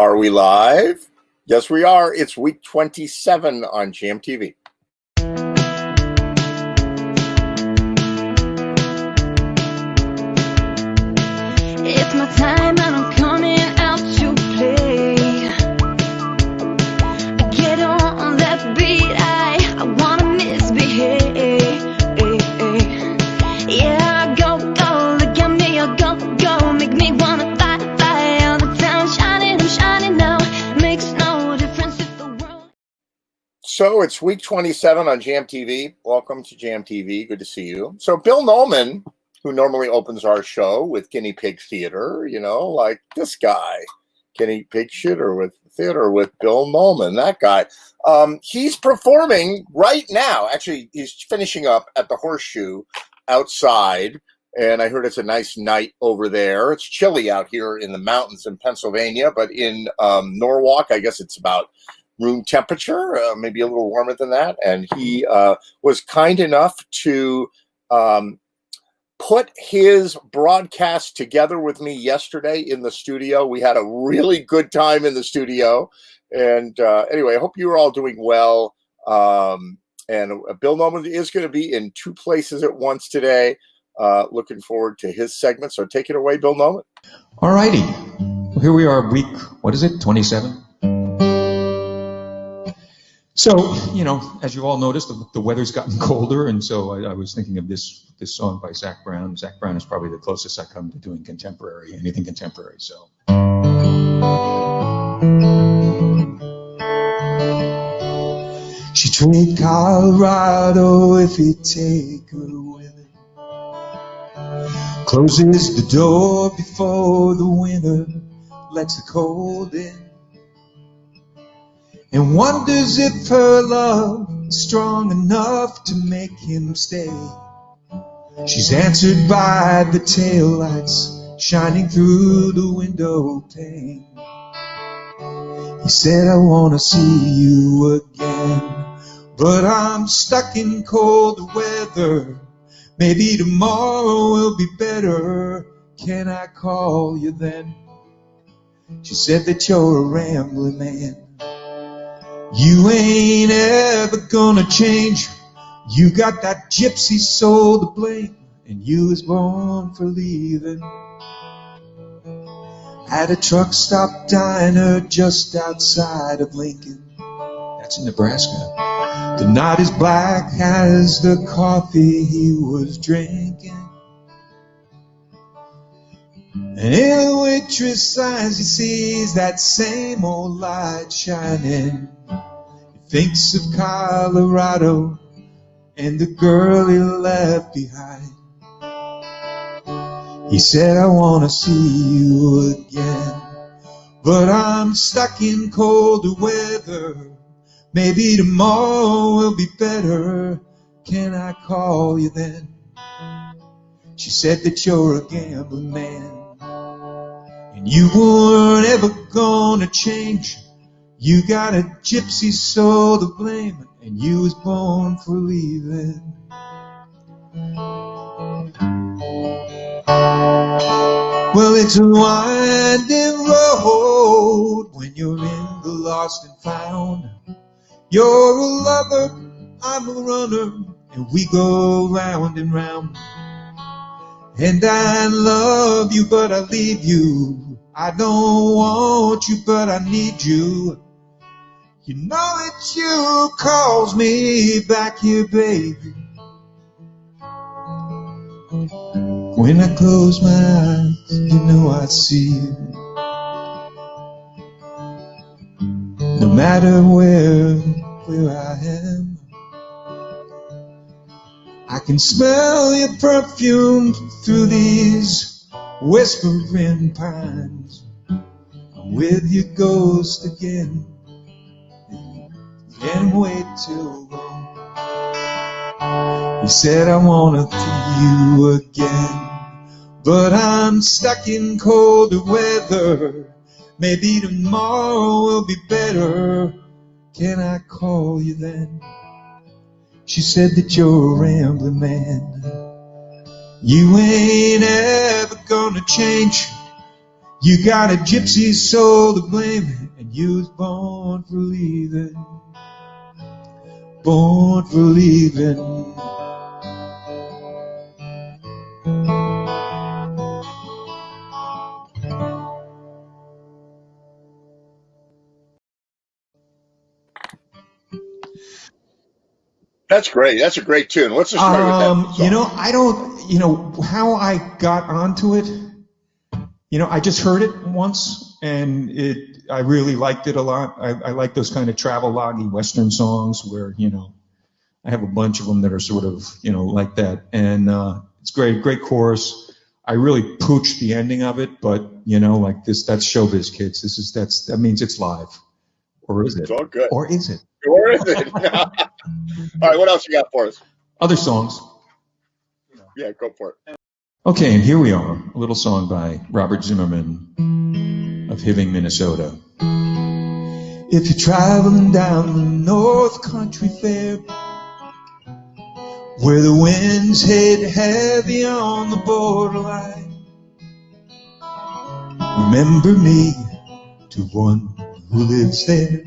Are we live? Yes, we are. It's week 27 on GMTV. It's my time and I'm coming out to play. Get on that beat, I wanna misbehave. Yeah, go, look at me, go, make me wanna fly all the time. I'm shining now, makes no difference if the world... So it's week 27 on GMTV. Welcome to GMTV. Good to see you. So Bill Noman, who normally opens our show with Guinea Pig Theater, like this guy, Guinea Pig Theater with Bill Noman, that guy. He's performing right now. Actually, he's finishing up at the Horseshoe outside, and I heard it's a nice night over there. It's chilly out here in the mountains in Pennsylvania, but in Norwalk, I guess it's about room temperature, maybe a little warmer than that. And he was kind enough to put his broadcast together with me yesterday in the studio. We had a really good time in the studio. And anyway, I hope you're all doing well. And Bill Noman is going to be in two places at once today. Looking forward to his segment. So take it away, Bill Noman. All righty. Well, here we are, week, 27? So, as you all noticed, the weather's gotten colder, and so I was thinking of this song by Zac Brown. Zac Brown is probably the closest I come to doing anything contemporary, so. She'd trade Colorado if he'd take her with him. Closes the door before the winter lets the cold in. And wonders if her love is strong enough to make him stay. She's answered by the taillights shining through the window pane. He said, I want to see you again, but I'm stuck in cold weather. Maybe tomorrow will be better. Can I call you then? She said that you're a rambling man. You ain't ever gonna change. You got that gypsy soul to blame, and you was born for leaving. At a truck stop diner just outside of Lincoln, that's in Nebraska. The night is black as the coffee he was drinking. And in the waitress eyes he sees that same old light shining. He thinks of Colorado and the girl he left behind. He said, I want to see you again, but I'm stuck in colder weather. Maybe tomorrow will be better. Can I call you then? She said that you're a gambling man, and you weren't ever gonna change. You got a gypsy soul to blame, and you was born for leaving. Well, it's a winding road when you're in the lost and found. You're a lover, I'm a runner, and we go round and round. And I love you, but I leave you. I don't want you, but I need you. You know it's you calls me back here, baby. When I close my eyes, you know I see you. No matter where I am, I can smell your perfume through these whispering pines. I'm with your ghost again. Can't wait too long. He said, I wanna see you again, but I'm stuck in colder weather. Maybe tomorrow will be better. Can I call you then? She said that you're a rambling man. You ain't ever gonna change. You got a gypsy soul to blame, and you was born for leaving. Born for leaving. That's great. That's a great tune. What's the story with that song? I don't, how I got onto it. I just heard it once, and I really liked it a lot. I like those kind of travel-loggy Western songs where, I have a bunch of them that are sort of, like that. And it's great chorus. I really pooched the ending of it, but, like that's showbiz, kids. That means it's live. Or is it? It's all good. Or is it? Or is it? All right, what else you got for us? Other songs. Yeah, go for it. Okay, and here we are, a little song by Robert Zimmerman of Hibbing, Minnesota. If you're traveling down the North Country Fair, where the winds hit heavy on the borderline, remember me to one who lives there.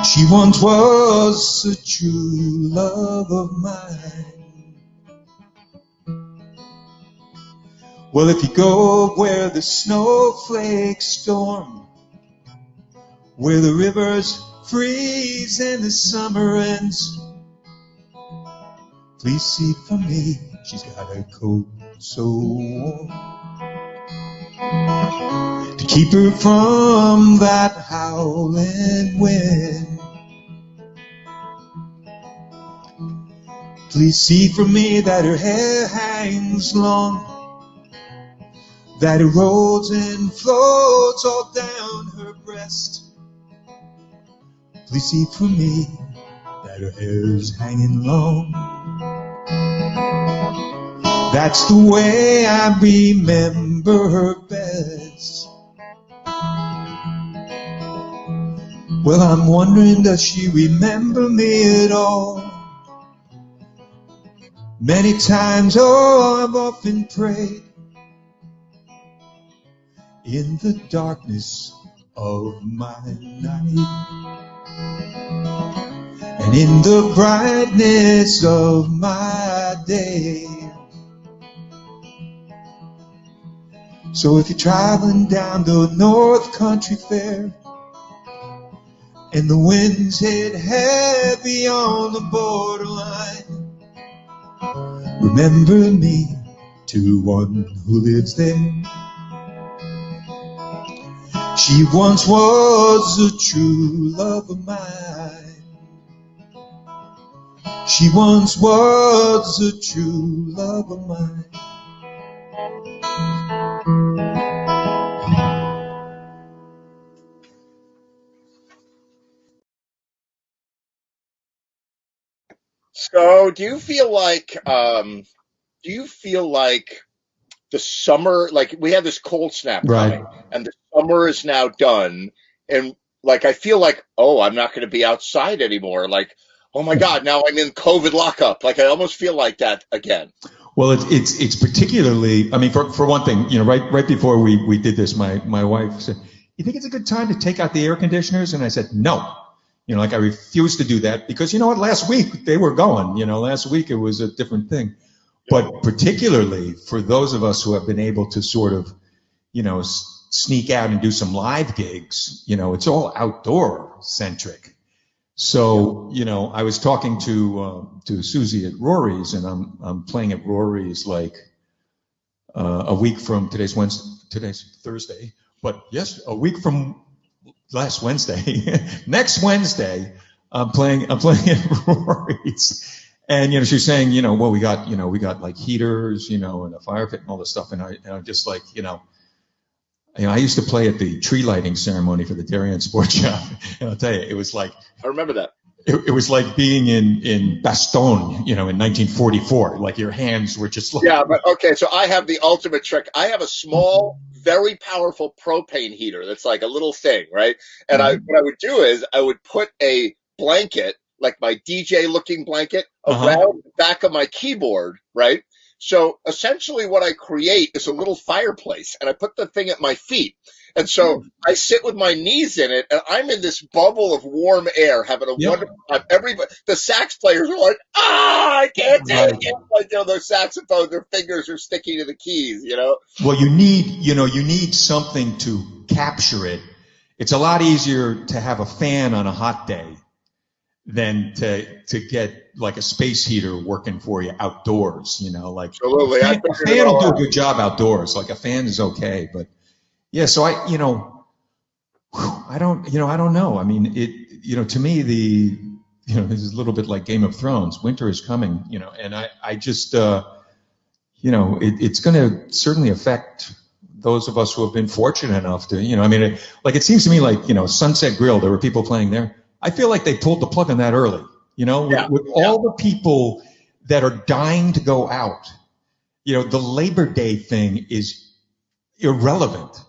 She once was a true love of mine. Well, if you go where the snowflakes storm, where the rivers freeze and the summer ends, please see for me, she's got a coat so warm to keep her from that howling wind. Please see for me that her hair hangs long, that it rolls and floats all down her breast. Please see for me that her hair's hanging long. That's the way I remember her best. Well, I'm wondering, does she remember me at all? Many times, I've often prayed in the darkness of my night, and in the brightness of my day. So if you're traveling down the North Country Fair, and the winds hit heavy on the borderline, remember me to one who lives there. She once was a true love of mine. She once was a true love of mine. So, do you feel like the summer, like we had this cold snap coming, Right. and the summer is now done, and like I feel like, oh, I'm not going to be outside anymore. Like, oh my God, now I'm in COVID lockup. Like I almost feel like that again. Well, it's particularly, I mean, for one thing, right before we did this, my wife said, "You think it's a good time to take out the air conditioners?" And I said, "No." Like I refused to do that because you know what? Last week they were going. Last week it was a different thing. But particularly for those of us who have been able to sort of, sneak out and do some live gigs, it's all outdoor centric. So, I was talking to Susie at Rory's, and I'm playing at Rory's like a week from today's Thursday, but yes, a week from last Wednesday, next Wednesday, I'm playing at Rory's. And she's saying, well, we got like heaters, and a fire pit and all this stuff, and I'm just like, I used to play at the tree lighting ceremony for the Darien Sports Shop, and I'll tell you, it was like I remember that. It was like being in Bastogne, in 1944. Like your hands were just like Yeah, but okay, so I have the ultimate trick. I have a small, very powerful propane heater that's like a little thing, right? And what I would do is I would put a blanket, like my DJ looking blanket, around the back of my keyboard, right? So essentially what I create is a little fireplace and I put the thing at my feet. And so I sit with my knees in it and I'm in this bubble of warm air having a Yep. wonderful time. Everybody, the sax players are like, I can't take Right. it. Like, their saxophone, their fingers are sticking to the keys, Well, you need something to capture it. It's a lot easier to have a fan on a hot day than to get like a space heater working for you outdoors, like Absolutely. a fan will do a good job outdoors. Like a fan is okay, but yeah, so I don't know. I mean, to me, this is a little bit like Game of Thrones. Winter is coming, and I just, it's going to certainly affect those of us who have been fortunate enough to, it seems to me like, Sunset Grill, there were people playing there. I feel like they pulled the plug on that early, with all the people that are dying to go out. The Labor Day thing is irrelevant.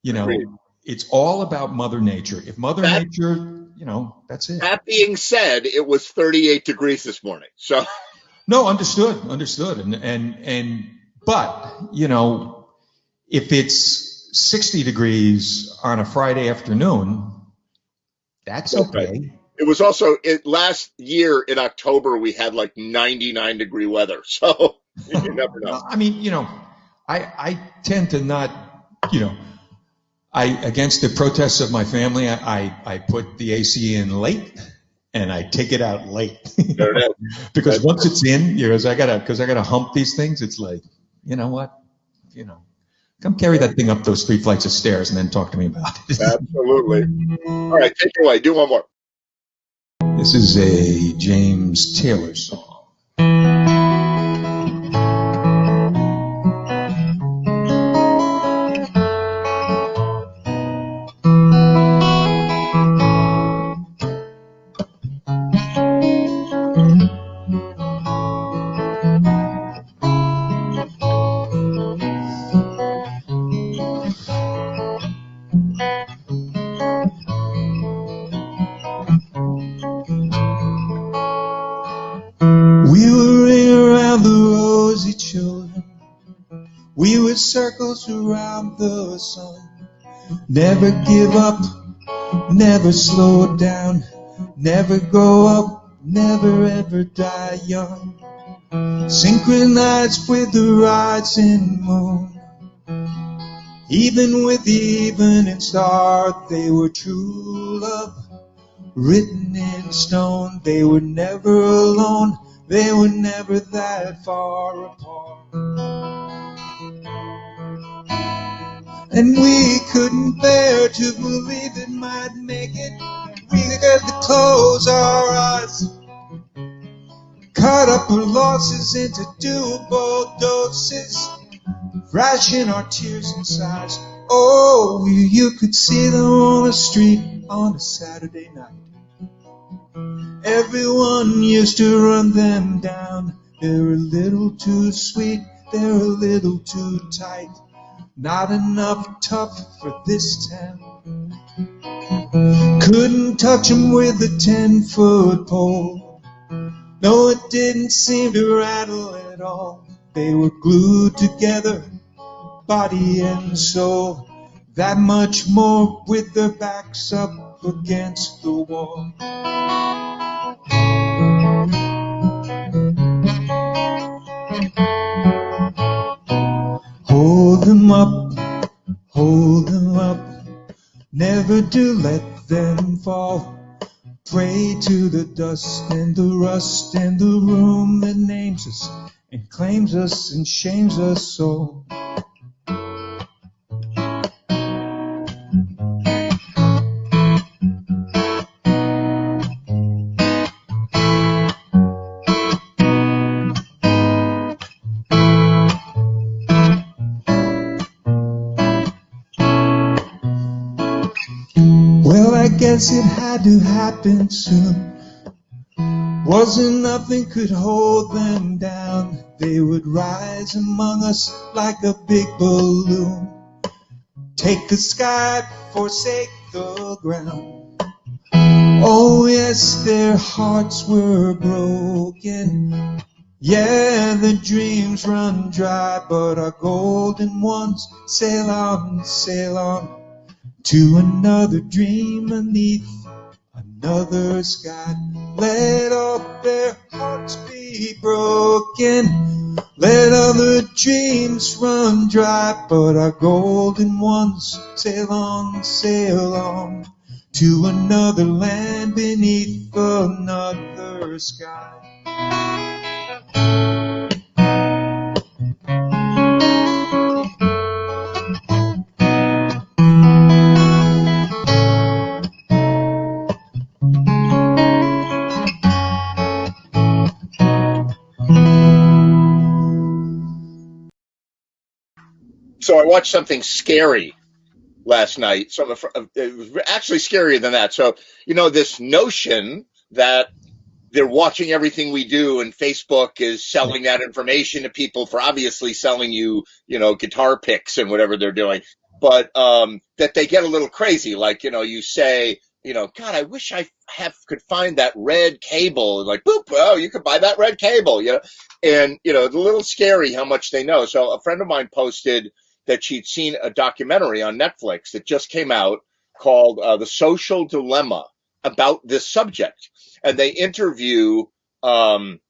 Agreed. It's all about Mother Nature. If Mother Nature, that's it. That being said, it was 38 degrees this morning. So no, understood. But, if it's 60 degrees on a Friday afternoon, that's okay. It was also last year in October, we had like 99 degree weather. So you never know. I mean, I tend to not, against the protests of my family, I put the AC in late and I take it out late. There it is. Because once it's in, because I gotta hump these things. It's like, you know what, come carry that thing up those 3 flights of stairs and then talk to me about it. Absolutely. All right, take it away. Do one more. This is a James Taylor song. Circles around the sun. Never give up, never slow down, never grow up, never ever die young. Synchronized with the rising moon, even with the evening star, they were true love, written in stone. They were never alone, they were never that far apart. And we couldn't bear to believe it might make it. We had to close our eyes, cut up our losses into doable doses, ration our tears and sighs. Oh, you could see them on the street on a Saturday night. Everyone used to run them down. They're a little too sweet, they're a little too tight. Not enough tough for this town. Couldn't touch them with a 10-foot pole. No, it didn't seem to rattle at all. They were glued together, body and soul. That much more with their backs up against the wall. Hold them up, never do let them fall. Pray to the dust and the rust and the room that names us and claims us and shames us all. Guess it had to happen soon. Wasn't nothing could hold them down. They would rise among us like a big balloon. Take the sky, forsake the ground. Oh yes, their hearts were broken. Yeah, the dreams run dry, but our golden ones sail on to another dream beneath another sky. Let all their hearts be broken. Let other dreams run dry, but our golden ones sail on to another land beneath another sky. So I watched something scary last night. It was actually scarier than that. So, this notion that they're watching everything we do and Facebook is selling that information to people for obviously selling you, guitar picks and whatever they're doing. But that they get a little crazy. Like, you say, God, I wish I could find that red cable. Like, boop, oh, you could buy that red cable, And, it's a little scary how much they know. So a friend of mine posted that she'd seen a documentary on Netflix that just came out called The Social Dilemma about this subject. And they interview former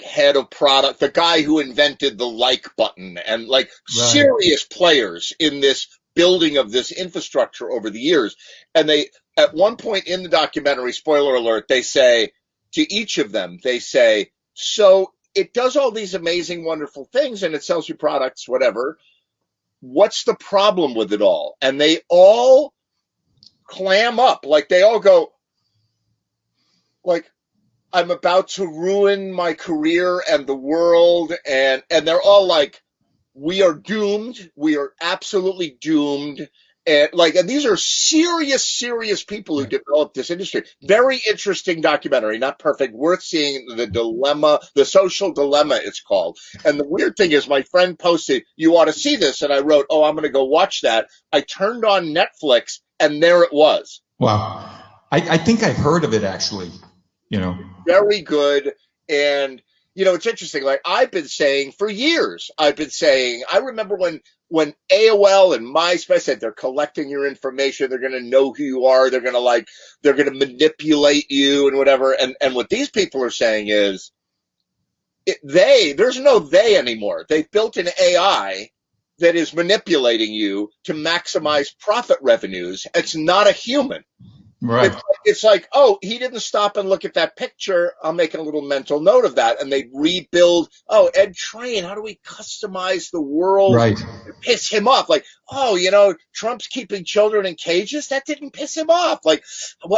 head of product, the guy who invented the like button, and serious players in this building of this infrastructure over the years. And they, at one point in the documentary, spoiler alert, they say to each of them, so it does all these amazing, wonderful things and it sells you products, whatever. What's the problem with it all? And they all clam up. They all go, I'm about to ruin my career and the world. And they're all like, we are doomed. We are absolutely doomed. And these are serious people who developed this industry. Very interesting documentary, not perfect, worth seeing. The dilemma, the social dilemma, it's called. And the weird thing is, my friend posted, you ought to see this. And I wrote, oh, I'm going to go watch that. I turned on Netflix and there it was. Wow. I think I've heard of it actually, Very good. And, it's interesting. I've been saying for years, I remember when AOL and MySpace said they're collecting your information, they're going to know who you are, they're going to manipulate you and whatever. And what these people are saying is there's no they anymore. They've built an AI that is manipulating you to maximize profit revenues. It's not a human. Right. It's like, oh, he didn't stop and look at that picture. I'll make a little mental note of that. And they rebuild. Oh, Ed Train, how do we customize the world to piss him off? Trump's keeping children in cages. That didn't piss him off.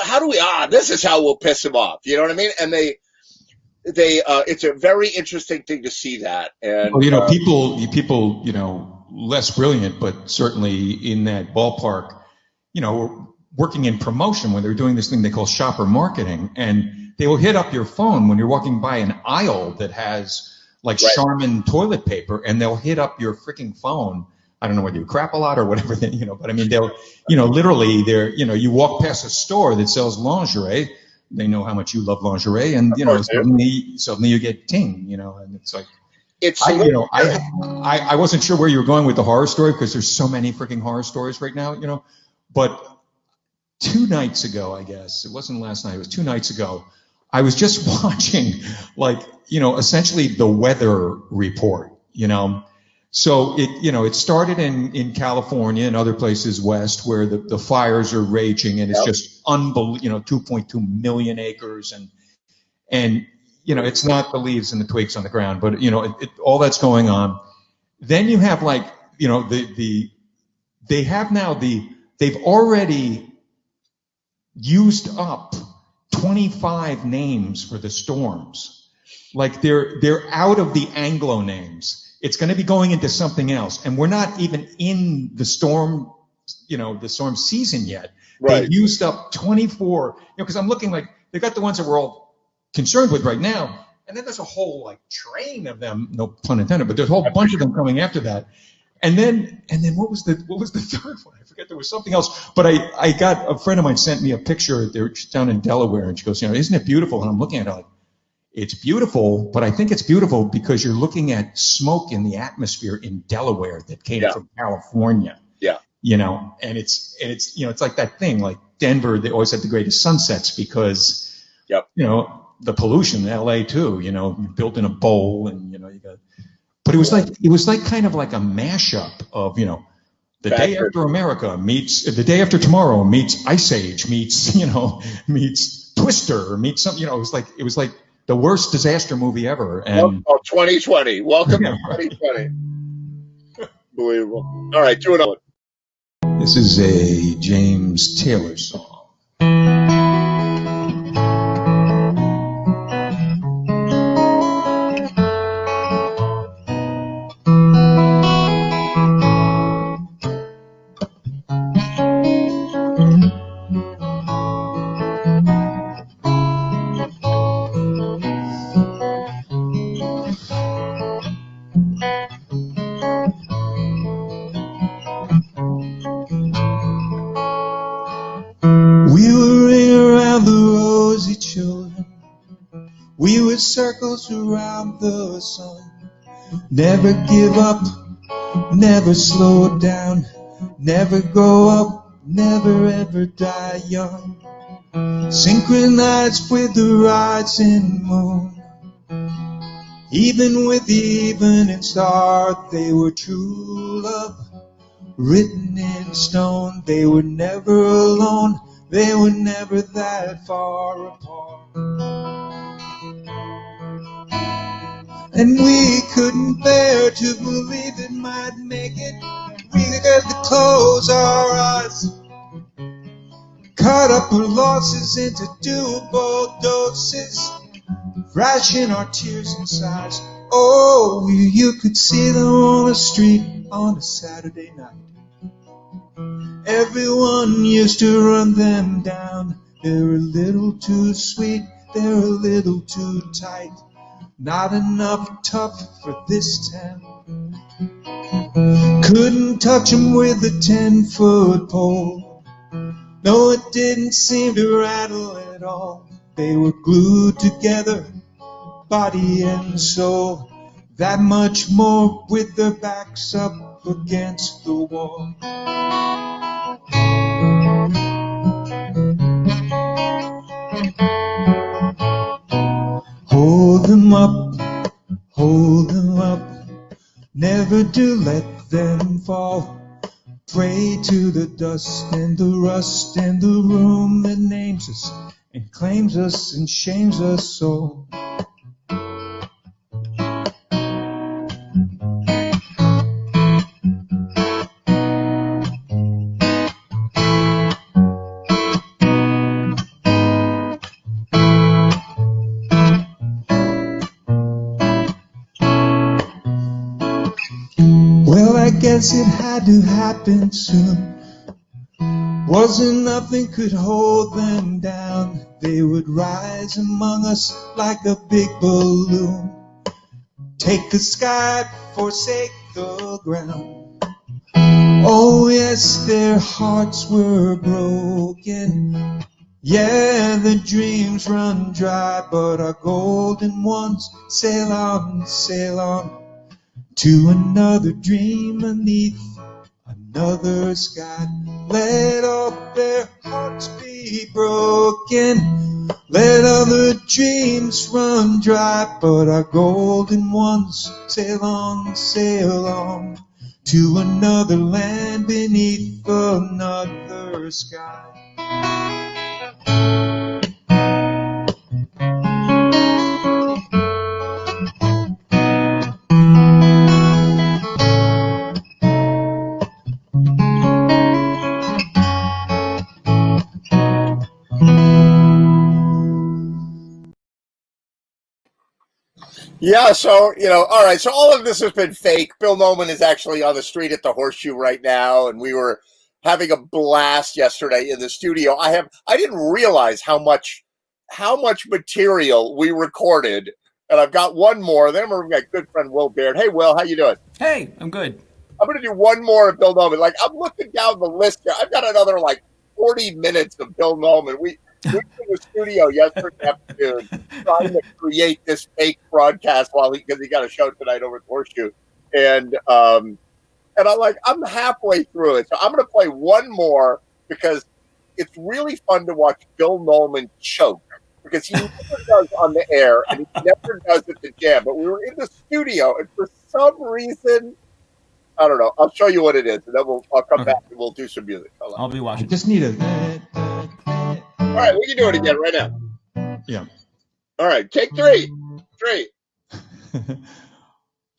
How do we, this is how we'll piss him off. You know what I mean? And they it's a very interesting thing to see that. And people, less brilliant, but certainly in that ballpark, working in promotion when they're doing this thing they call shopper marketing, and they will hit up your phone when you're walking by an aisle that has Charmin toilet paper, and they'll hit up your freaking phone. I don't know whether you crap a lot or whatever, but I mean, they'll, literally you walk past a store that sells lingerie. They know how much you love lingerie, and, suddenly you get ting, and it's like, I wasn't sure where you were going with the horror story because there's so many freaking horror stories right now, but 2 nights ago, I guess, it wasn't last night, it was 2 nights ago, I was just watching, essentially the weather report, So it started in California and other places west where the fires are raging, and it's just unbelievable, 2.2 million acres, and it's not the leaves and the twigs on the ground, but all that's going on. Then you have they've already used up 25 names for the storms. They're out of the Anglo names. It's going to be going into something else, and we're not even in the storm, the storm season yet. Right. They've used up 24. Because I'm looking they've got the ones that we're all concerned with right now, and then there's a whole train of them, no pun intended, but there's a whole bunch of them coming after that. And then what was the third one? I forget. There was something else. But I got a friend of mine sent me a picture. They're down in Delaware, and she goes, isn't it beautiful? And I'm looking at it like, it's beautiful, but I think it's beautiful because you're looking at smoke in the atmosphere in Delaware that came from California. Yeah. And it's it's like that thing, like Denver, they always had the greatest sunsets because, the pollution, LA too, built in a bowl and, you got, but it was like kind of like a mashup of, the day after America meets the day after tomorrow meets Ice Age meets, meets Twister meets something, it was like the worst disaster movie ever. And 2020. Welcome to 2020. Unbelievable. All right, do another one. This is a James Taylor song. Circles around the sun. Never give up, never slow down, never grow up, never ever die young. Synchronized with the rising moon. Even with the evening star, they were true love. Written in stone, they were never alone. They were never that far apart. And we couldn't bear to believe it might make it. We had to close our eyes, cut up our losses into doable doses, ration our tears and sighs. Oh, you could see them on the street on a Saturday night. Everyone used to run them down. They're a little too sweet, they're a little too tight. Not enough tough for this town. Couldn't touch 'em with a 10-foot pole. No, it didn't seem to rattle at all. They were glued together, body and soul. That much more with their backs up against the wall. Hold them up, never do let them fall. Pray to the dust and the rust and the room that names us and claims us and shames us all. I guess it had to happen soon. Wasn't nothing could hold them down. They would rise among us like a big balloon. Take the sky, forsake the ground. Oh yes, their hearts were broken. Yeah, the dreams run dry, but our golden ones sail on to another dream beneath another sky. Let all their hearts be broken. Let other dreams run dry, but our golden ones sail on to another land beneath another sky. Yeah, so, all right, so all of this has been fake. Bill Noman is actually on the street at the Horseshoe right now, and we were having a blast yesterday in the studio. I didn't realize how much material we recorded, and I've got one more. Then we've got good friend Will Baird. Hey, Will, how you doing? Hey, I'm good. I'm gonna do one more of Bill Noman. Like I'm looking down the list here. I've got another like 40 minutes of Bill Noman. We were in the studio yesterday afternoon trying to create this fake broadcast because he got a show tonight over at Horseshoe, and I'm halfway through it, so I'm gonna play one more because it's really fun to watch Bill Noman choke. Because he never does on the air, and he never does at the jam. But we were in the studio, and for some reason, I don't know. I'll show you what it is, and then I'll come back and we'll do some music. I'll be watching. I just need a. All right, we can do it again right now. Yeah. All right, take three.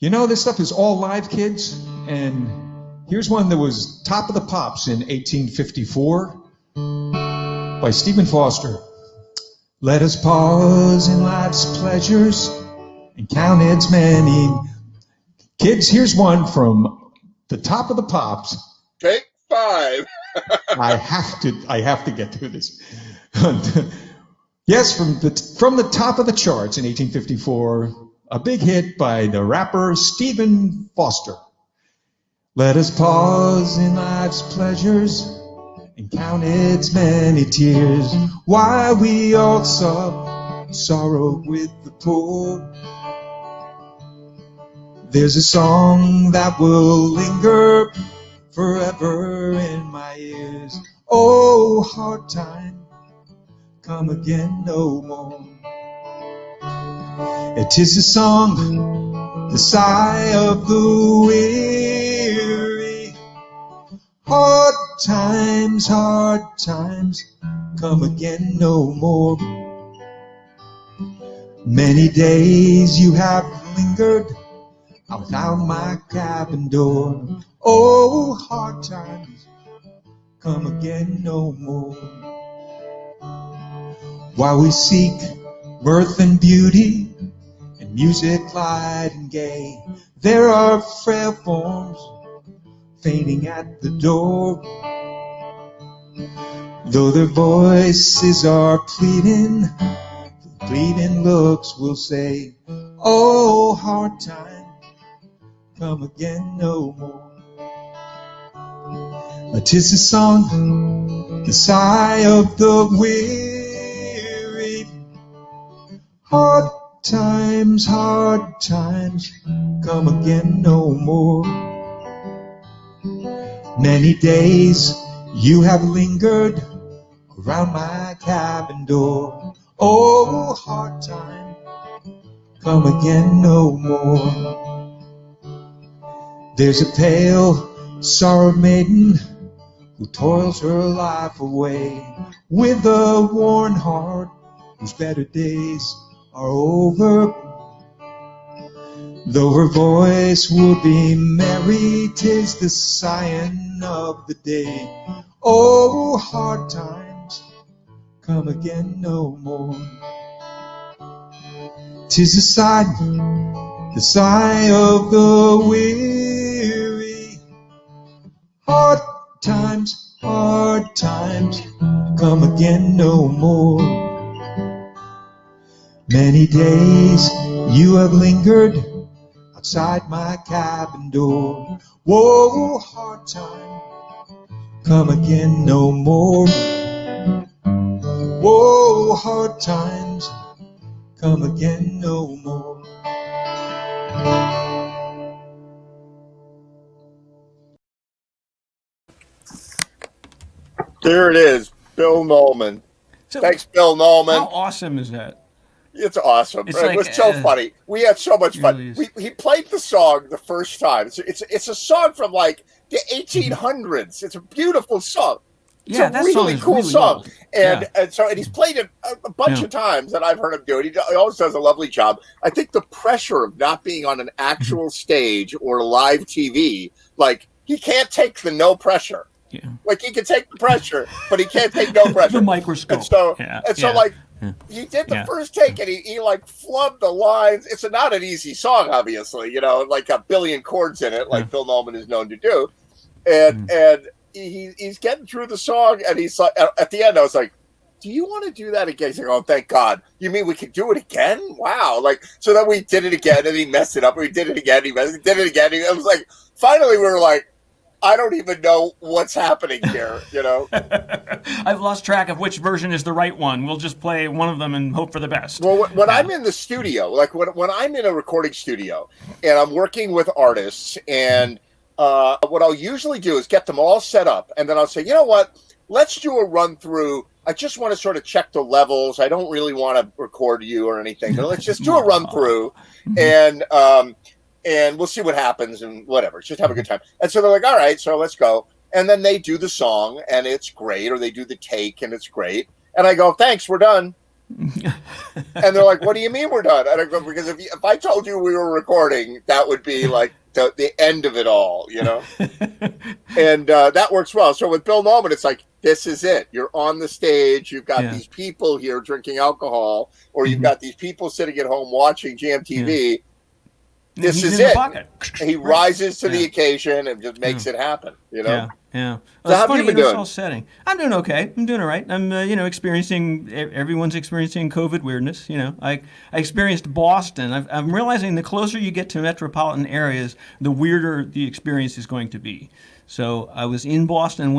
You know, this stuff is all live, kids. And here's one that was top of the pops in 1854 by Stephen Foster. Let us pause in life's pleasures and count its many. Kids, here's one from the top of the pops. Take 5. I have to get through this. Yes, from the top of the charts in 1854, a big hit by the rapper Stephen Foster. Let us pause in life's pleasures and count its many tears, while we all sorrow with the poor. There's a song that will linger forever in my ears. Oh, hard time, come again no more. It is a song, the sigh of the weary. Hard times, come again no more. Many days you have lingered outside my cabin door. Oh, hard times, come again no more. While we seek mirth and beauty and music light and gay, there are frail forms fainting at the door. Though their voices are pleading, the pleading looks will say, oh, hard time, come again no more. It is a song, the sigh of the weary. Hard times, come again no more. Many days you have lingered around my cabin door. Oh, hard time, come again no more. There's a pale, sorrowed maiden who toils her life away with a worn heart whose better days are over. Though her voice will be merry, 'tis the sighing of the day. Oh, hard times, come again no more. 'Tis the sigh of the weary. Hard times, come again no more. Many days you have lingered outside my cabin door. Whoa, hard time, come again no more. Whoa, hard times, come again no more. There it is, Bill Noman. So, Thanks, Bill Noman. how awesome is that? It's awesome. It's It like, was so funny. We had so much fun. really He played the song the first time. It's a song from like the 1800s. It's a beautiful song. It's Yeah, a that song really is cool really song. old. And he's played it a bunch Yeah. of times that I've heard him do it. He always does a lovely job. I think the pressure of not being on an actual stage or live TV, like he can't take the no pressure. Yeah. Like he can take the pressure, but he can't take no pressure. The microscope. And so, Yeah, like, yeah. he did the Yeah. first take and he like flubbed the lines. It's not an easy song, obviously, like a billion chords in it, like Bill Noman is known to do. And he's getting through the song, and he's like, at the end, I was like, do you want to do that again? He's like, oh, thank God. You mean we could do it again? Wow. Like, so then we did it again, and he messed it up. We did it again. He did it again. It was like, finally, we were like, I don't even know what's happening here, you know? I've lost track of which version is the right one. We'll just play one of them and hope for the best. Well, when I'm in the studio, like when I'm in a recording studio and I'm working with artists, and what I'll usually do is get them all set up, and then I'll say, you know what? Let's do a run through. I just want to sort of check the levels. I don't really want to record you or anything, but let's just do a run through, and we'll see what happens and whatever. Just have a good time. And so they're like, all right, so let's go. And then they do the song and it's great, or they do the take and it's great. And I go, thanks, we're done. And they're like, what do you mean we're done? And I go, because if I told you we were recording, that would be like the end of it all, you know? And that works well. So with Bill Noman, it's like, this is it. You're on the stage. You've got these people here drinking alcohol, or you've got these people sitting at home watching Jam TV. Yeah. This is it. He rises to the occasion and just makes it happen, you know? Yeah. So how have you been doing? All setting. I'm doing okay. I'm doing all right. I'm, everyone's experiencing COVID weirdness. You know, I experienced Boston. I'm realizing the closer you get to metropolitan areas, the weirder the experience is going to be. So I was in Boston,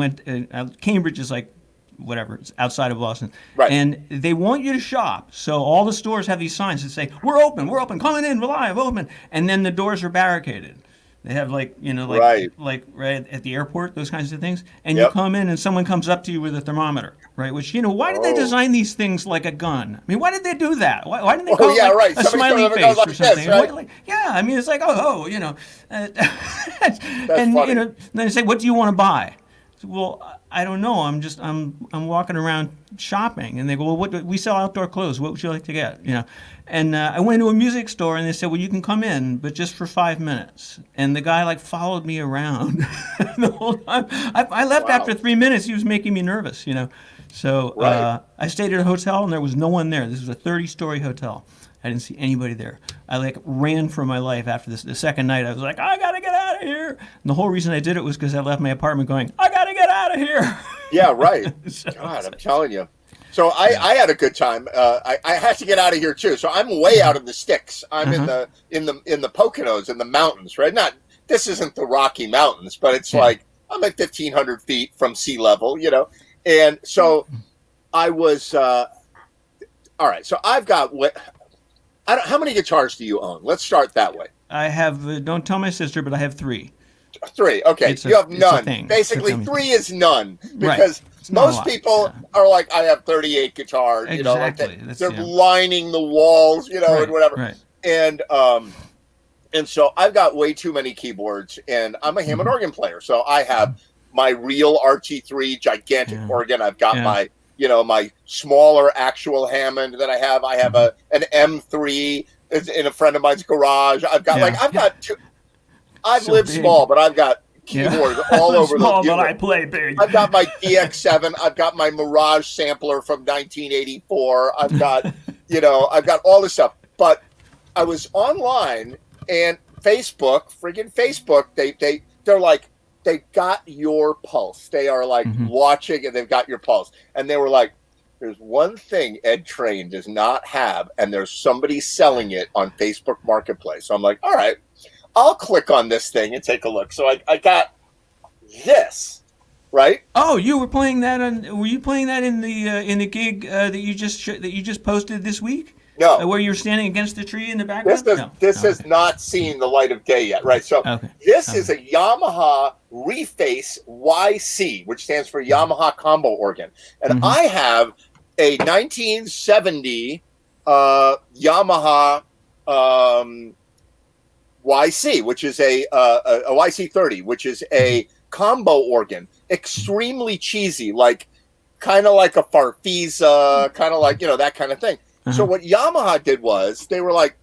Cambridge is like, whatever, it's outside of Boston. Right. And they want you to shop. So all the stores have these signs that say, we're open, coming in, we're live, open. And then the doors are barricaded. They have like right at the airport, those kinds of things. And you come in and someone comes up to you with a thermometer, right? Which, why did they design these things like a gun? I mean, why did they do that? Why didn't they call it a smiley face or something? This, right? I mean, it's like, and funny. then they say, what do you want to buy? Well, I don't know. I'm walking around shopping, and they go, well, we sell outdoor clothes. What would you like to get? And I went into a music store, and they said, well, you can come in, but just for 5 minutes. And the guy followed me around the whole time. I left after 3 minutes. He was making me nervous, So I stayed at a hotel, and there was no one there. This was a 30-story hotel. I didn't see anybody there. I ran for my life after this. The second night, I was like, I gotta get out of here. And the whole reason I did it was because I left my apartment going, I gotta get out of here. Yeah, right. God, I'm telling you. So I had a good time. I had to get out of here too. So I'm way out of the sticks. I'm in the Poconos, in the mountains, right? This isn't the Rocky Mountains, but it's like I'm at 1,500 feet from sea level, And so I was all right. So I've got how many guitars do you own? Let's start that way. I have, don't tell my sister, but I have 3. 3, okay. You have none. Basically, 3 is none. Because most people are like, I have 38 guitars. Exactly. They're lining the walls, and whatever. Right. And so I've got way too many keyboards, and I'm a Hammond organ player. So I have my real RT3 gigantic organ. I've got my my smaller actual Hammond that I have. I have an M3 in a friend of mine's garage. I've got I've got two. I've lived small, but I've got keyboards all over small, but I play big. I've got my DX7. I've got my Mirage sampler from 1984. I've got, I've got all this stuff. But I was online, and Facebook, they're like, they got your pulse. They are watching, and they've got your pulse. And they were like, there's one thing Ed Train does not have, and there's somebody selling it on Facebook Marketplace. So I'm like, all right, I'll click on this thing and take a look. So I got this, right? Oh, you were playing that were you playing that in the gig that you just posted this week? No. Where you're standing against the tree in the background? This has not seen the light of day yet, right? So this is a Yamaha Reface YC, which stands for Yamaha Combo Organ. And I have a 1970 Yamaha YC, which is a YC30, which is a combo organ, extremely cheesy, kind of like a Farfisa, kind of like, that kind of thing. So what Yamaha did was they were like,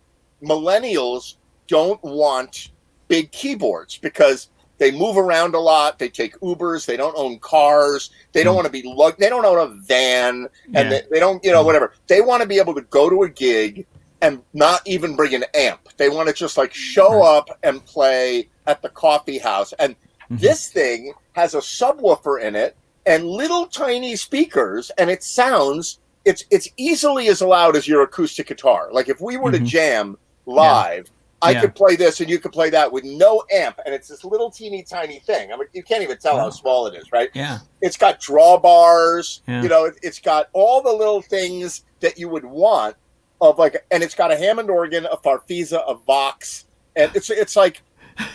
millennials don't want big keyboards because they move around a lot. They take Ubers. They don't own cars. They don't want to be they don't own a van, and they don't, whatever. They want to be able to go to a gig and not even bring an amp. They want to just show up and play at the coffee house. And this thing has a subwoofer in it, and little tiny speakers, and it sounds it's easily as loud as your acoustic guitar. Like if we were to jam live, I could play this and you could play that with no amp, and it's this little teeny tiny thing. I mean, you can't even tell how small it is, right? Yeah. It's got drawbars, Yeah. you know, it's got all the little things that you would want of like, and it's got a Hammond organ, a Farfisa, a Vox, and it's like,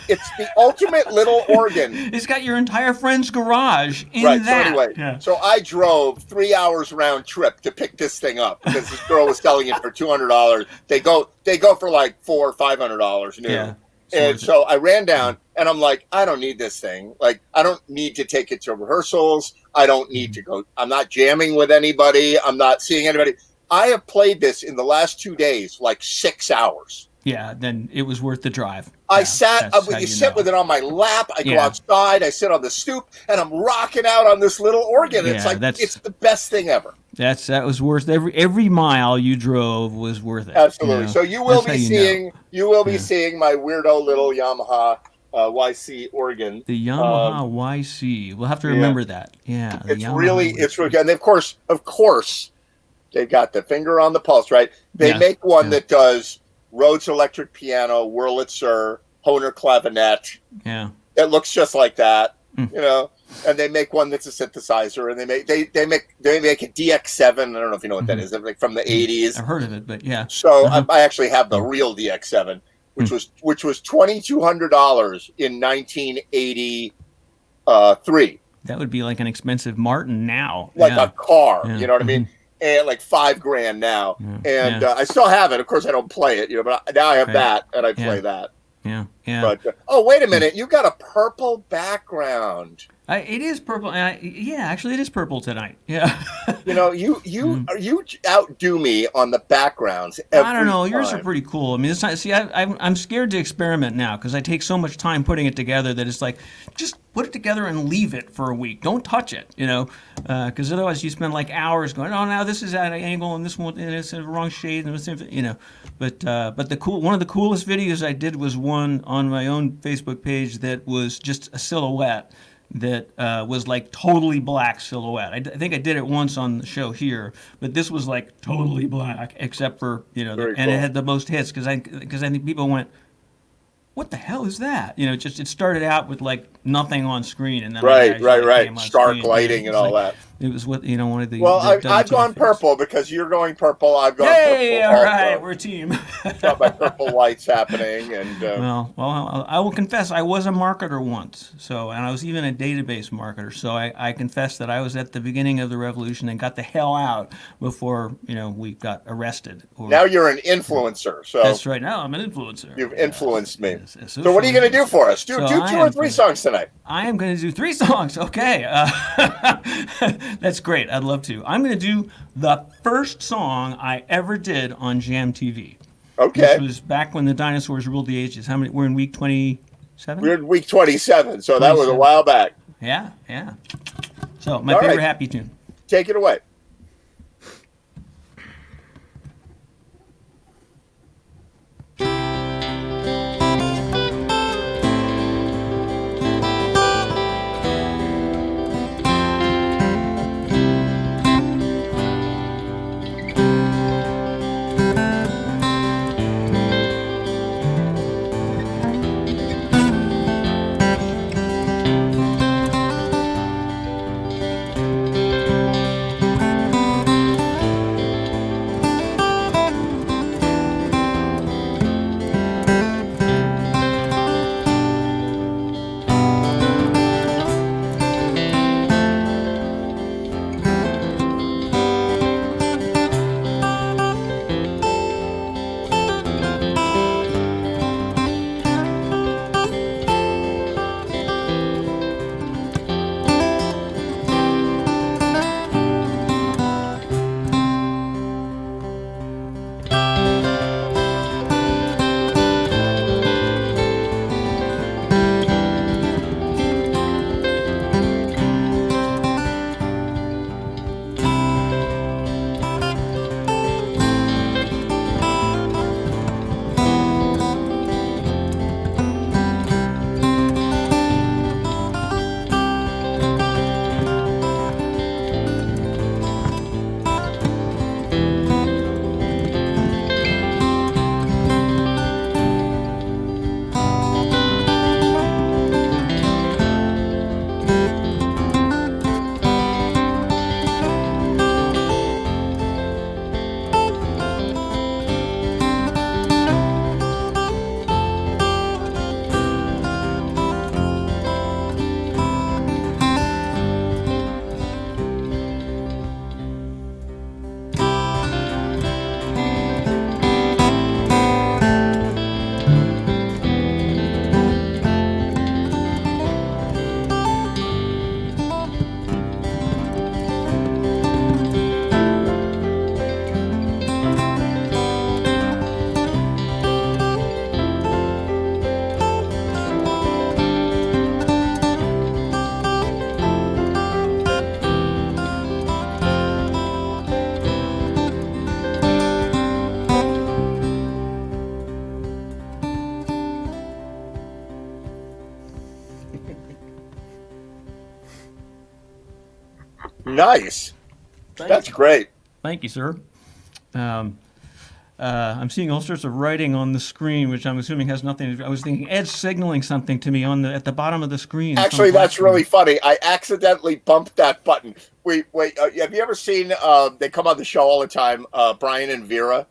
it's the ultimate little organ. It's got your entire friend's garage in Right. that. So anyway, Yeah. so I drove 3 hours round trip to pick this thing up because this girl was selling it for $200. They go for like $400 or $500 new. Yeah. And so I ran down and I'm like, I don't need this thing. Like, I don't need to take it to rehearsals. I don't need to go. I'm not jamming with anybody. I'm not seeing anybody. I have played this in the last 2 days, like 6 hours. Yeah, then it was worth the drive. I Yeah, sat, that's how you sit know. with it on my lap. I go Yeah. outside. I sit on the stoop, and I'm rocking out on this little organ. It's Yeah, like that's- it's the best thing ever. That was worth every mile you drove was worth it. Absolutely. you know? So you will That's be how seeing seeing my weirdo little Yamaha YC organ. the Yamaha YC. We'll have to remember that. Yeah, the It's Yamaha really YC. good. And of course, they got the finger on the pulse, right? They Yeah, make one yeah. that does Rhodes electric piano, Wurlitzer, Hohner clavinet. Yeah. It looks just like that, Hmm. you know. And they make one that's a synthesizer, and they make a DX7. I don't know if you know what that is, like from the '80s. I've heard of it, but yeah. So Uh-huh. I actually have the real DX7, which was $2,200 in 1983, That would be like an expensive Martin now. like yeah. a car. Yeah. You know what I mean? And like $5,000 now, Yeah. and Yeah. I still have it. Of course, I don't play it, you know, but now I have Right. that, and I play Yeah. that. Yeah. Yeah. But oh, wait a minute, you got a purple background. It is purple. Yeah, actually, it is purple tonight. Yeah. You know, you outdo me on the backgrounds. Every I don't know. Yours are time. pretty cool. I mean, it's not, see, I'm scared to experiment now because I take so much time putting it together that it's like, just put it together and leave it for a week. Don't touch it, you know, because otherwise you spend like hours going, oh, now this is at an angle and this one and it's in the wrong shade and it's, you know. But one of the coolest videos I did was one on my own Facebook page that was just a silhouette that was like totally black silhouette. I think I did it once on the show here, but this was like totally black except for, you know, Very and it cool. had the most hits because I think people went, what the hell is that? You know, it started out with like nothing on screen, and then Right. came on Stark screen. lighting It and was all like- that. It was what, you know, one of the. Well, the I've gone WTF. purple because you're going purple. I've gone Hey, purple. all right, also. we're a team. Got my purple lights happening, and Well, I will confess I was a marketer once, and I was even a database marketer. So I confess that I was at the beginning of the revolution and got the hell out before, you know, we got arrested. Or, now you're an influencer. So that's right. Now I'm an influencer. you've influenced me. Yes, yes, So what are you going to do for us? Do So two I or am three gonna- songs tonight. I am going to do 3 songs. Okay. That's great. I'd love to. I'm going to do the first song I ever did on Jam TV. Okay. This was back when the dinosaurs ruled the ages. How many? We're in week 27? We're in week 27, so that was a 27. while back. Yeah, yeah. So, my All favorite right. happy tune. Take it away. Thank Nice. That's great. Thank you, sir. I'm seeing all sorts of writing on the screen, which I'm assuming has nothing to do. I was thinking Ed's signaling something to me at the bottom of the screen. Actually, that's really funny. I accidentally bumped that button. Wait. Have you ever seen? They come on the show all the time. Brian and Vera,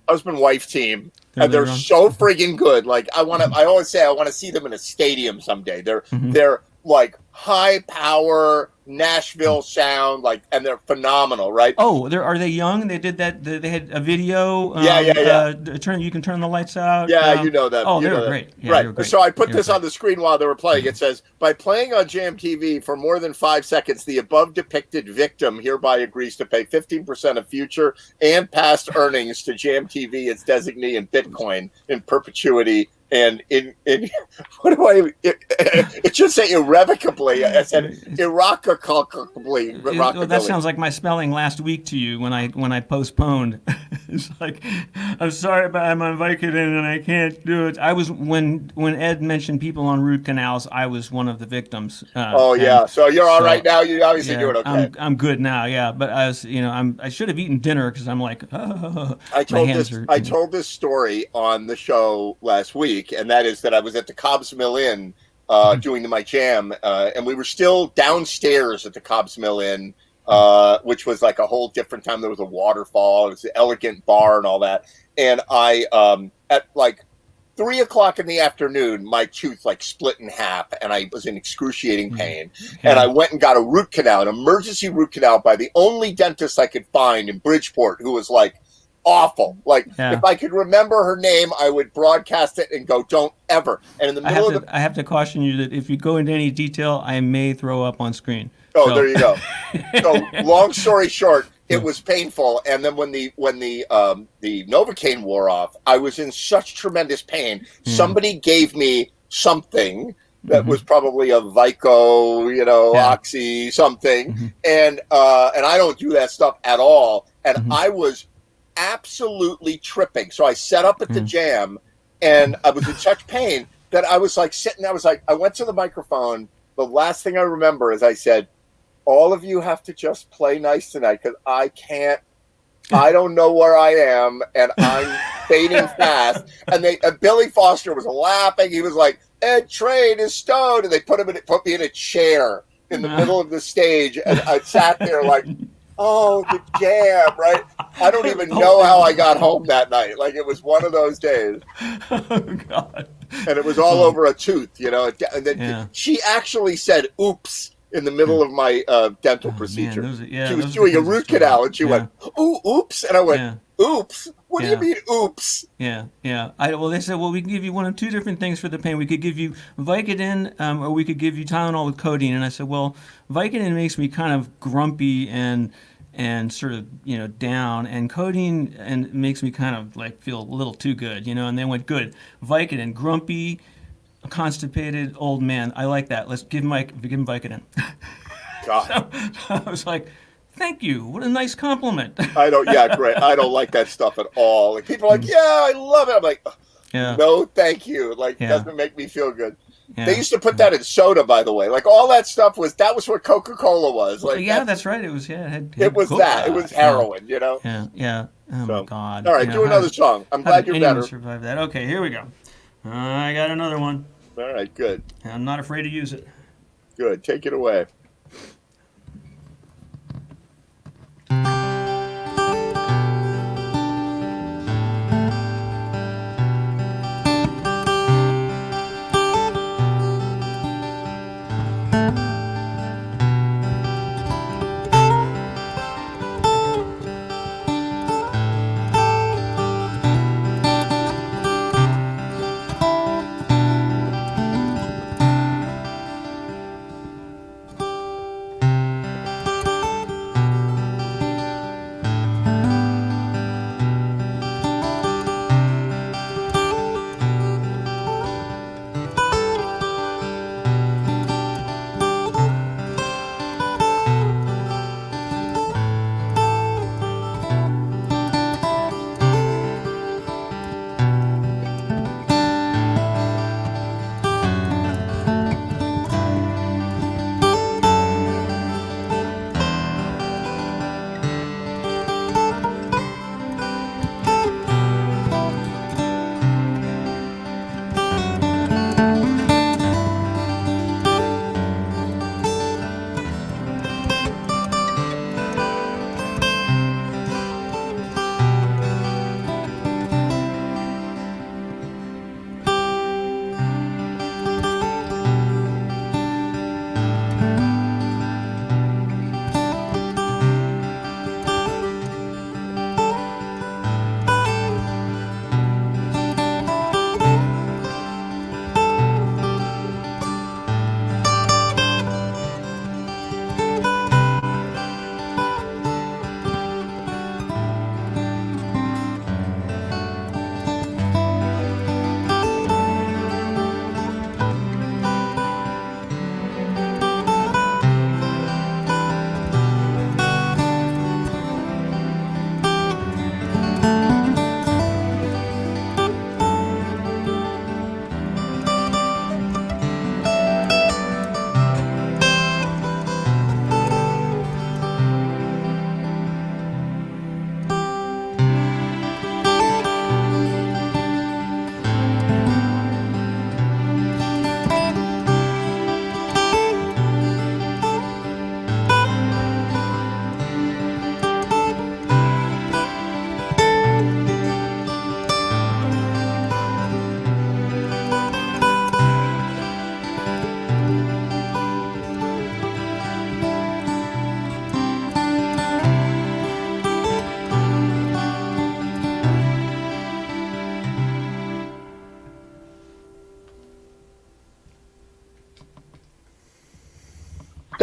husband-wife team, and they're so friggin' good. Like I always say I want to see them in a stadium someday. They're like high power Nashville sound, like, and they're phenomenal, right? Oh, are they young? They did that. They had a video. Yeah. You can turn the lights out. Yeah, you know that. Oh, they were great. Yeah, right. They were great. So I put this on the screen while they were playing. It says, by playing on Jam TV for more than 5 seconds, the above depicted victim hereby agrees to pay 15% of future and past earnings to Jam TV, its designee in Bitcoin in perpetuity. And in what do I? It should say irrevocably. I said irrevocably. Well, that sounds like my spelling last week to you when I postponed. It's like, I'm sorry, but I'm on Vicodin and I can't do it. I was when Ed mentioned people on root canals, I was one of the victims. So you're all right now. You obviously doing okay. I'm good now. Yeah, but I was, I should have eaten dinner because I'm like, I told this story on the show last week. And that is that I was at the Cobb's Mill Inn doing my jam, and we were still downstairs at the Cobb's Mill Inn, which was like a whole different time. There was a waterfall, it was an elegant bar and all that. And I, at like 3 o'clock in the afternoon, my tooth like split in half, and I was in excruciating pain. And I went and got a root canal, an emergency root canal, by the only dentist I could find in Bridgeport, who was like, awful. Like, if I could remember her name, I would broadcast it and go, don't ever. And in the middle I have to caution you that if you go into any detail, I may throw up on screen. Oh, so. There you go. So, long story short, it was painful. And then when the Novocaine wore off, I was in such tremendous pain. Somebody gave me something that was probably a Vico, Oxy something. And I don't do that stuff at all. And I was absolutely tripping. So I set up at the jam, and I was in such pain that I was like sitting. I went to the microphone. The last thing I remember is I said, all of you have to just play nice tonight because I can't. I don't know where I am, and I'm fading fast. And Billy Foster was laughing. He was like, Ed Train is stoned, and they put me in a chair in the middle of the stage, and I sat there like, oh, the jam, right? I don't even know how I got home that night. Like, it was one of those days. Oh, God. And it was all over a tooth, And then she actually said, oops, in the middle of my dental procedure. Man, she was doing a root canal, and she went, ooh, oops. And I went, oops? What do you mean, oops? Yeah. They said, well, we can give you one of two different things for the pain. We could give you Vicodin, or we could give you Tylenol with codeine. And I said, well, Vicodin makes me kind of grumpy and sort of, down, and codeine makes me kind of like feel a little too good, and they went, good. Vicodin, grumpy, constipated old man. I like that. Let's give him Vicodin. God. So I was like, thank you. What a nice compliment. Great. I don't like that stuff at all. Like, people are like, yeah, I love it. I'm like, no, thank you. Like, it doesn't make me feel good. Yeah. They used to put that in soda, by the way. Like, all that stuff was what Coca-Cola was. Like, that's right. It was, it was that. It was heroin, Yeah. Oh, my God. All right, do another song. I'm glad you're better. Survive that. Okay, here we go. I got another one. All right, good. I'm not afraid to use it. Good. Take it away.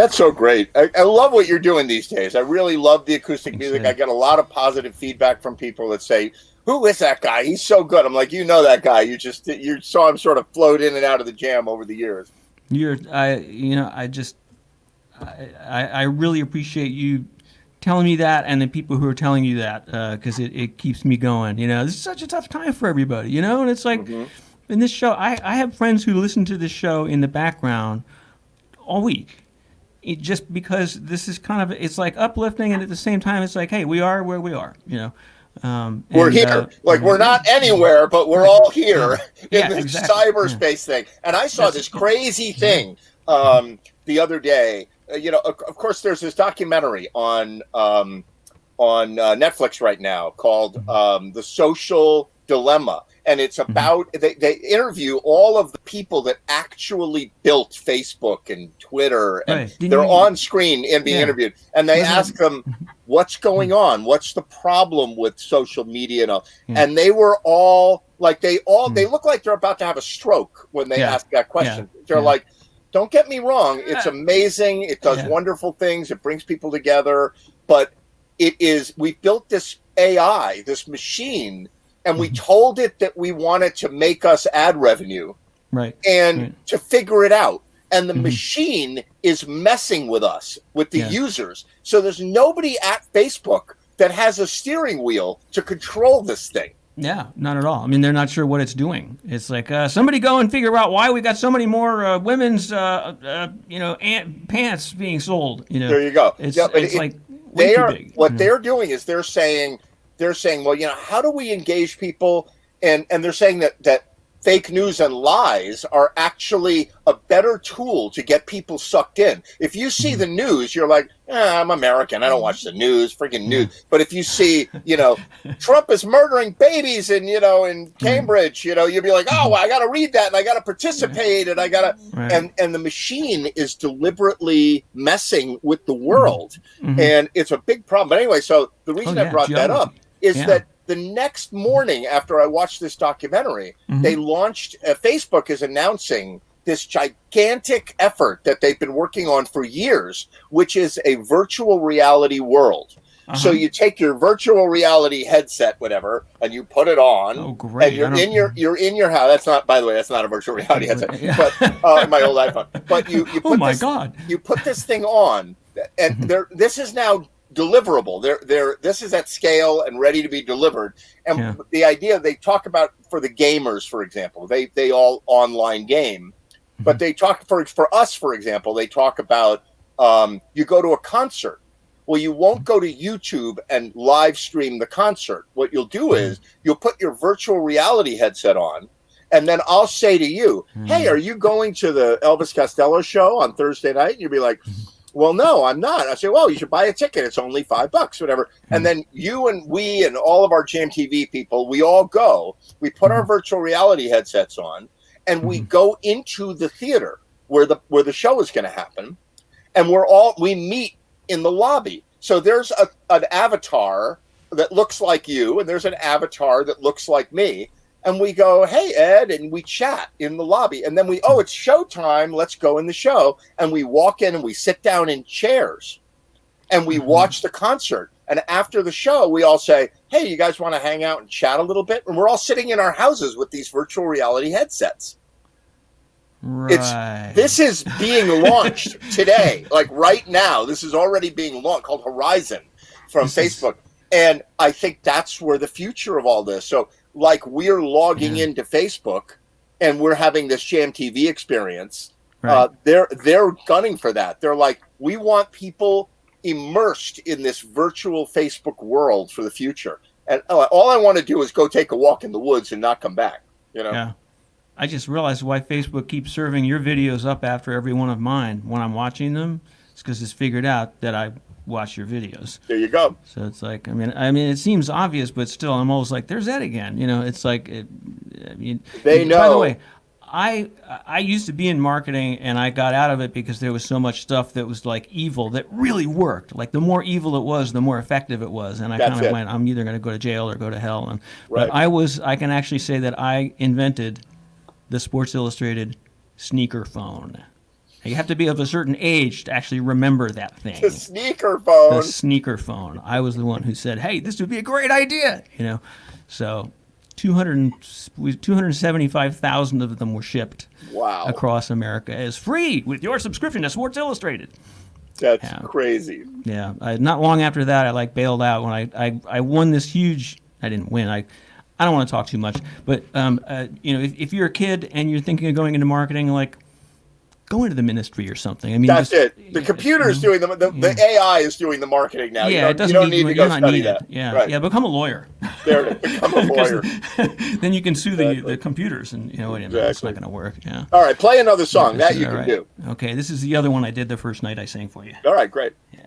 That's so great. I love what you're doing these days. I really love the acoustic Thanks, music. Ed. I get a lot of positive feedback from people that say, "Who is that guy? He's so good." I'm like, you know that guy. You saw him sort of float in and out of the jam over the years. I really appreciate you telling me that, and the people who are telling you that, because it keeps me going. This is such a tough time for everybody, and it's like in this show, I have friends who listen to this show in the background all week. Just because this is kind of, it's like uplifting, and at the same time, it's like, hey, we are where we are, We're here. We're not anywhere, but we're all here in this exactly. cyberspace thing. And I saw this crazy thing the other day. Of course, there's this documentary on Netflix right now called The Social Dilemma. And it's about, they interview all of the people that actually built Facebook and Twitter, and they're on screen and being interviewed. And they ask them, what's going on? What's the problem with social media and all? And they were all like, they look like they're about to have a stroke when they ask that question. They're like, don't get me wrong. It's amazing. It does wonderful things. It brings people together. But we built this AI, this machine, and we told it that we wanted to make us ad revenue, to figure it out. And the machine is messing with us, with the users. So there's nobody at Facebook that has a steering wheel to control this thing. Yeah, not at all. I mean, they're not sure what it's doing. It's like, somebody go and figure out why we got so many more women's, pants being sold. There you go. It's like way too big. What they're doing is they're saying, well, how do we engage people? And they're saying that fake news and lies are actually a better tool to get people sucked in. If you see the news, you're like, I'm American. I don't watch the news, freaking news. But if you see, Trump is murdering babies in Cambridge, you'll be like, oh, well, I got to read that and I got to participate and I got to, and the machine is deliberately messing with the world. And it's a big problem. But anyway, so the reason I brought that up is that the next morning after I watched this documentary, they launched, Facebook is announcing this gigantic effort that they've been working on for years, which is a virtual reality world. So you take your virtual reality headset, whatever, and you put it on. Oh, great! And you're in your house. That's not, by the way, that's not a virtual reality headset, but my old iPhone. But you put you put this thing on, and this is now deliverable. This is at scale and ready to be delivered. And the idea they talk about for the gamers, for example, they all online game, but they talk for us, for example, they talk about you go to a concert. Well, you won't go to YouTube and live stream the concert. What you'll do is you'll put your virtual reality headset on, and then I'll say to you, hey, are you going to the Elvis Costello show on Thursday night? And you'll be like, well, no, I'm not. I say, well, you should buy a ticket. It's only $5, whatever. And then you and we and all of our Jam TV people, we all go. We put our virtual reality headsets on, and we go into the theater where the show is going to happen, and we meet in the lobby. So there's an avatar that looks like you, and there's an avatar that looks like me. And we go, hey, Ed, and we chat in the lobby. And then it's showtime. Let's go in the show. And we walk in and we sit down in chairs and we watch the concert. And after the show, we all say, hey, you guys want to hang out and chat a little bit? And we're all sitting in our houses with these virtual reality headsets. Right. This is being launched today, like right now. This is already being launched, called Horizon from Facebook. And I think that's where the future of all this. So like we're logging into Facebook and we're having this Jam TV experience. Right. They're gunning for that. They're like, we want people immersed in this virtual Facebook world for the future. And all I want to do is go take a walk in the woods and not come back. Yeah. I just realized why Facebook keeps serving your videos up after every one of mine when I'm watching them. It's because it's figured out that I watch your videos. There you go. So it's like, I mean, it seems obvious, but still, I'm always like, there's that again. It's like, they know. By the way, I used to be in marketing, and I got out of it because there was so much stuff that was like evil that really worked. Like the more evil it was, the more effective it was. And I kind of went, I'm either going to go to jail or go to hell. And but I can actually say that I invented the Sports Illustrated sneaker phone. You have to be of a certain age to actually remember that thing. The sneaker phone. The sneaker phone. I was the one who said, "Hey, this would be a great idea." So 275,000 of them were shipped Wow. across America as free with your subscription to Sports Illustrated. That's Yeah. crazy. Yeah, not long after that, I bailed out when I won this huge. I didn't win. I don't want to talk too much, but if you're a kid and you're thinking of going into marketing, like, go into the ministry or something. I mean, That's just, it. The computer's doing the AI is doing the marketing now. Yeah, you it doesn't don't need to go you're not study needed. that. Yeah, Right. yeah. Become a lawyer. There it is. Become a lawyer. Then you can sue Exactly. the computers, and wait a minute, it's Exactly. not going to work. Yeah. All right, play another song. That you All can right. do. Okay, this is the other one I did the first night I sang for you. All right, great. Yeah.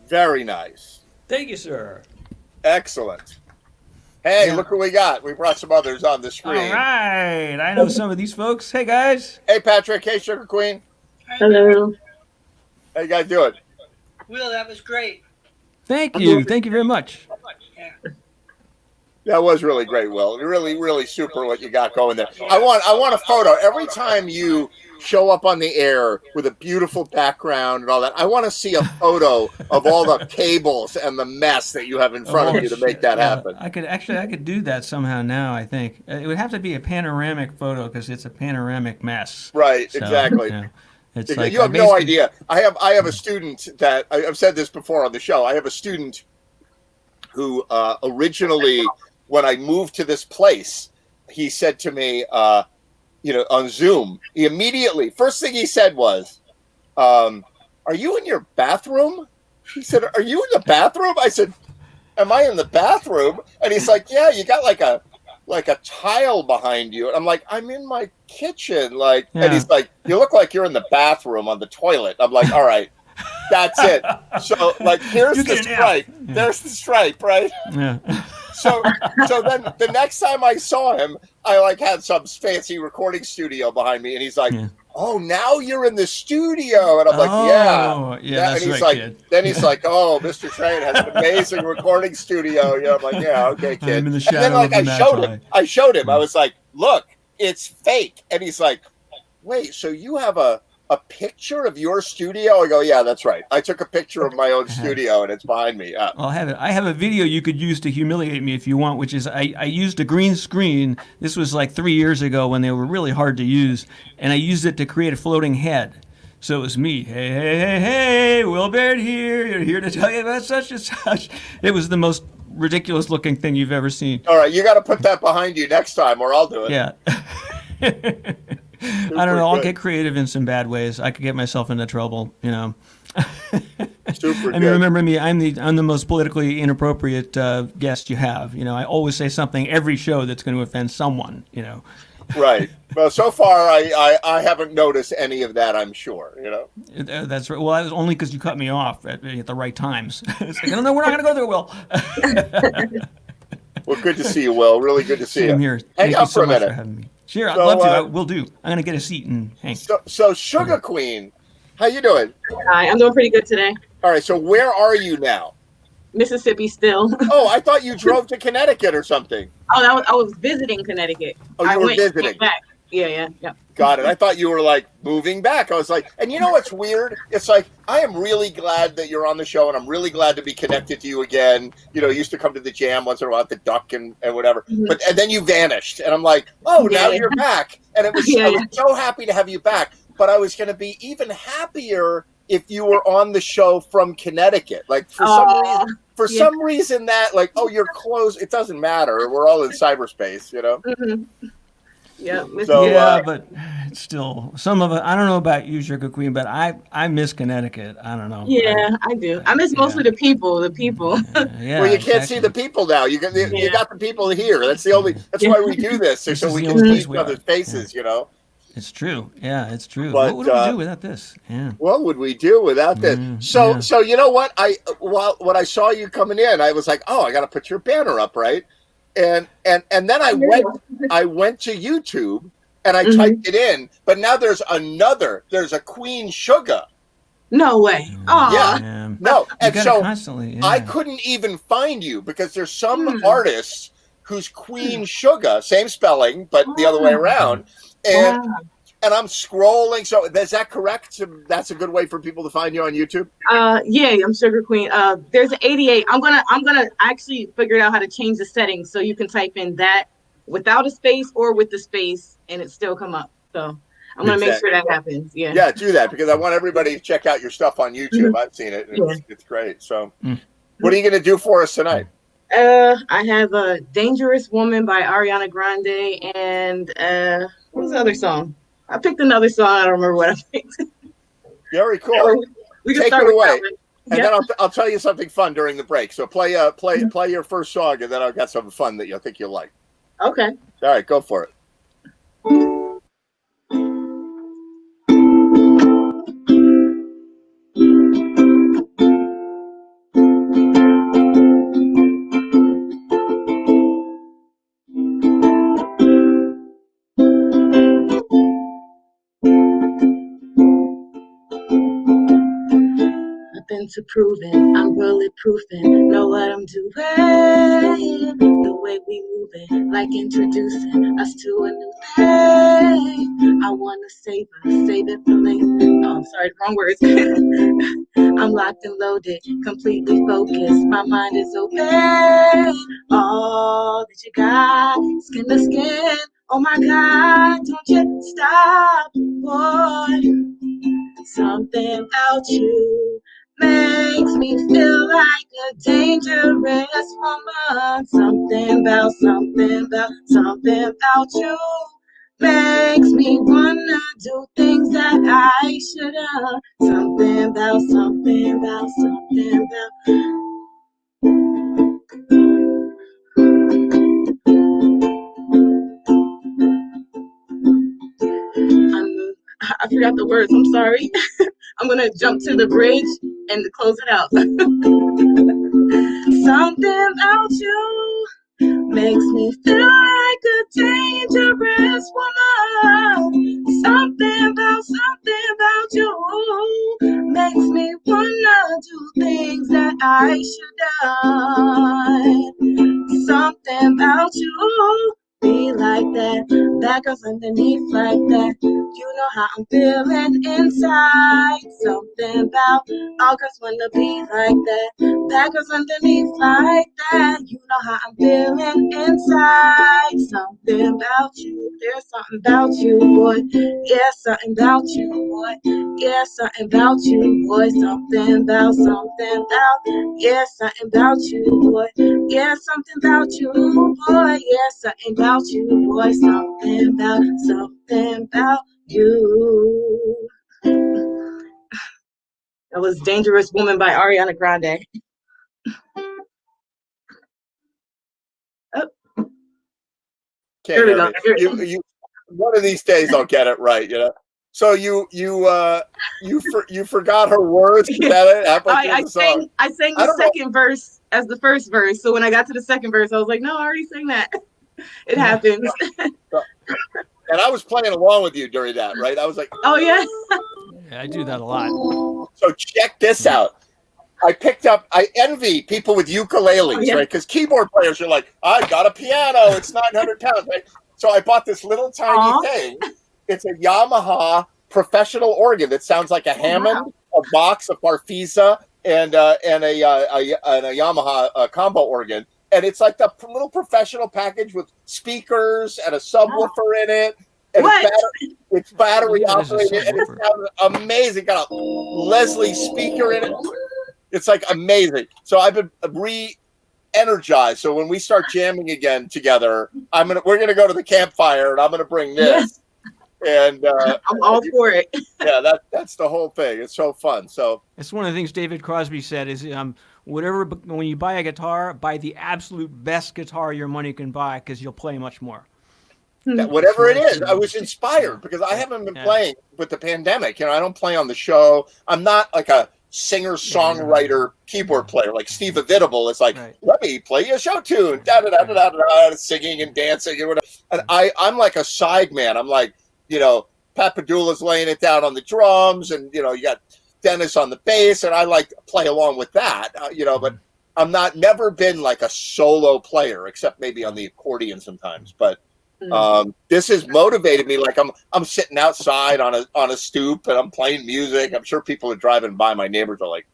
Very nice. Thank you, sir. Excellent. Hey, Yeah. look what we got. We brought some others on the All screen. right. I know some of these folks. Hey, guys. Hey, Patrick. Hey, Sugar Queen. Hello. How you guys doing? Will, that was great. Thank you. Thank you very much. Yeah. That was really great, Will. Really, really super what you got going there. I want a photo. Every time you show up on the air with a beautiful background and all that, I want to see a photo of all the cables and the mess that you have in front of you to make that happen. I could do that somehow now, I think. It would have to be a panoramic photo because it's a panoramic mess. Right, So, exactly. it's like You have no idea. I have a student that I've said this before on the show. I have a student who originally, when I moved to this place, he said to me, on Zoom, he immediately, first thing he said was, "Are you in your bathroom?" He said, "Are you in the bathroom?" I said, "Am I in the bathroom?" And he's like, "Yeah, you got like a tile behind you." And I'm like, "I'm in my kitchen." And he's like, "You look like you're in the bathroom on the toilet." I'm like, "All right, that's it." So here's the stripe. Yeah. There's the stripe, right? Yeah. So then the next time I saw him, I had some fancy recording studio behind me, and he's like, "Oh, now you're in the studio," and I'm like, "Yeah." That's and he's right, like, kid. then he's like, "Oh, Mr. Train has an amazing recording studio." I'm like, "Yeah, okay, kid." I'm in the And shadow then of the I showed him. I was like, "Look, it's fake," and he's like, "Wait, so you have a picture of your studio?" I go, "Yeah, that's right. I took a picture of my own studio, and it's behind me." I'll have it. I have a video you could use to humiliate me if you want, which is I used a green screen. This was like 3 years ago when they were really hard to use, and I used it to create a floating head. So it was me. Hey, hey, hey, hey, Will Baird here. Here to tell you about such and such. It was the most ridiculous looking thing you've ever seen. All right, you got to put that behind you next time, or I'll do it. Yeah. I don't know. I'll get creative in some bad ways. I could get myself into trouble, Super I mean, remember me. I'm the most politically inappropriate guest you have. I always say something every show that's going to offend someone. Right. Well, so far I haven't noticed any of that. I'm sure. That's right. Well, that was only because you cut me off at the right times. It's like, no, we're not going to go there, Will. Well, good to see you, Will. Really good to see you. Same here. Hang Thank out you so for a much minute. for having me. Sure, I'd So, love to. I will do. I'm going to get a seat and hang. So Sugar Queen, how you doing? Hi, I'm doing pretty good today. All right. So where are you now? Mississippi still. Oh, I thought you drove to Connecticut or something. Oh, I was visiting Connecticut. Oh, you I were went visiting. back. Yeah. Got it. I thought you were moving back. I was like, and you know what's weird? It's like, I am really glad that you're on the show, and I'm really glad to be connected to you again. You used to come to the jam once in a while at the Duck and whatever. Mm-hmm. And then you vanished. And I'm like, oh, now you're back. And I was so happy to have you back. But I was going to be even happier if you were on the show from Connecticut. For some reason that you're close. It doesn't matter. We're all in cyberspace, Mm-hmm. Yeah. So, but it's still some of it. I don't know about you, Sugar Queen, but I miss Connecticut. I don't know. Yeah, I do. I miss mostly the people. Yeah. Well, you can't see the people now. You got the people here. That's the only. That's why we do this, so we can see each other's faces. It's true. Yeah, it's true. But, what would we do without this? Yeah. What would we do without this? So you know what? When I saw you coming in, I was like, oh, I got to put your banner up, right? And then I went to YouTube and I typed it in, but now there's a Queen Sugar. No way. Oh yeah. No. And so constantly, I couldn't even find you because there's some artists who's Queen Sugar, same spelling, but the other way around. And I'm scrolling. So is that correct? That's a good way for people to find you on YouTube? Yeah, I'm Sugar Queen. There's an 88. I'm gonna actually figure out how to change the settings so you can type in that without a space or with the space and it still come up. So I'm gonna make sure that happens. Yeah. Yeah, do that because I want everybody to check out your stuff on YouTube. I've seen it. It's great. So what are you gonna do for us tonight? I have a Dangerous Woman by Ariana Grande and what's the other song? I picked another song. I don't remember what I picked. Very cool. We can Take start it with away. that one. And then I'll tell you something fun during the break. So play your first song, and then I've got something fun that you'll think you'll like. Okay. All right, go for it. nothing to prove it. I'm bulletproof and know what I'm doing. The way we move it, like introducing us to a new thing. I wanna save it for later. Oh, I'm sorry, wrong words. I'm locked and loaded, completely focused. My mind is open. All that you got, skin to skin. Oh my God, don't you stop, boy. Something about you makes me feel like a dangerous woman. Something about you makes me wanna do things that I shouldn't. Something about. I forgot the words, I'm sorry. I'm gonna jump to the bridge and close it out. Something about you makes me feel like a dangerous woman. Something about you makes me wanna do things that I shouldn't. Something about you be like that, back up underneath like that. You know how I'm feeling inside. Something about all girls wanna be like that, back up underneath like that. You know how I'm feeling inside. Something about you, there's something about you, boy. Yeah, something about you, boy. Yeah, something about you, boy. Something about, yeah, something about you, boy. Yeah, something about you, boy. Yeah, something about you, boy. Something about you. That was Dangerous Woman by Ariana Grande. Oh, Can't here we hear go. me. You, one of these days I'll get it right, you know. So you forgot her words. Is that it? I sang the second verse as the first verse. So when I got to the second verse, I was like, no, I already sang that. It happens. And I was playing along with you during that, right? I was like, oh yeah. Yeah, I do that a lot. So check this out. I envy people with ukuleles, right? Because keyboard players are like, I got a piano. It's 900 pounds, right? So I bought this little tiny thing. It's a Yamaha professional organ that sounds like a Hammond, a Vox, a Farfisa, and a Yamaha combo organ. And it's like the little professional package with speakers and a subwoofer in it. And it's battery operated, and it sounds amazing. Got a Leslie speaker in it. It's like amazing. So I've been re-energized. So when we start jamming again together, we're gonna go to the campfire, and I'm gonna bring this. And I'm all for it. Yeah, that's the whole thing. It's so fun. So it's one of the things David Crosby said is when you buy a guitar, buy the absolute best guitar your money can buy because you'll play much more. Whatever it is, I was inspired because I haven't been playing with the pandemic. You know, I don't play on the show. I'm not like a singer-songwriter keyboard player like Steve Avitable. It's like, let me play you a show tune, singing and dancing and whatever. And I'm like a side man. I'm like, you know, Pat Padula's laying it down on the drums, and you know, you got Dennis on the bass, and I like to play along with that. You know, but I'm never been like a solo player, except maybe on the accordion sometimes. But this has motivated me. Like I'm sitting outside on a stoop and I'm playing music. I'm sure people are driving by. My neighbors are like,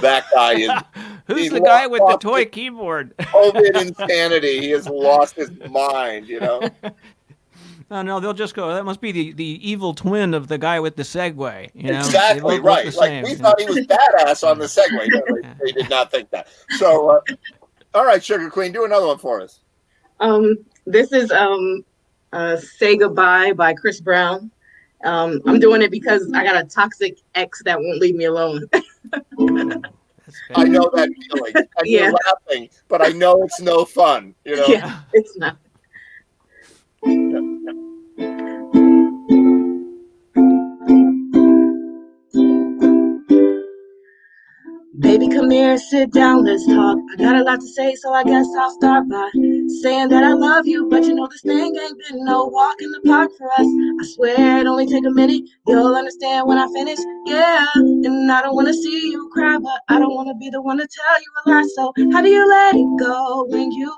that guy is who's the guy with the toy keyboard? COVID insanity. He has lost his mind, you know. No, they'll just go, that must be the evil twin of the guy with the Segway. You know? Exactly, right. Like we thought he was badass on the Segway. No, they did not think that. So all right, Sugar Queen, do another one for us. This is Say Goodbye by Chris Brown. I'm doing it because I got a toxic ex that won't leave me alone. I know that feeling. And you're laughing, but I know it's no fun. You know? Yeah, it's not. Baby, come here, sit down, let's talk. I got a lot to say, so I guess I'll start by saying that I love you, but you know this thing ain't been no walk in the park for us. I swear it only take a minute, you'll understand when I finish, yeah. And I don't wanna see you cry, but I don't wanna be the one to tell you a lie. So how do you let it go when you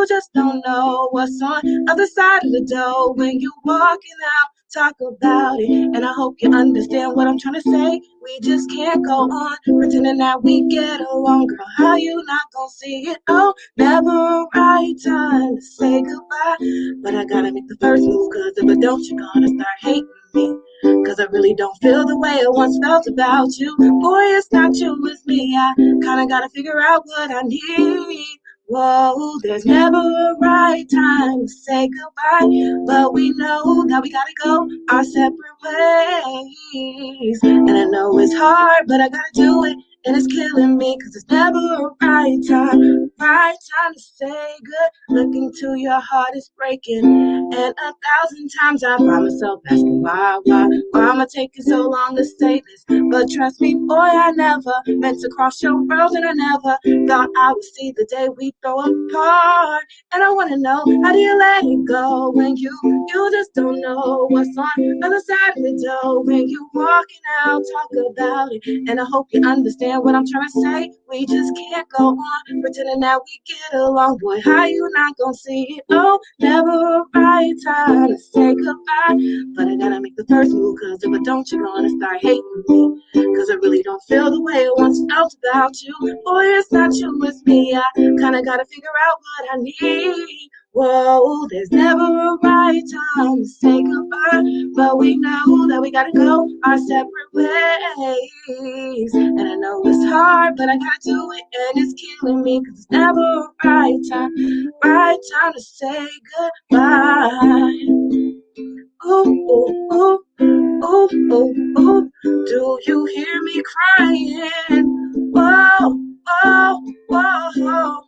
just don't know what's on the other side of the door? When you walking out, talk about it, and I hope you understand what I'm trying to say. We just can't go on pretending that we get along, girl. How you not gonna see it? Oh, never a right time to say goodbye, but I gotta make the first move, cause if I don't, you're gonna start hating me. Cause I really don't feel the way I once felt about you. Boy, it's not you, it's me. I kinda gotta figure out what I need. Whoa, there's never a right time to say goodbye, but we know that we gotta go our separate ways. And I know it's hard, but I gotta do it, and it's killing me, cause it's never a right time to say good. Look into your heart, it's breaking, and 1,000 times I find myself asking why am I taking so long to say this? But trust me, boy, I never meant to cross your world, and I never thought I would see the day we throw apart. And I wanna know, how do you let it go when you just don't know what's on the other side of the door? When you walking out, talk about it, and I hope you understand what I'm trying to say. We just can't go on pretending that we get along. Boy, how you not gonna see it? Oh, never a right time to say goodbye, but I gotta make the first move, cause if I don't, you're gonna start hating me. Cause I really don't feel the way I once felt about you. Boy, it's not you, it's me. I kinda gotta figure out what I need. Whoa, there's never a right time to say goodbye, but we know that we gotta go our separate ways. And I know it's hard, but I gotta do it, and it's killing me, cause it's never a right time to say goodbye. Ooh, ooh, ooh, ooh, ooh, ooh. Do you hear me crying? Whoa, whoa, whoa.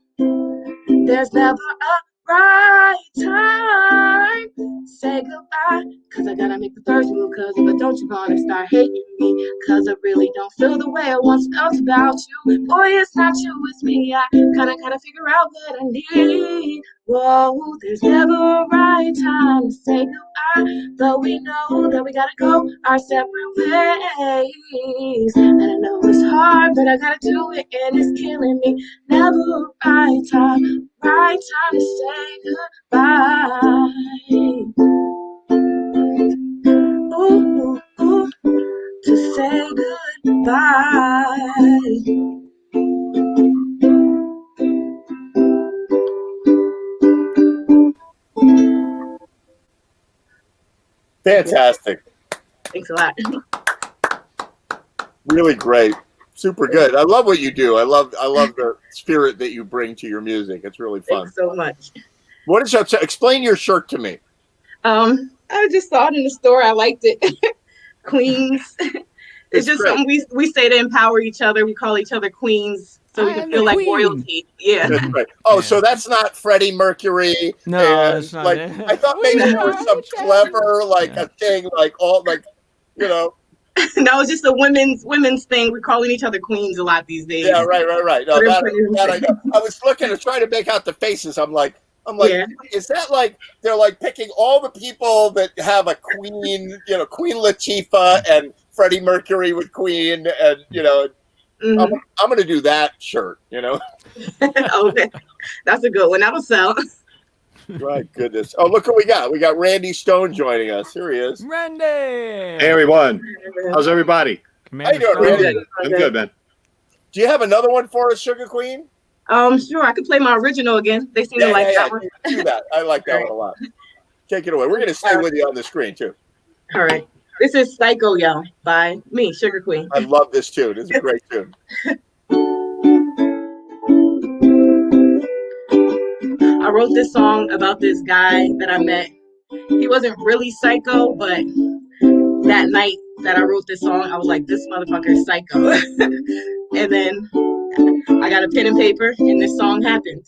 There's never a right time. Say goodbye, cause I gotta make the first move, cause if I don't, you're gonna start hating me. Cause I really don't feel the way I once felt about you. Boy, it's not you, it's me. I kinda gotta figure out what I need. Whoa, there's never a right time to say goodbye, but we know that we gotta go our separate ways. And I know it's hard, but I gotta do it, and it's killing me. Never a right time to say goodbye. Ooh, ooh, ooh, to say goodbye. Fantastic. Thanks a lot. Really great. Super good. I love what you do. I love the spirit that you bring to your music. It's really fun. Thanks so much. What is your explain your shirt to me? I just saw it in the store. I liked it. Queens. It's just great. something we say to empower each other. We call each other queens, so we can feel like royalty. Yeah. That's right. Oh, Yeah. so that's not Freddie Mercury. No, and, that's not like it. I thought maybe there was some clever a thing you know. That was just a women's thing. We're calling each other queens a lot these days. Yeah, right. No, that I know. I was looking to try to make out the faces. I'm like, yeah. Is that like they're like picking all the people that have a Queen, Queen Latifah and Freddie Mercury with Queen, and Mm-hmm. I'm going to do that shirt, Okay, that's a good one. That'll sell. My goodness. Oh, look what we got. We got Randy Stone joining us. Here he is. Randy. Hey everyone, how's everybody? How you doing, Randy? I'm good, man. Do you have another one for us, Sugar Queen? Sure. I could play my original again. They seem to like that one. Do that. I like that one a lot. Take it away. We're going to stay with you on the screen too. All right. This is Psycho Y'all by me, Sugar Queen. I love this tune. It's a great tune. I wrote this song about this guy that I met. He wasn't really psycho, but that night that I wrote this song, I was like, this motherfucker is psycho. And then I got a pen and paper, and this song happened.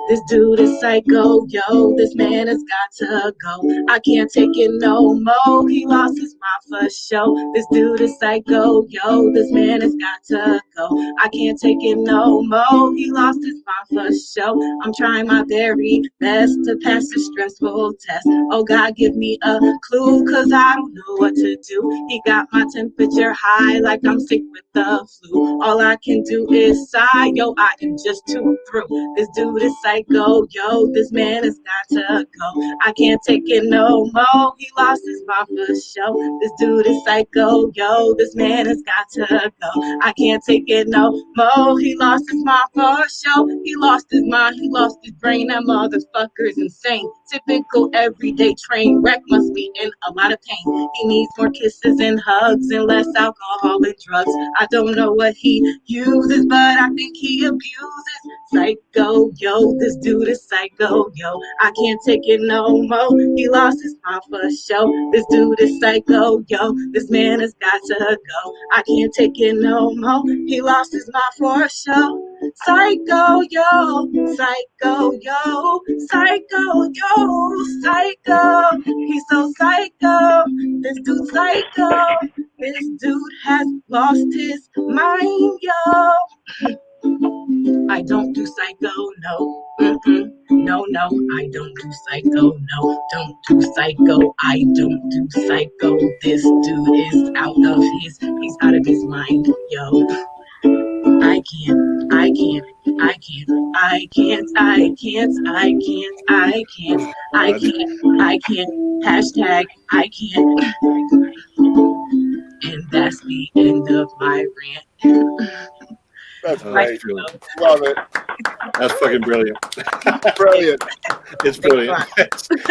This dude is psycho, yo. This man has got to go. I can't take it no more. He lost his mind for show. This dude is psycho, yo. This man has got to go. I can't take it no more. He lost his mind for show. I'm trying my very best to pass this stressful test. Oh God, give me a clue, cause I don't know what to do. He got my temperature high like I'm sick with the flu. All I can do is sigh, yo, I am just too through. This dude is psycho, yo, this man has got to go. I can't take it no more. He lost his mind for show. This dude is psycho, yo, this man has got to go. I can't take it no more. He lost his mind for show. He lost his mind, he lost his brain. That motherfucker's insane. Typical everyday train wreck, must be in a lot of pain. He needs more kisses and hugs and less alcohol and drugs. I don't know what he uses, but I think he abuses. Psycho, yo, this dude is psycho, yo. I can't take it no more. He lost his mind for show. This dude is psycho, yo. This man has got to go. I can't take it no more. He lost his mind for show. Psycho, yo, psycho, yo, psycho, yo, psycho. He's so psycho. This dude's psycho. This dude has lost his mind, yo. I don't do psycho, no. No, I don't do psycho, no. Don't do psycho, I don't do psycho. This dude is he's out of his mind, yo. I can't. Hashtag I can't. And that's the end of my rant. That's Right. great. Love it. That's fucking brilliant. Brilliant. It's brilliant. For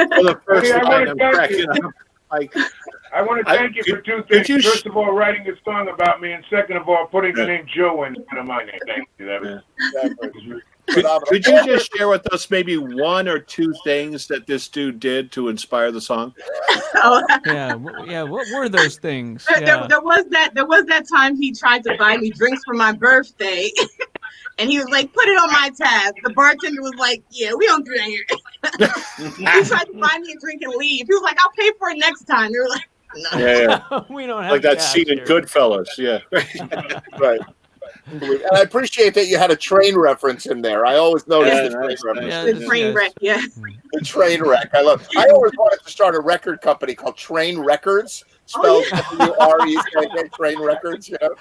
the first Hey, I time, wanna I'm thank cracking you. up. Like, I want to thank you for two could things. you First of all, writing a song about me, and second of all, putting the name Joe instead of my name. Thank you. That was Exactly. could you just share with us maybe one or two things that this dude did to inspire the song? Yeah, what were those things? There, Yeah. there was that time he tried to buy me drinks for my birthday, and he was like, "Put it on my tab." The bartender was like, "Yeah, we don't do that here." He tried to buy me a drink and leave. He was like, "I'll pay for it next time." They were like, "No." Yeah, We don't have like that cash scene in here. Goodfellas. Yeah. Right. And I appreciate that you had a train reference in there. I always notice Yeah, the train nice, reference. Yeah, The train wreck, yeah. The train wreck. I always wanted to start a record company called Train Records, spelled WRECK, Train Records. You know.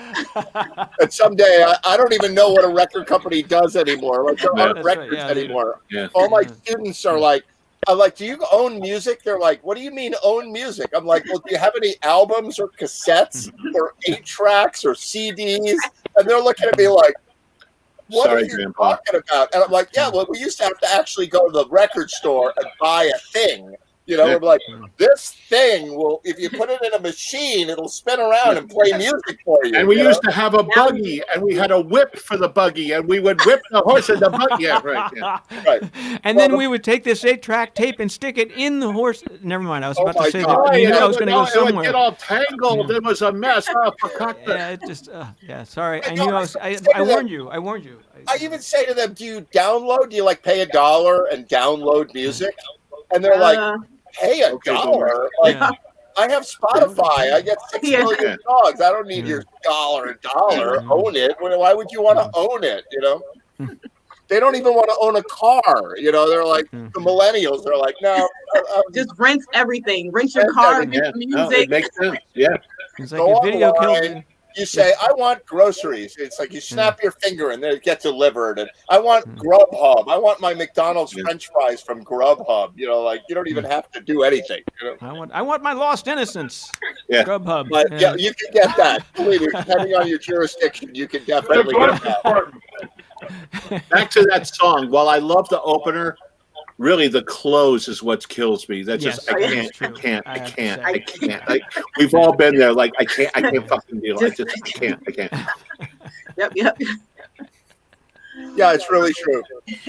And someday I don't even know what a record company does anymore. Like there aren't That's right, records yeah, anymore. Yeah. All my students are like, I'm like, do you own music? They're like, what do you mean own music? I'm like, well, do you have any albums or cassettes or 8-tracks or CDs? And they're looking at me like, what Sorry, are you Grandpa. talking about? And I'm like, yeah, well, we used to have to actually go to the record store and buy a thing. You know, Yeah. we're like, this thing will, if you put it in a machine, it'll spin around and play music for you. And we you used know? to have a buggy, and we had a whip for the buggy, and we would whip the horse in the buggy. Yeah, right. Yeah. Right. And then we would take this 8-track tape and stick it in the horse. Never mind. I was Oh about my to say God. that. You and knew I it was would- going to go It would somewhere. get all tangled. Yeah. It was a mess. Oh, for God's sake. Yeah, it just. Yeah, sorry. I I knew know, I was. I I- warned you. I warned you. I even say to them, do you download? Do you like pay $1 and download music? And they're like, pay $1? Like, Yeah. I have Spotify. I get 6 Yeah. million songs. I don't need your $1. Own it. Why would you want to own it? You know, they don't even want to own a car. You know, they're like the millennials. They're like, no, Just rent everything. Rent your Rent car, everything. rent No, music. it makes sense. Yeah. It's like Go a video kills online. you. You say, I want groceries. It's like you snap your finger and they get delivered. And I want Grubhub. I want my McDonald's French fries from Grubhub. You know, like you don't even have to do anything. You know? I want my lost innocence. Yeah. Grubhub. But Yeah. yeah, you can get that. Believe me, depending on your jurisdiction, you can the definitely police get that. department. Back to that song. While I love the opener, really the close is what kills me. That's Yes, just I that's can't, I true. can't, I I have to can't, say. I can't. Like we've all been there. Like I can't fucking deal. I can't. Yep. Yeah, it's really true.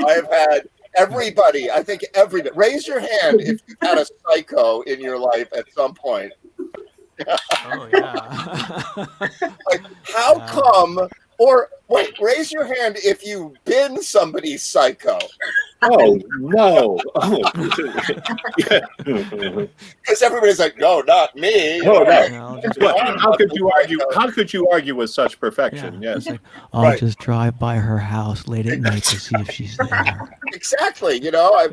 I have had everybody, I think everybody, raise your hand if you've had a psycho in your life at some point. Oh yeah. Like, how come, or wait, raise your hand if you've been somebody's psycho. Oh no! Oh, yeah. Because everybody's like, no, not me. No, no. Yeah, I'll just, What? How could you argue? How could you argue with such perfection? yeah. Yes. It's like, I'll Right. just drive by her house late at night to see if she's there. Exactly. You know,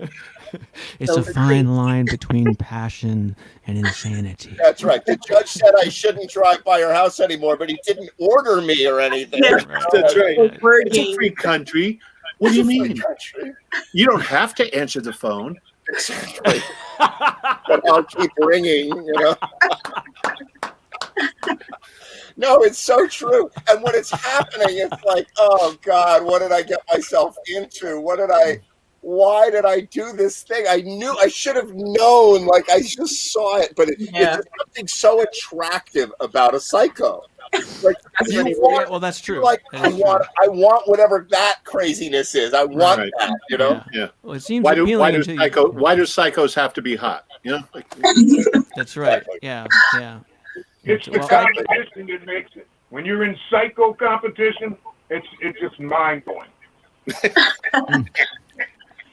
It's a fine line between passion and insanity. that's right. The judge said I shouldn't drive by her house anymore, but he didn't order me or anything. Yeah. That's right. Word It's a game. free country. What do you It's a free mean? country. You don't have to answer the phone. Exactly. But I'll keep ringing, you know. No, it's so true. And when it's happening, it's like, oh God, what did I get myself into? Why did I do this thing? I knew I should have known, like I just saw it, but it's just something so attractive about a psycho. Like That's you what it want, Well, that's true. like That I is true. want whatever that craziness is. I want Right. that, you know. Yeah. Yeah. Well, it seems Why do appealing until why do psychos have to be hot? You know. Like, That's right. Exactly. Yeah. Yeah. It's the Well, competition that makes it. When you're in psycho competition, it's just mind blowing.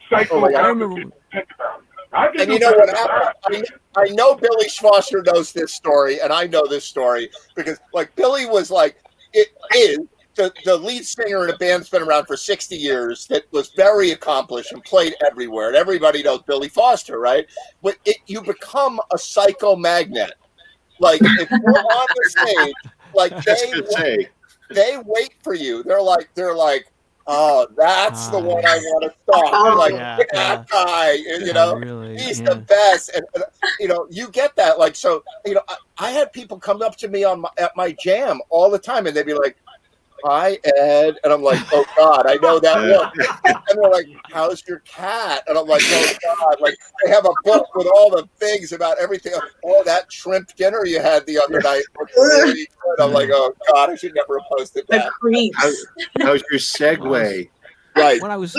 Psycho Oh my God. I remember. competition. Think about it. I can And do you know better what than happened? that. I know Billy Foster knows this story, and I know this story because, like, Billy was like, it is the lead singer in a band that's been around for 60 years that was very accomplished and played everywhere, and everybody knows Billy Foster, right? But you become a psycho magnet. Like, if you're on the stage, like that's good to say. they wait for you. They're like, oh, that's the one I want to stalk. They're like, Yeah, that guy, you Yeah, know. really, He's yeah. the best, and you know you get that. Like, so you know, I had people come up to me at my jam all the time, and they'd be like, "Hi, Ed," and I'm like, "Oh God, I know that one." And they're like, "How's your cat?" And I'm like, "Oh God!" Like they have a book with all the things about everything. Oh, that shrimp dinner you had the other night was really good. I'm like, "Oh God, I should never have posted The that." creeps. How's your segue? Right. When I was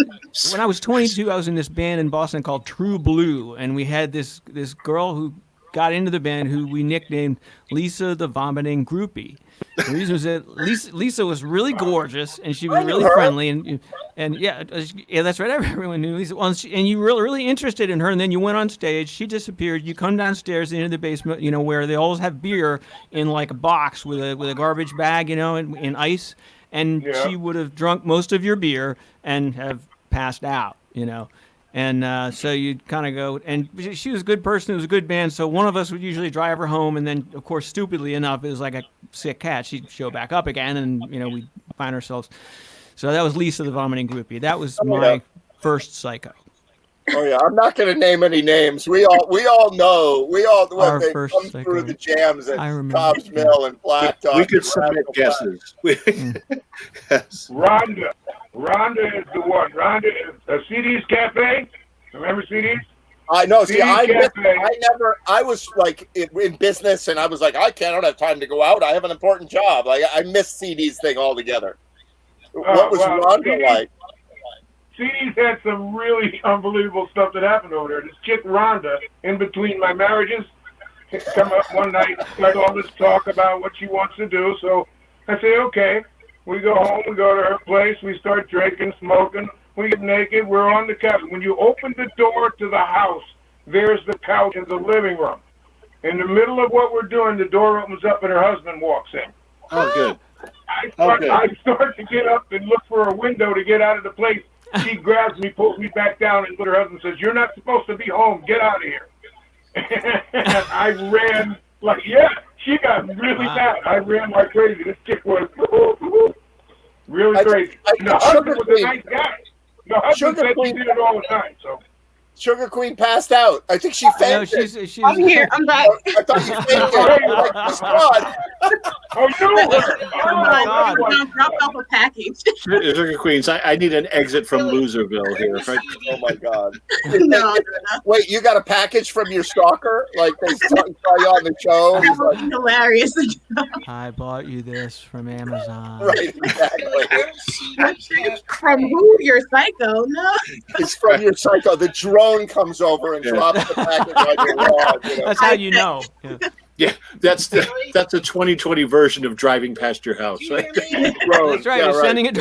22, I was in this band in Boston called True Blue, and we had this girl who got into the band who we nicknamed Lisa the Vomiting Groupie. The reason was that Lisa was really gorgeous and she was really friendly and yeah, that's right. Everyone knew Lisa. Well, and you were really interested in her, and then you went on stage. She disappeared. You come downstairs into the basement, you know, where they always have beer in like a box with a garbage bag, you know, in ice. And Yeah. she would have drunk most of your beer and have passed out, you know. And so you'd kind of go, and she was a good person. It was a good band. So one of us would usually drive her home. And then, of course, stupidly enough, it was like a sick cat. She'd show back up again and, you know, we'd find ourselves. So that was Lisa the Vomiting Groupie. That was my first psycho. Oh yeah, I'm not going to name any names. We all know. Our When they first come psycho. through the jams at I remember. Cobb's Mill and Black Dog. We could and submit Radical guesses. Yes. Rhonda. Rhonda is the one. Rhonda is CD's Cafe. Remember CD's? I know. See, Cafe. I was like in business, and I was like, I don't have time to go out. I have an important job. Like I missed CD's thing altogether. What was well, Rhonda CD's like? CD's had some really unbelievable stuff that happened over there. This chick Rhonda, in between my marriages, come up one night, start all this talk about what she wants to do. So I say, okay. We go home, we go to her place, we start drinking, smoking, we get naked, we're on the couch. When you open the door to the house, there's the couch in the living room. In the middle of what we're doing, the door opens up and her husband walks in. Oh, good. I start to get up and look for a window to get out of the place. She grabs me, pulls me back down, and her husband says, "You're not supposed to be home. Get out of here." And I ran like, yeah, she got really bad. I ran like crazy. This chick was really crazy. The husband was a nice guy. The husband said she did it all the time. So Sugar Queen passed out. I think she No, fainted. she's I'm here. I'm back. I thought you fainted. You're like, "Miss God." oh no! God. Dropped off a package. Sugar Queens, I need an exit from Loserville here. Right? Oh my God. No, Wait, you got a package from your stalker? Like they saw you on the show? He's like, hilarious. I bought you this from Amazon. right, exactly. From who? You're psycho? No. It's from your psycho. The drone comes over and Yeah. drops the package on your lawn. You know? That's how you know. Yeah. Yeah, that's the 2020 version of driving past your house, right? That's right. You're sending it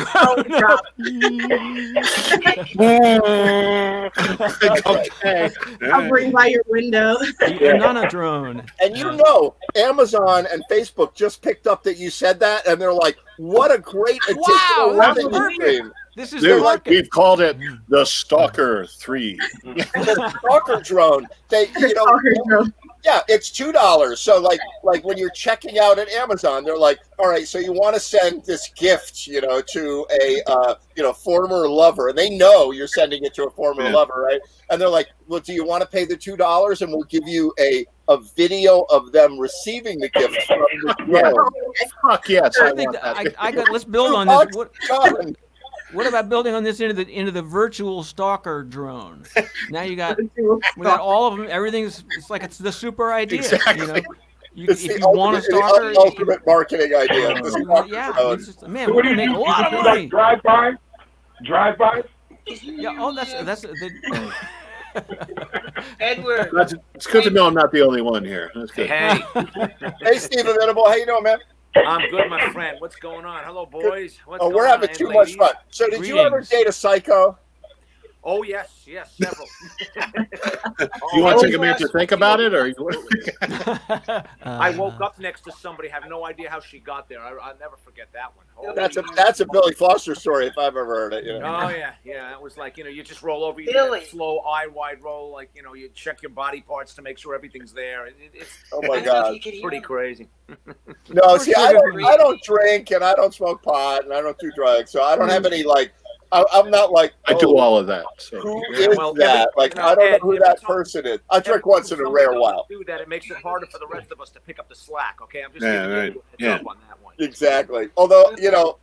Okay. Hovering by your window. The Nana drone. And you know, Amazon and Facebook just picked up that you said that, and they're like, "What a great additional Wow, that's revenue perfect. stream!" This is the market. We've called it the Stalker 3. The Stalker drone. Yeah, it's $2. So like when you're checking out at Amazon, they're like, "All right, so you want to send this gift, to a former lover," and they know you're sending it to a former lover, right? And they're like, "Well, do you want to pay the $2, and we'll give you a video of them receiving the gift from the drone?" Fuck yes, I think let's build on this. Done. What about building on this into the virtual stalker drone? Now we got all of them. It's the super idea. Exactly. It's If you want a stalker, the ultimate marketing idea. The stalker drone. it's just, man, we're gonna make a lot of money. Drive-by? Yeah. Oh, that's the. Edward. It's good to know I'm not the only one here. That's good. Hey, Hey, Steve Venable, how you doing, man? I'm good, my friend. What's going on? Hello, boys. What's We're going having on, too and much ladies? fun. So, did you ever date a psycho? Oh yes, several. You want to take a minute to think about it, or? I woke up next to somebody. Have no idea how she got there. I'll never forget that one. Holy That's a Billy Foster story if I've ever heard it. Oh yeah. It was like you just roll over, you Billy. do that slow eye wide roll, like you check your body parts to make sure everything's there. It's Oh my God. pretty crazy. No, see, I don't drink and I don't smoke pot and I don't do drugs, so I don't have any I'm not like I do all of that. So. Who Yeah, is well, that? every- I don't know who every that time- person is. I drink once in a rare while. Do that. It makes it harder for the rest of us to pick up the slack. Okay, I'm just Yeah, giving right. you a Yeah. heads up on that one. Exactly. Although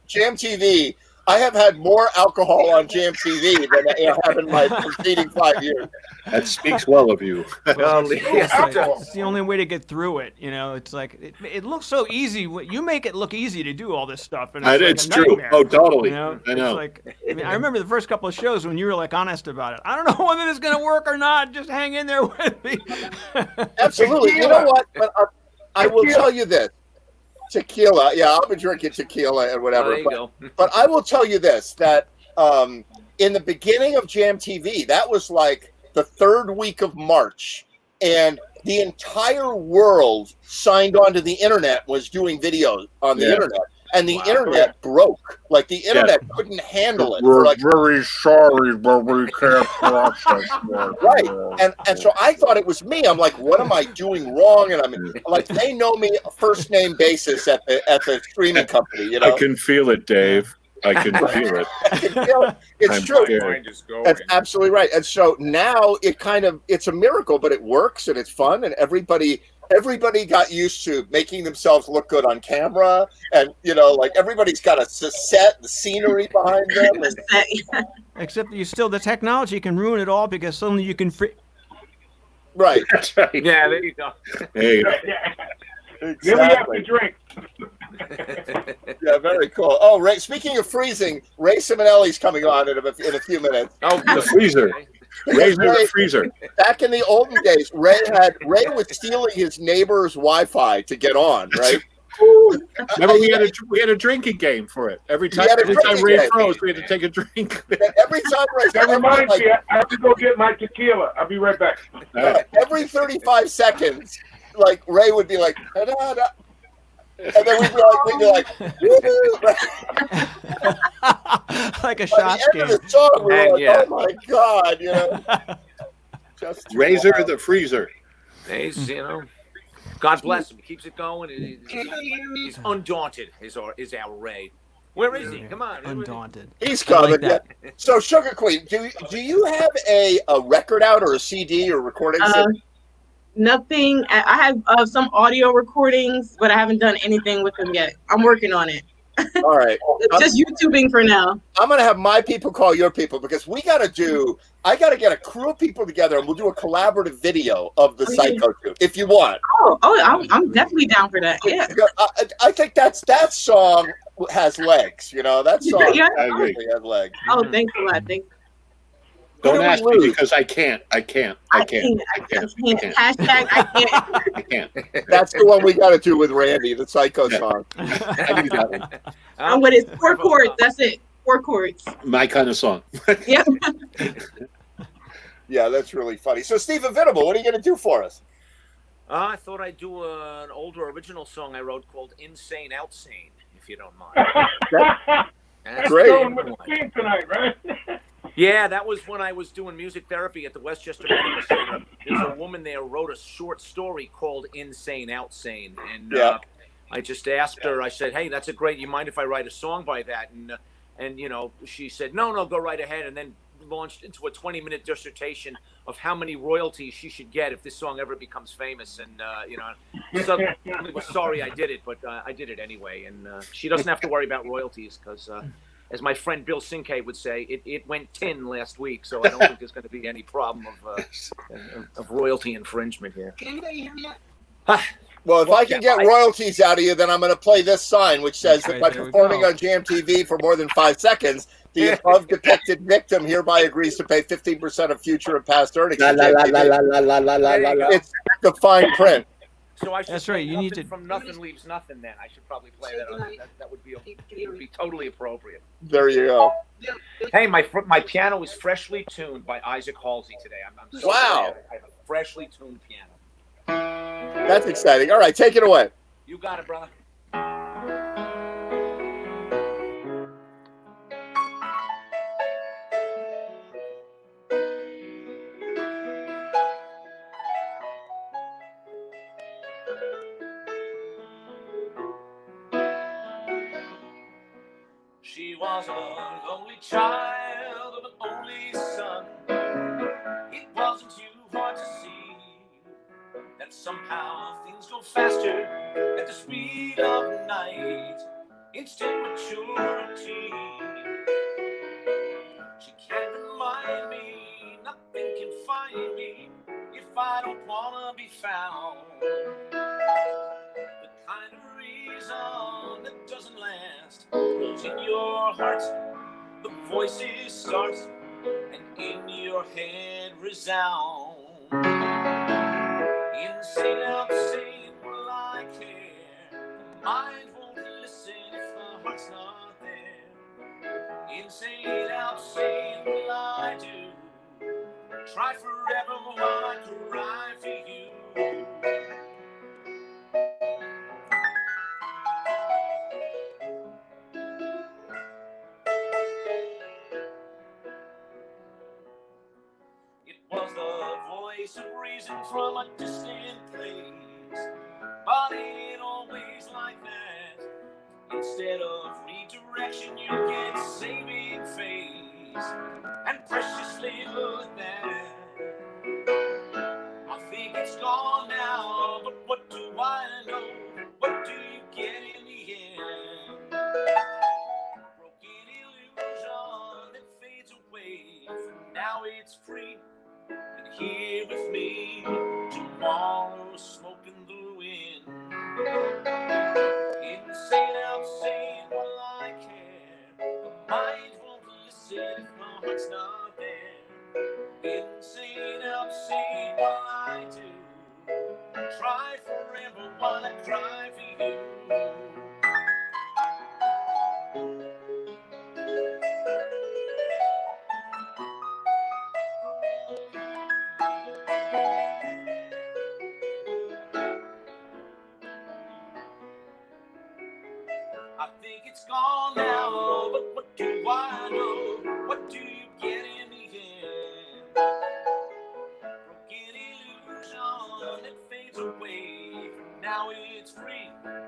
Jam TV, I have had more alcohol on Jam TV than I have in my preceding 5 years. That speaks well of you. Well, It's the only way to get through it. It's like it looks so easy. You make it look easy to do all this stuff, and It's a true. nightmare. Oh, totally. I I know. It's like, I remember the first couple of shows when you were like honest about it. I don't know whether this is gonna work or not. Just hang in there with me. Absolutely. You know what? But I will tell you this. Tequila. Yeah, I'll be drinking tequila and whatever. there you go. But I will tell you this, that in the beginning of Jam TV, that was like the third week of March, and the entire world signed on to the internet, was doing videos on the internet. And the internet broke. Like, the internet couldn't handle it. We're For like, very sorry, but we can't process that. right. And so I thought it was me. I'm like, what am I doing wrong? And I'm like, they know me first name basis at the streaming company, I can feel it, Dave. I can feel it. I can feel it. It's I'm true. scared. That's absolutely right. And so now it's a miracle, but it works and it's fun, and everybody got used to making themselves look good on camera, and everybody's got a set, the scenery behind them. And, Except the technology can ruin it all because suddenly you can right. That's right. Yeah, there you go. There you go. Then we have to Exactly. drink. Yeah, very cool. Oh, Ray, speaking of freezing, Ray Simonelli's coming on in a few minutes. Oh, The freezer. Razor the freezer. Back in the olden days, Ray was stealing his neighbor's Wi-Fi to get on, right? Remember, we had a drinking game for it. Every time had a drinking Ray game. froze, we had to take a drink. Every time Ray, That reminds me, I have to go get my tequila. I'll be right back. every 35 seconds, like Ray would be like, "Da-da-da." And then we'd be like, "Woo-hoo." like a By shots the game. end of the song, we were And like, yeah. "Oh my God!" Just too Razor wild. the freezer. He's, God bless him. He keeps it going. He's undaunted. Is our Ray? Where is he? Come on. Undaunted. He's I like coming. that. Yeah. So, Sugar Queen, do you have a record out or a CD or recording? Nothing. I have some audio recordings, but I haven't done anything with them yet. I'm working on it. All right. Just YouTubing for now. I'm going to have my people call your people because I got to get a crew of people together and we'll do a collaborative video of the Psycho 2 if you want. I'm definitely down for that. Yeah. I think that song has legs, that song Yeah. I agree. has legs. Oh, thanks a lot. Thanks. Don't did we ask me lose? because I can't. I can't. Hashtag I can't. That's the one we got to do with Randy, the Psycho song. I knew that one. I'm with it. 4 chords. That's it. 4 chords. My kind of song. Yep. Yeah, that's really funny. So, Stephen Venable, what are you going to do for us? I thought I'd do an older original song I wrote called "Insane Outsane," if you don't mind. That's Great. Going with the theme tonight, right? Yeah, that was when I was doing music therapy at the Westchester Medical Center. There's a woman there who wrote a short story called "Insane Outsane," and I just asked her. I said, "Hey, that's a great. You mind if I write a song by that?" And you know, she said, "No, go right ahead." And then launched into a 20-minute dissertation of how many royalties she should get if this song ever becomes famous. And you know, so I was sorry I did it, but I did it anyway. And she doesn't have to worry about royalties because, as my friend Bill Sinkay would say, it went 10 last week, so I don't think there's going to be any problem of royalty infringement here. Can anybody hear me yet? Well, if I can get royalties out of you, then I'm going to play this sign, which says that by there we performing go. on Jam TV for more than 5 seconds, the above depicted victim hereby agrees to pay 15% of future and past earnings. La, to la, Jam la, TV. la, la, la, la, la, la, la, la. It's the fine print. So I should That's right, play you need Nothing to- From Nothing Leaves Nothing. Then I should probably play that. That would be totally appropriate. There you go. Hey, my piano is freshly tuned by Isaac Halsey today. I'm so Wow. glad I have a freshly tuned piano. That's exciting. All right, take it away. You got it, brother. She was a lonely child of an only son. It wasn't too hard to see that somehow things go faster at the speed of night. Instant maturity. She can't remind me, nothing can find me if I don't wanna be found. The kind of reason that doesn't last grows in your heart. The voices start and in your head resound. Insane, outsane, will I care? The mind won't listen if the heart's not there. Insane, outsane, will I do? Try forever while I cry for you. It was the voice of reason from a distant place, but it always like that. Instead of redirection, you get saving face, and precious little at that. I think it's gone now, but what do I know? What do you get in the end? Broken illusion that fades away. For now it's free. And here with me, tomorrow smoking the wind. Insane, outsane, will I care? The mind won't listen if my heart's not there. Insane, outsane, will I do? Try forever while I cry for you. I think it's gone now, but what do I know? What do you get in the end? Broken illusion that fades away. Now it's free, and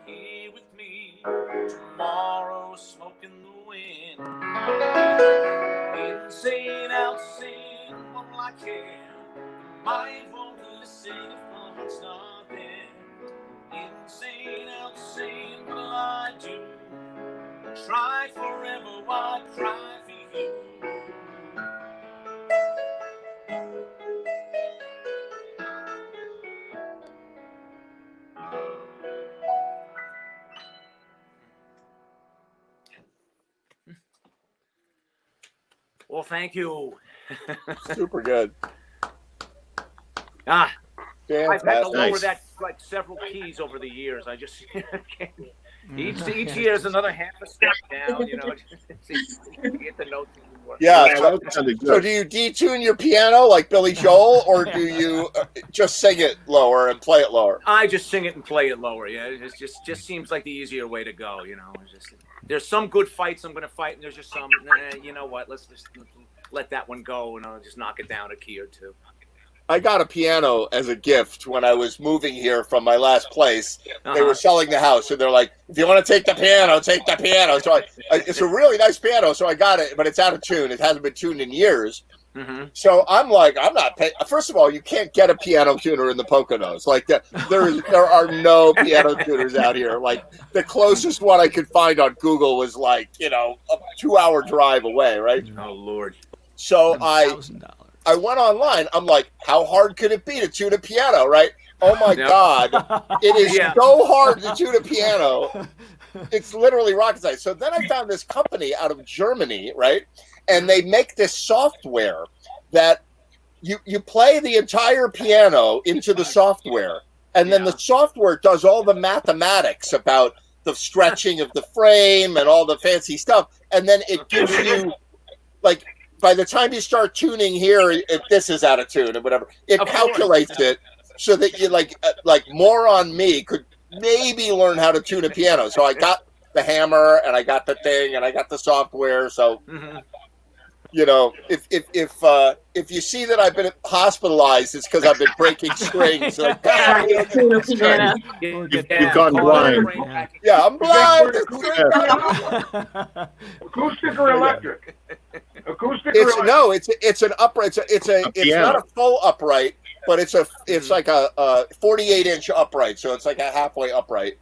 here with me. Tomorrow smoking the wind. Insane, outsane, what will I care? The mind won't listen if my heart's not there. Insane, outsane, what will I do? Try forever while I cry for you. Well, thank you. Super good. I've had to Fantastic. lower that like several keys over the years. I just can't. Each year is another half a step down. You know, get the notes anymore. Yeah. Yeah, that sounded So good. do you detune your piano like Billy Joel, or do you just sing it lower and play it lower? I just sing it and play it lower. Yeah, it just seems like the easier way to go. You know, it's just there's some good fights I'm going to fight, and there's just some. You know what? Let's just let that one go, and I'll just knock it down a key or two. I got a piano as a gift when I was moving here from my last place. They were selling the house, and they're like, "If you want to take the piano, take the piano." So it's a really nice piano, so I got it, but it's out of tune. It hasn't been tuned in years. Mm-hmm. So I'm like, I'm not paying. First of all, you can't get a piano tuner in the Poconos. Like there are no piano tuners out here. Like the closest one I could find on Google was like, a 2-hour drive away, right? Oh Lord. So $1,000. I went online. I'm like, how hard could it be to tune a piano, right? Oh my Yep. God. It is Yeah. so hard to tune a piano. It's literally rocket science. So then I found this company out of Germany, right? And they make this software that you play the entire piano into the software. And then the software does all the mathematics about the stretching of the frame and all the fancy stuff. And then it gives you, like, by the time you start tuning here, this is out of tune or whatever. It Of course. calculates it so that you like moron me could maybe learn how to tune a piano. So I got the hammer and I got the thing and I got the software. So Mm-hmm. if you see that I've been hospitalized, it's because I've been breaking strings. Like, Tune a piano. You've gone blind. yeah, I'm blind. Acoustic or electric? Acoustic or electric? It's an upright. It's piano. not a full upright, but it's like a 48-inch upright, so it's like a halfway upright.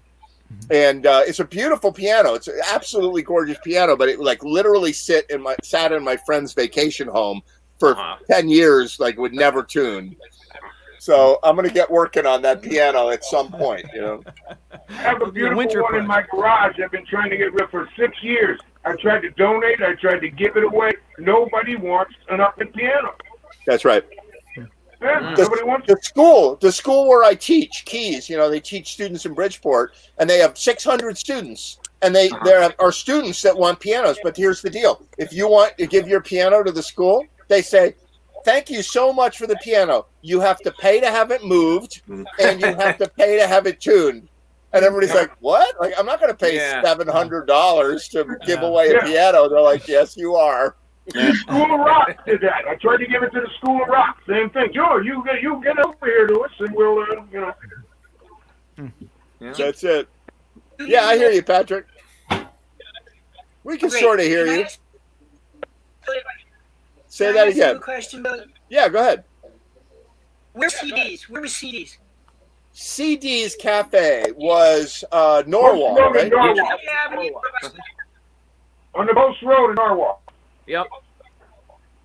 And it's a beautiful piano. It's an absolutely gorgeous piano, but it like literally sat in my friend's vacation home for 10 years, like would never tune. So I'm gonna get working on that piano at some point. I have a beautiful winter one in my garage. I've been trying to get rid of for 6 years. I tried to donate. I tried to give it away. Nobody wants an upright piano. That's right. Yeah, nobody wants The school where I teach keys, they teach students in Bridgeport, and they have 600 students, and there are students that want pianos. But here's the deal: if you want to give your piano to the school, they say, "Thank you so much for the piano. You have to pay to have it moved, and you have to pay to have it tuned." And everybody's like, "What? Like, I'm not going to pay $700 to give away a piano." They're like, "Yes, you are." School of Rock did that. I tried to give it to the School of Rock. Same thing. George, you get over here to us, and we'll, That's it. Yeah, I hear you, Patrick. We can sort of hear you. Say that again. Question, Billy. Yeah, go ahead. Where's CDs? Where was CDs? CD's Cafe was Norwalk, right? On the Post Road in Norwalk. Yep.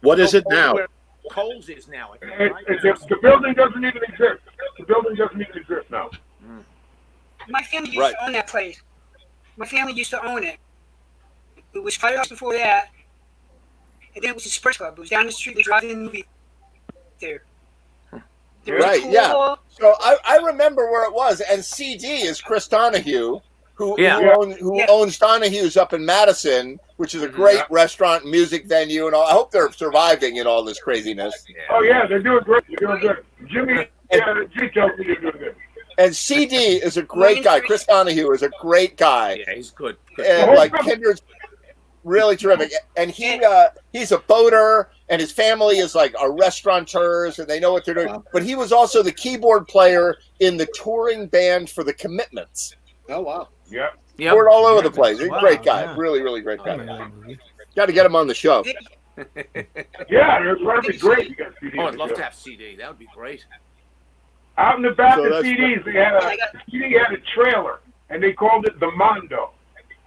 What is it now? Where Coles is now. The building doesn't even exist. The building doesn't even exist now. My family used to own that place. My family used to own it. It was Firehouse before that. And then it was the Sports Club. It was down the street. We drive in the movie there. There was a Right, pool yeah. hall. So I remember where it was, and CD is Chris Donahue, who owns Donahue's up in Madison, which is a great restaurant and music venue, and all. I hope they're surviving in all this craziness. Oh yeah, they're doing great. They're doing good. Jimmy tells me they're doing good. And CD is a great guy. Chris Donahue is a great guy. Yeah, he's good. And like Kindred's really terrific. And he's a boater, and his family is like are restaurateurs, and they know what they're doing. But he was also the keyboard player in the touring band for the Commitments. Oh wow. Yeah. Yep. Toured all over the place. He's a Wow, great guy. yeah. Really, really great guy. Yeah. Got to get him on the show. Yeah, that'd be great. You got CD. Oh, I'd love to have CD. That would be great. Out in the back So of that's- CDs, CD had a trailer, and they called it the Mondo.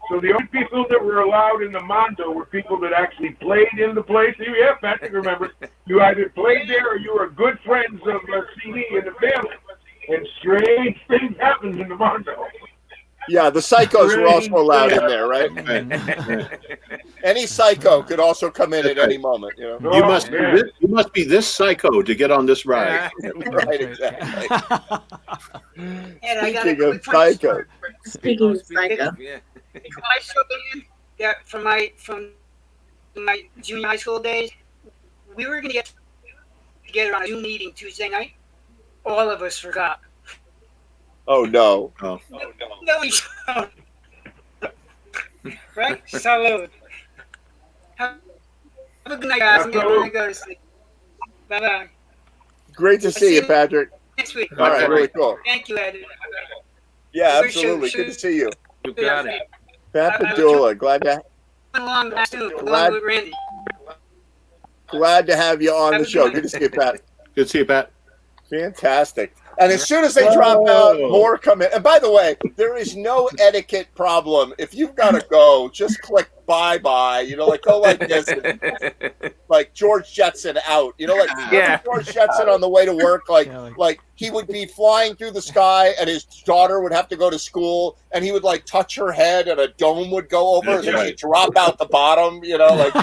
So the only people that were allowed in the Mondo were people that actually played in the place. Yeah, Patrick remembers. You either played there or you were good friends of CD in the family. And strange things happened in the Mondo. Yeah, the Psychos were also allowed in there, right? Any psycho could also come in at any moment. You know. You Oh, must be this psycho to get on this ride. Right, exactly. And I got a Speaking of quick question. psycho, Speaking of psycho. Yeah. Can I show you that from my junior high school days? We were gonna get together on a Zoom meeting Tuesday night. All of us forgot. oh no. Oh. No, we don't. Right? Salud. Have a good night, guys. I'm gonna go to sleep. Bye bye. Great to see you, Patrick. Next week. All right, really cool. Thank you, Ed. Yeah, Sure, absolutely. sure. Good to see you. You got it. Pat Padula, glad to Along last too, Glad- along with Randy. have you on the show. Good to see you, Pat. Good to see you, Pat. Fantastic. And as soon as they drop out, more come in. And by the way, there is no etiquette problem. If you've got to go, just click bye-bye. You know, like go like this. And, like George Jetson out. You know, like Yeah. George Jetson on the way to work, like Yeah, like he would be flying through the sky and his daughter would have to go to school and he would like touch her head and a dome would go over and Right. she'd drop out the bottom, you know, like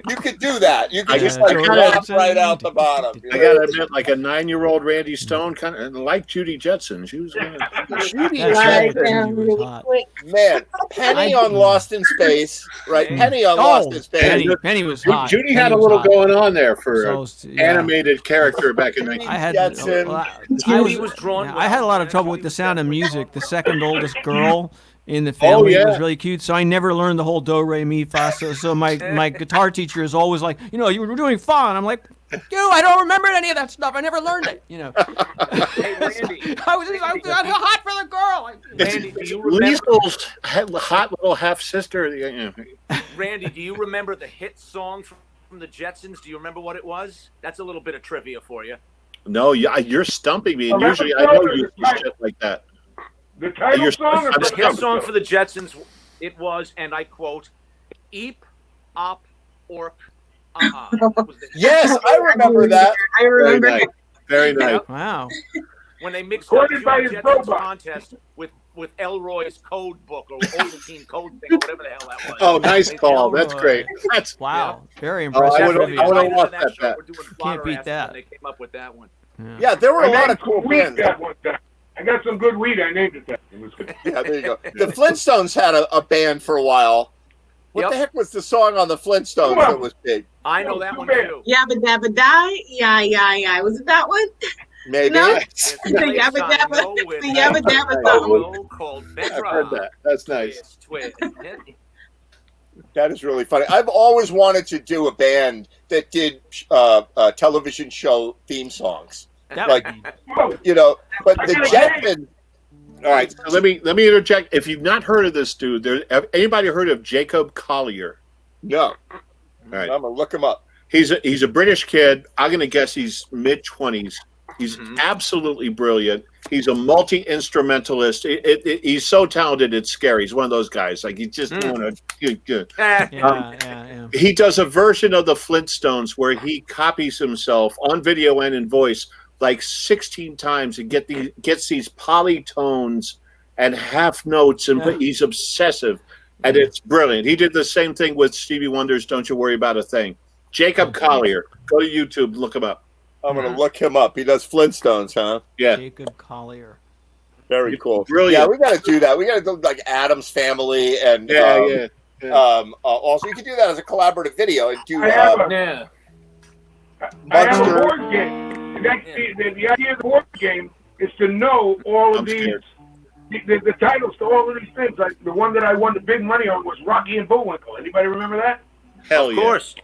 you could do that. You could I just guess like I drop gotta- right out the bottom. you I know? gotta admit, like a 9-year-old Randy Stone, kind of like Judy Jetson. She was. Judy That's Slide Jetson, down really hot. quick. man, Penny on Lost in Space, right? Hey. Penny on Lost in Space. Penny was hot. Judy had Penny a was little hot. going on there for So, an yeah. animated character back in 19. I had Jetson. Judy was drawn I had a well. lot of trouble with The Sound of Music. The second oldest girl in the family yeah. was really cute, so I never learned the whole do re mi fa. So my guitar teacher is always like, you know, you were doing fun. I'm like, I don't remember any of that stuff. I never learned it. You know. Hey, Randy. I was hot for the girl. Randy, do you remember? Liesl's hot little half sister. Randy, do you remember the hit song from the Jetsons? Do you remember what it was? That's a little bit of trivia for you. No, you're stumping me, and Oh, usually that's I know right. you do shit like that. The title You're- song or I'm the The hit stumped. song for the Jetsons, it was, and I quote, "Eep, op, ork, That was the- Yes, I remember that. I Very remember. nice. Very nice. Wow. When they mixed up Recorded by Judy his Jetson's robot. contest with Elroy's code book or Ovaltine code thing or whatever the hell that was. Oh, nice They- call. That's great. That's Wow. Very I impressive. would've- trivia. I would've Right watched after that, show, Pat. we're doing Can't Fodder beat Ass that. when they came up with that one. Yeah, there were a I lot named of cool weed bands. that one time. I got some good weed. I named it that. It was good. Yeah, there you go. The Flintstones had a band for a while. What Yep. the heck was the song on the Flintstones that was big? I know that one too. Yabba dabba die. Yeah. Was it that one? Maybe. No. It's The Yabba Lake Dabba. Sino with The Yabba a Dabba song called I've Bedrock. heard that. That's nice. Twist. That is really funny. I've always wanted to do a band that did television show theme songs. That Like, would be- Oh, you know, but the I got a Jetsons. All right, so let me interject. If you've not heard of this dude, anybody heard of Jacob Collier? No, All right, I'm gonna look him up. he's a British kid. I'm gonna guess he's mid-20s. He's Mhm. absolutely brilliant. He's a multi-instrumentalist. He's so talented, it's scary. He's one of those guys. Like he's just doing a good. yeah. He does a version of the Flintstones where he copies himself on video and in voice like 16 times and gets these polytones and half notes, and Yeah. he's obsessive, and it's brilliant. He did the same thing with Stevie Wonder's "Don't You Worry About a Thing." Jacob Collier, go to YouTube, look him up. I'm gonna look him up. He does Flintstones, huh? Yeah, Jacob Collier. Very cool. Brilliant. Yeah, we got to do that. We got to do like Adam's Family and yeah. also you could do that as a collaborative video and do I have Yeah. I have a Monster. board game. And the idea of the board game is to know all of I'm these, scared. the titles to all of these things. Like the one that I won the big money on was Rocky and Bullwinkle. Anybody remember that? Hell Of yeah. course.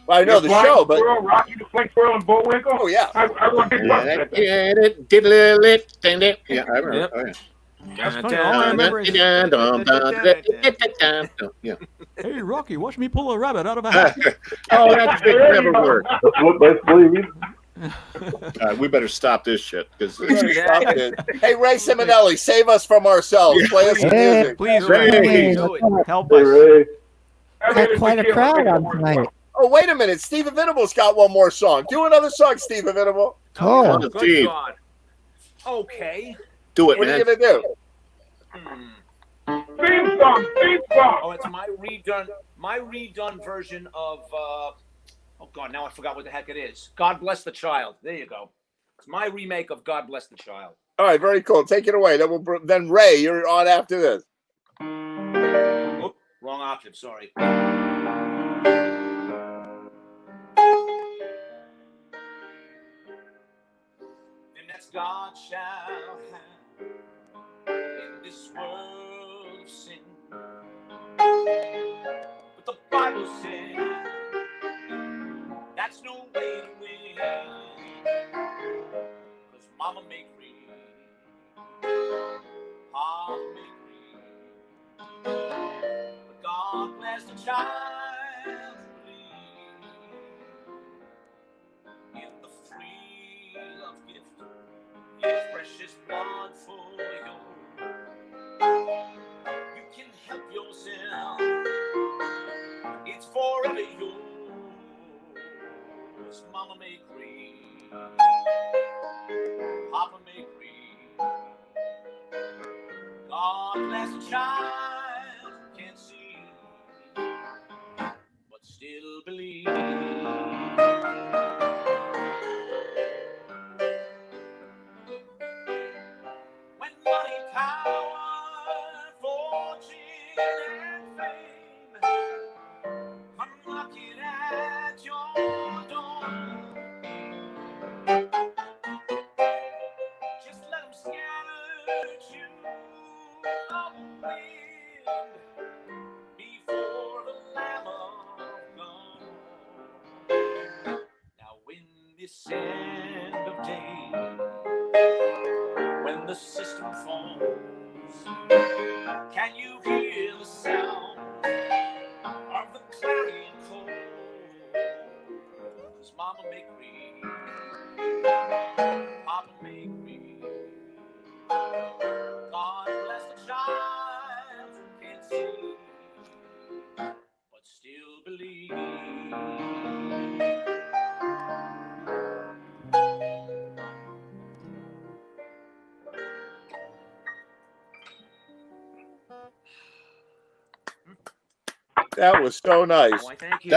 I know the Flying show, but Squirrel, Rocky the Flying Squirrel and Bullwinkle. oh yeah, I won big bucks at that. Yeah, I remember. Yep. Oh, yeah. That's funny. All I remember is, Yeah. hey, Rocky, watch me pull a rabbit out of a hat. Oh, that shit never worked. Let's believe We better stop this shit because Stop it. Hey, Ray Simonelli, save us from ourselves. Play us some music. Please, Ray. Ray, Do it. help us. Had quite a crowd on tonight. Oh, wait a minute. Steve Venable's got one more song. Do another song, Steve Venable. Oh, Good Steve. God. Okay. do it, What are man. you gonna do? Hmm. Theme song. Oh, it's my redone version of. Oh God, now I forgot what the heck it is. God Bless the Child. There you go. It's my remake of God Bless the Child. All right, very cool. Take it away. Then Ray, you're on after this. Oop, wrong octave. Sorry. And that's God shall have in this world of sin. But the Bible says that's no way to win. 'Cause Mama make free, Papa make free. But God bless the child who believes in the free love gift, His precious blood for you. You can help yourself. It's forever yours. Mama make free, Papa make free. God bless the child who can't see, but still believe. When money, power, fortune, and fame come knocking at your door, just let them scatter you away before the Lamb of God. Now in this end of day, when the system falls, can you hear the sound of the clarion call? 'Cause Mama make me, Papa make me. God bless the child who can't see, but still believe. That was so nice. Why, thank you.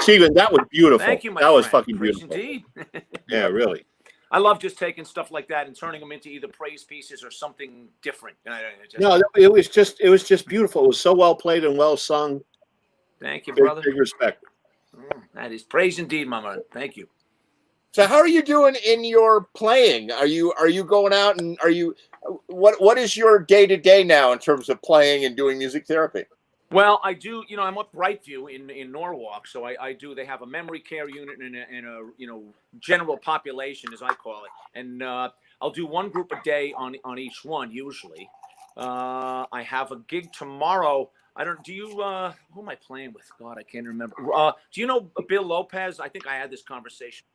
Stephen, that was beautiful. Thank you, my That was friend. fucking Praise beautiful. Indeed. Yeah, really. I love just taking stuff like that and turning them into either praise pieces or something different. No, it was just beautiful. It was so well played and well sung. Thank you, brother. Big respect. That is praise indeed, Mama. Thank you. So how are you doing in your playing? Are you going out and what is your day-to-day now in terms of playing and doing music therapy? Well, I do. I'm up Brightview in Norwalk, so I do. They have a memory care unit and a general population, as I call it, and I'll do one group a day on each one usually. I have a gig tomorrow. Do you, who am I playing with? God, I can't remember. Do you know Bill Lopez? I think I had this conversation.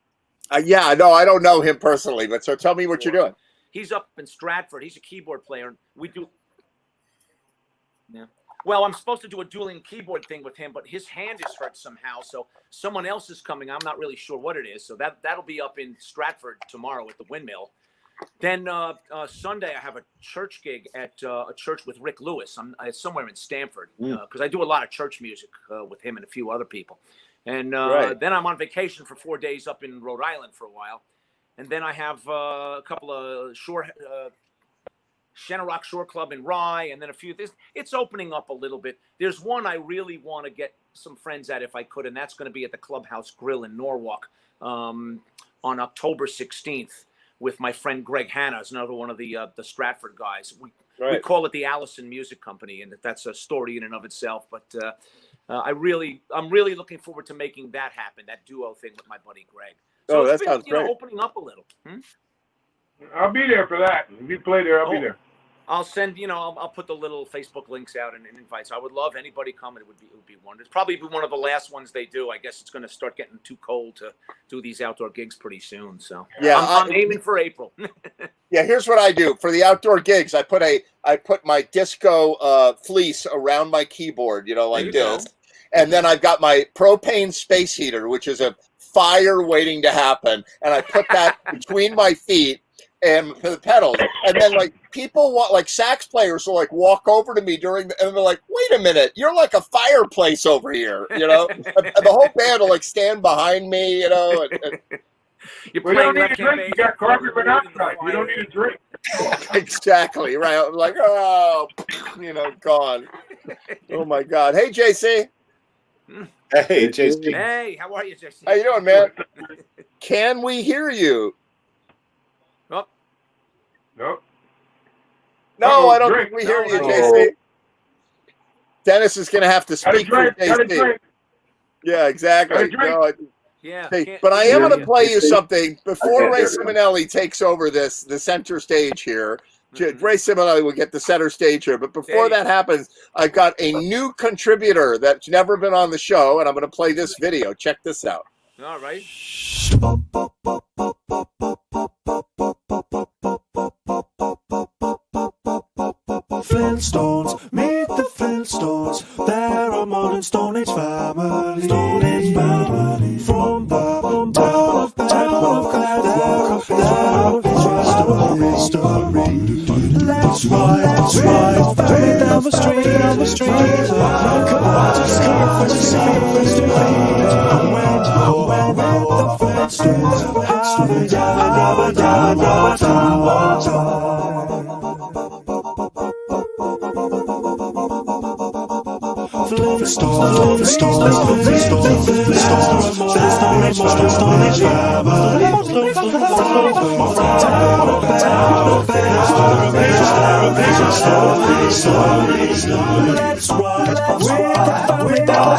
Yeah, no, I don't know him personally, but so tell me what you're doing. He's up in Stratford. He's a keyboard player. We do. Yeah. Well, I'm supposed to do a dueling keyboard thing with him, but his hand is hurt somehow. So someone else is coming. I'm not really sure what it is. So that'll be up in Stratford tomorrow at the Windmill. Then Sunday I have a church gig at a church with Rick Lewis. It's somewhere in Stamford because I do a lot of church music with him and a few other people. And then I'm on vacation for 4 days up in Rhode Island for a while. And then I have a couple of Shenorock Shore Club in Rye, and then a few. It's opening up a little bit. There's one I really want to get some friends at if I could, and that's going to be at the Clubhouse Grill in Norwalk on October 16th with my friend Greg Hanna. Is another one of the Stratford guys. We call it the Allison Music Company, and that's a story in and of itself. But I'm really looking forward to making that happen. That duo thing with my buddy Greg. So that sounds great. Opening up a little. I'll be there for that. If you play there, I'll be there. I'll send, I'll put the little Facebook links out and invites. I would love anybody coming. It would be wonderful. It's probably be one of the last ones they do. I guess it's going to start getting too cold to do these outdoor gigs pretty soon. So yeah, I'm aiming for April. Yeah, here's what I do for the outdoor gigs. I put my disco fleece around my keyboard, like this, and then I've got my propane space heater, which is a fire waiting to happen, and I put that between my feet. and the pedals. And then like people want like sax players will like walk over to me and they're like, wait a minute, you're like a fireplace over here, and the whole band will like stand behind me, and You're We don't playing need a left drink. hand You got bass, carbon you're monoxide. holding You don't need a drink. exactly right. I'm like, oh, gone. Oh my God. Hey, JC. Hey, JC. Hey, how are you, JC? How you doing, man? Can we hear you? Oh, Nope. No, Uh-oh, I don't drink. think we hear you, No, JC. Dennis is going to have to Got a speak for drink. Got a JC. drink. Yeah, exactly. Got a drink. No, yeah. hey, can't- but I am yeah. going to play you something before can't Ray hear you. Simonelli takes over the center stage here. Ray Simonelli will get the center stage here. But before that happens, I've got a new contributor that's never been on the show, and I'm going to play this video. Check this out. All right. Flintstones, meet the Flintstones. They're a modern Stone Age family. Stone Age family. From the town of Gladwell, they're a history. Let's ride family down the street. Come on, just come for the history. When the Flintstones have a Let's ride with the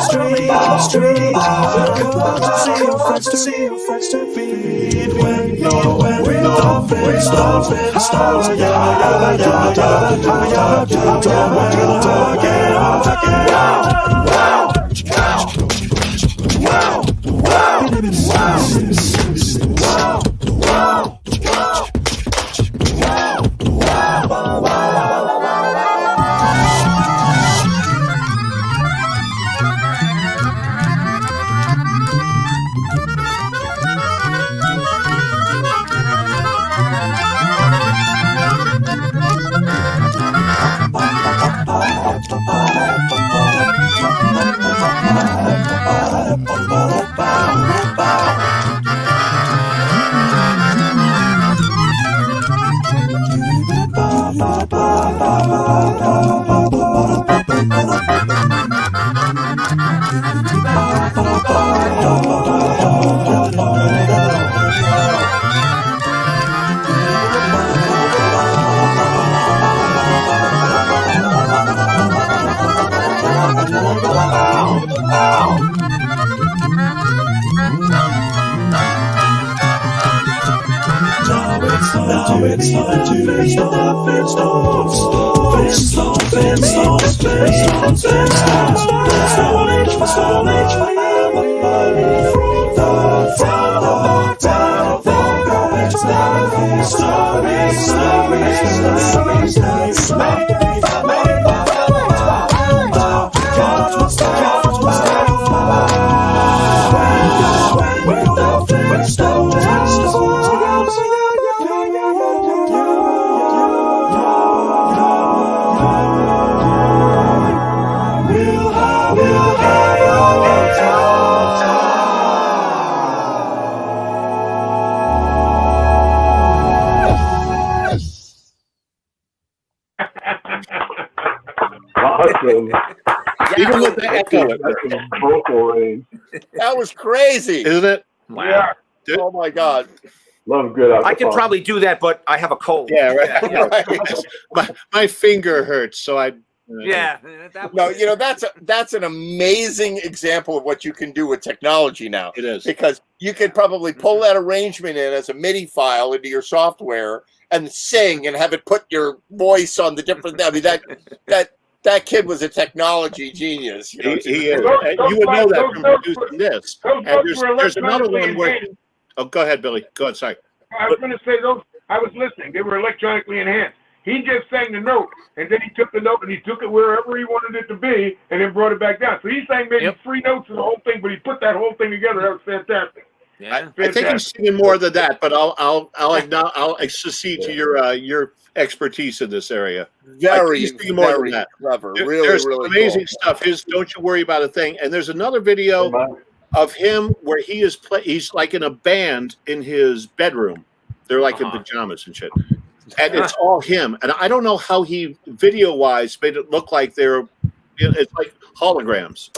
street. Come see your friends to feed. When you're with the Flintstones, Awesome. Even with the echo, Vocal range. That was crazy. isn't it? Wow. Oh my God. Love good I could probably do that, but I have a cold. Yeah, right. my finger hurts, so I. Yeah. No, that's an amazing example of what you can do with technology now. It is. Because you could probably pull that arrangement in as a MIDI file into your software and sing and have it put your voice on the different. I mean, that kid was a technology genius. He is. You would Those know that from notes producing this. those And notes were there's another electronically one where. enhanced. Oh, go ahead, Billy. Go ahead. Sorry. I was going to say those. I was listening. They were electronically enhanced. He just sang the note, and then he took the note and he took it wherever he wanted it to be, and then brought it back down. So he sang maybe 3 notes in the whole thing, but he put that whole thing together. That was fantastic. Yeah. I think he's singing more than that, but I'll succeed to your expertise in this area. Very, singing more than very that. clever. There's Really amazing cool. stuff. His "Don't You Worry About a Thing," and there's another video of him where he's like in a band in his bedroom. They're like in pajamas and shit, and it's all him. And I don't know how he video-wise made it look like it's like holograms.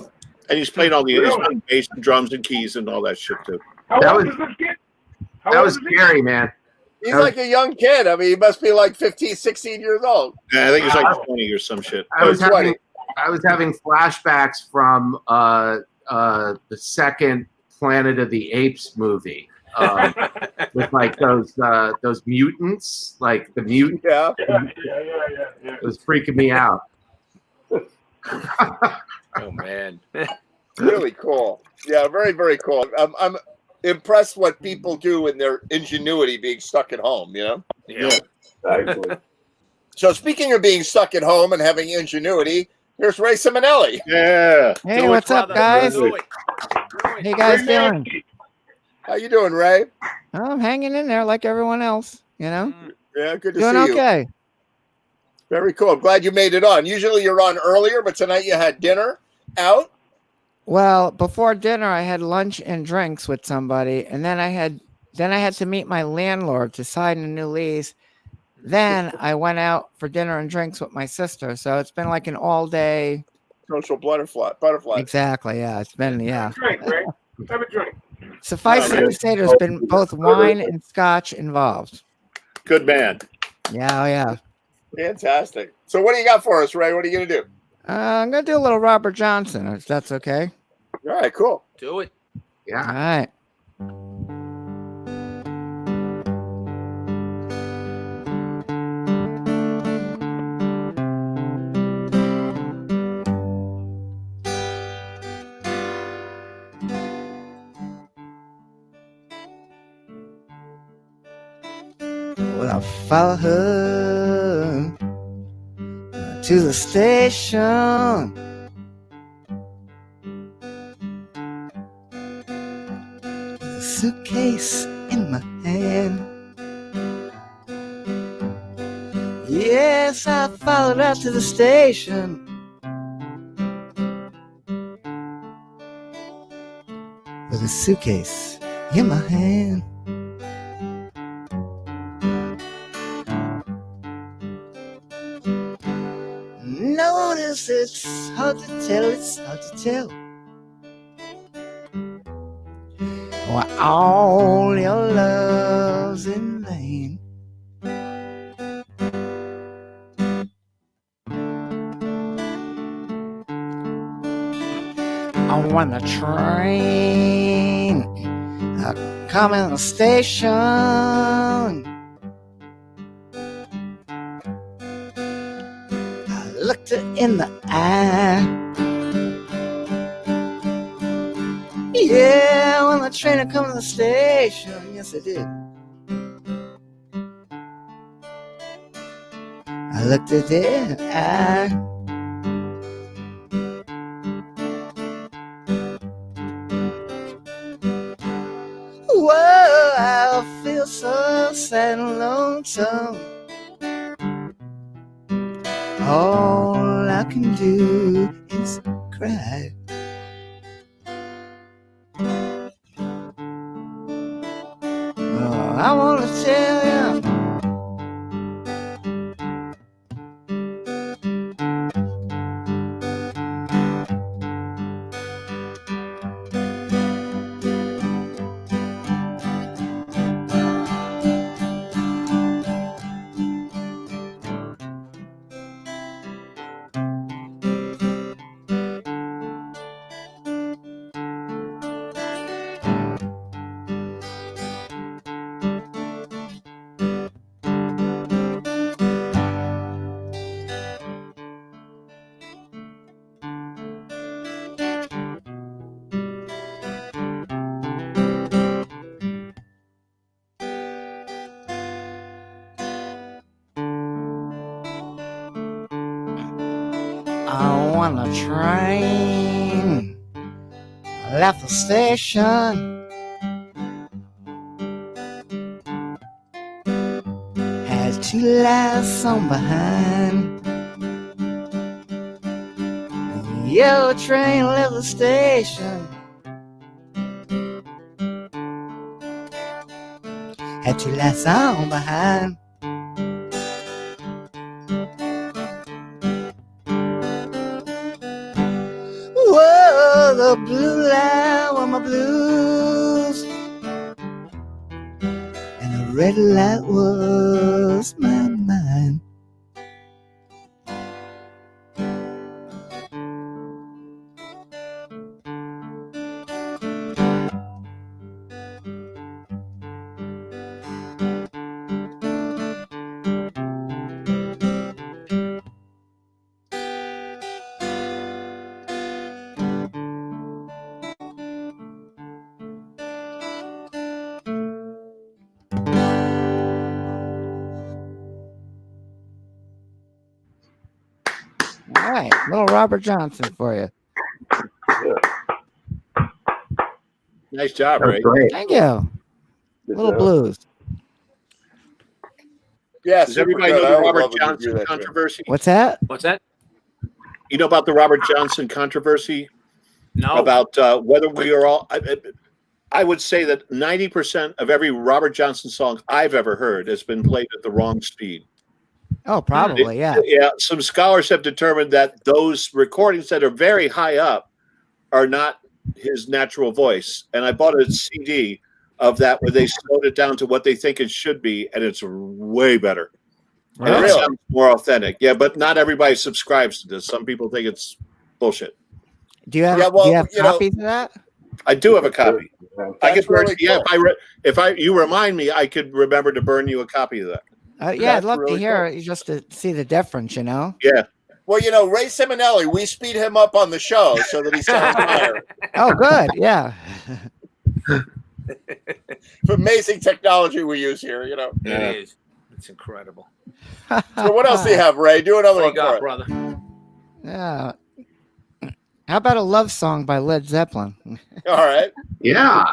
And he's playing he's playing bass and drums and keys and all that shit too. How old is this kid? That was scary, man. He's like a young kid. I mean, he must be like 15, 16 years old. Yeah, I think he's like 20 or some shit. I was having flashbacks from the second Planet of the Apes movie with like those mutants, like the mutant. Yeah. It was freaking me out. Oh man. Really cool. Yeah, very, very cool. I'm impressed what people do in their ingenuity being stuck at home, you know? Yeah. Exactly. So speaking of being stuck at home and having ingenuity, here's Ray Simonelli. Yeah. Hey, what's up, guys? How you guys doing? How you doing, Ray? I'm hanging in there like everyone else, you know? Yeah, good to Doing see you. okay. Very cool. I'm glad you made it on. Usually you're on earlier, but tonight you had dinner out. Well, before dinner, I had lunch and drinks with somebody, and then I had to meet my landlord to sign a new lease. Then I went out for dinner and drinks with my sister. So it's been like an all-day social butterfly. Exactly. Yeah, it's been Drink, Ray. Have a drink. Suffice it to say, there's been both wine and scotch involved. Good man. Yeah, yeah. Fantastic. So what do you got for us, Ray? What are you gonna do? I'm gonna do a little Robert Johnson, if that's okay. All right, cool. Do it. Yeah. All right. Well, I follow her to the station. With a suitcase in my hand. Yes, I followed her to the station. With a suitcase in my hand. Notice it's hard to tell. Why all your love's in vain. When the train come in the station, I looked her in the eye. Yeah, when the train come to the station, yes I did. I looked her in the eye. Whoa, I feel so sad and lonesome. All I can do is cry. Oh, I wanna tell you. On the train, I left the station. two last song behind. The yellow train left the station. Had two last song behind. Whoa, the blue light was my blues, and the red light was my mind. All right, little Robert Johnson for you. Nice job, That was Ray. great. Thank you. Little blues. Yeah, Does super everybody good. know I the always Robert love when you do Johnson that shit. controversy? What's that? What's that? You know about the Robert Johnson controversy? No. About whether we are all. I would say that 90% of every Robert Johnson song I've ever heard has been played at the wrong speed. Oh, probably, yeah. Yeah, some scholars have determined that those recordings that are very high up are not his natural voice. And I bought a CD of that where they slowed it down to what they think it should be, and it's way better. And it Really? sounds more authentic. Yeah, but not everybody subscribes to this. Some people think it's bullshit. Do you have, Yeah, well, do you have you know- copies of that? I do have a copy. I That's could burn. really Yeah, cool. if you remind me, I could remember to burn you a copy of that. Yeah, I'd That's love really to hear it just to see the difference, you know? Yeah. Well, you know, Ray Simonelli, we speed him up on the show so that he sounds higher. Oh, good. Yeah. Amazing technology we use here, you know. It is. It's incredible. So what else do you have, Ray? Do another What you one got, for us. brother? Yeah. How about a love song by Led Zeppelin? All right. Yeah.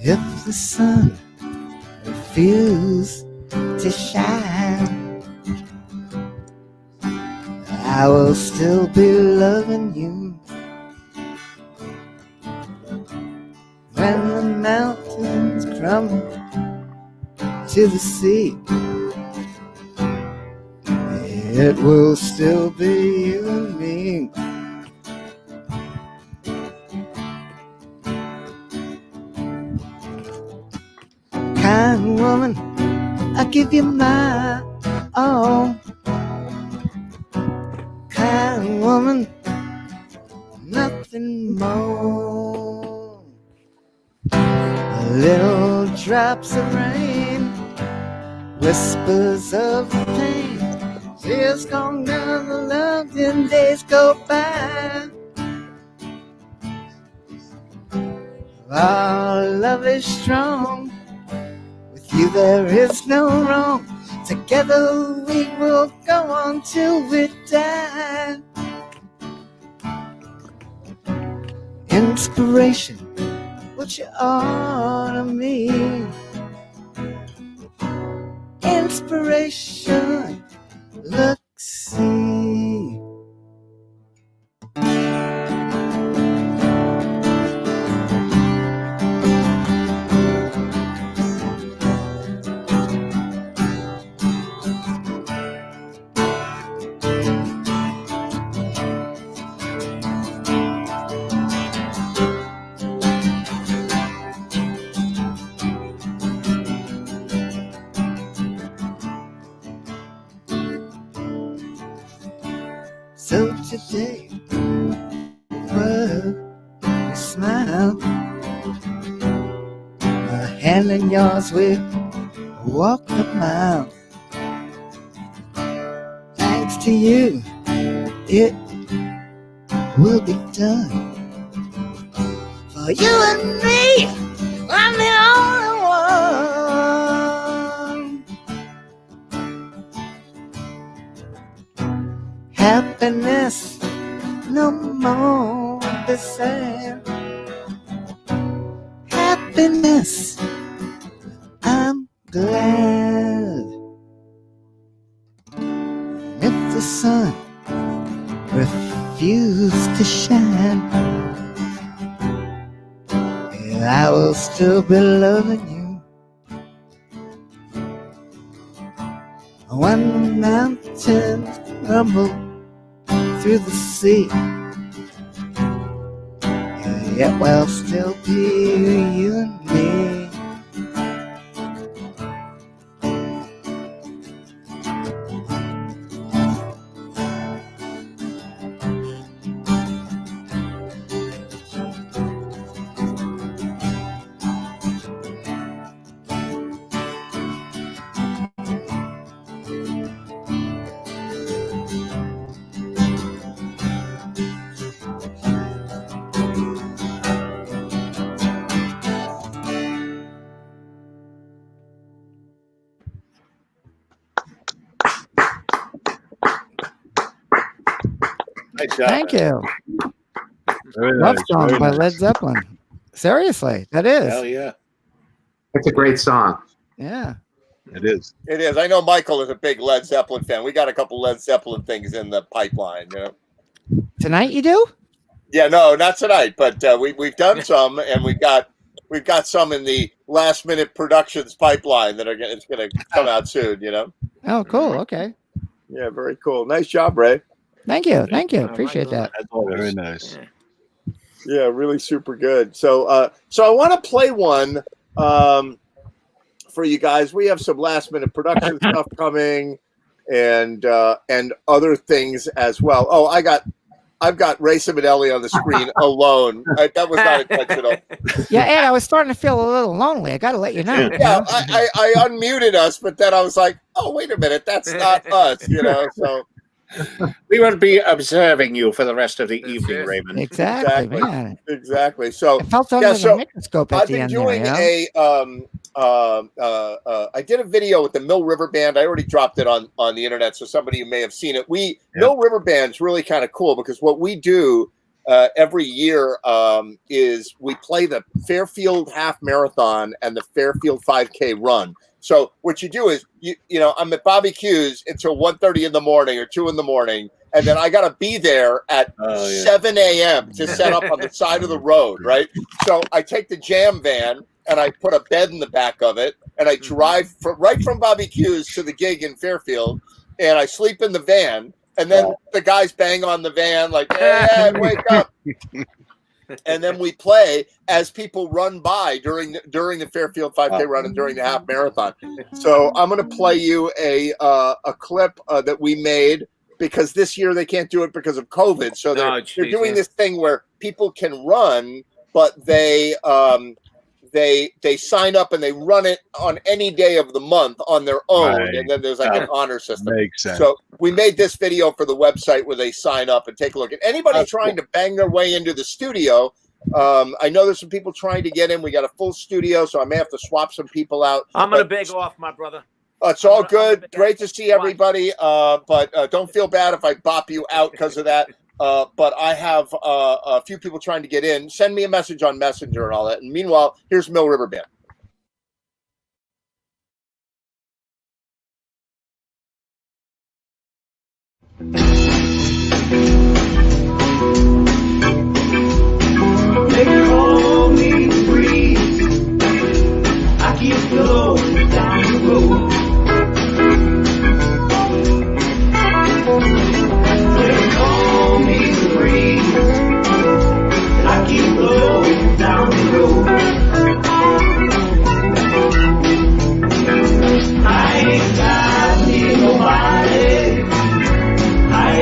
If the sun refused to shine, I will still be loving you. When the mountains crumble to the sea, it will still be you and me. Kind woman, I give you my all. Kind woman, nothing more. Little drops of rain, whispers of pain. Tears gone down the love, and days go by. Our love is strong. With you there is no wrong. Together we will go on till we die. Inspiration, what you are to me. Inspiration, look, see. So today, word, you smile. My hand in yours, we walk the mile. Thanks to you, it will be done. For you and me, I'm the only one. Happiness, no more the same. Happiness, I'm glad. If the sun refused to shine, I will still be loving you. When the mountains rumble through the sea, it will still be you and me. Nice job. Thank you. Very Love nice, song very by nice. Led Zeppelin. Seriously, that is. Hell yeah. It's a great song. Yeah. It is. It is. I know Michael is a big Led Zeppelin fan. We got a couple Led Zeppelin things in the pipeline. You know. Tonight you do? Yeah, no, not tonight, but we've done some, and we've got some in the last minute productions pipeline that it's going to come out soon. You know. Oh, cool. Okay. Yeah, very cool. Nice job, Ray. Thank you. Thank you. Appreciate that. Very nice. Yeah, really super good. So I want to play one for you guys. We have some last minute production stuff coming, and other things as well. Oh, I've got Ray Simonelli on the screen alone. That was not intentional. Yeah, Ed, I was starting to feel a little lonely. I got to let you know. Yeah, I unmuted us, but then I was like, oh, wait a minute, that's not us, you know. So We will be observing you for the rest of the evening, Raymond. Exactly, man. Exactly. So It felt under the microscope at I've the been end doing there, you know? I did a video with the Mill River Band. I already dropped it on the internet, so somebody may have seen it. Mill River Band's really kind of cool because what we do every year is we play the Fairfield Half Marathon and the Fairfield 5K Run. So what you do is, you know, I'm at Bobby Q's until 1:30 in the morning or 2 in the morning, and then I got to be there at 7 a.m. to set up on the side of the road, right? So I take the jam van, and I put a bed in the back of it, and I drive right from Bobby Q's to the gig in Fairfield, and I sleep in the van, and then the guys bang on the van like, hey, wake up. And then we play as people run by during the Fairfield 5K run and during the half marathon. So I'm going to play you a clip that we made because this year they can't do it because of COVID. So they're doing this thing where people can run, but they sign up and they run it on any day of the month on their own, Right. and then there's like an honor system. Makes sense. So we made this video for the website where they sign up and take a look. And anybody trying to bang their way into the studio, I know there's some people trying to get in. We got a full studio, so I may have to swap some people out. I'm going to beg off, my brother. It's all good. Great to see everybody. But don't feel bad if I bop you out because of that. But I have a few people trying to get in. Send me a message on Messenger and all that. And meanwhile, here's Mill River Band. They call me the breeze. I keep flowing down the road. They call me the breeze. I keep flowing down the road. I ain't got me nobody. I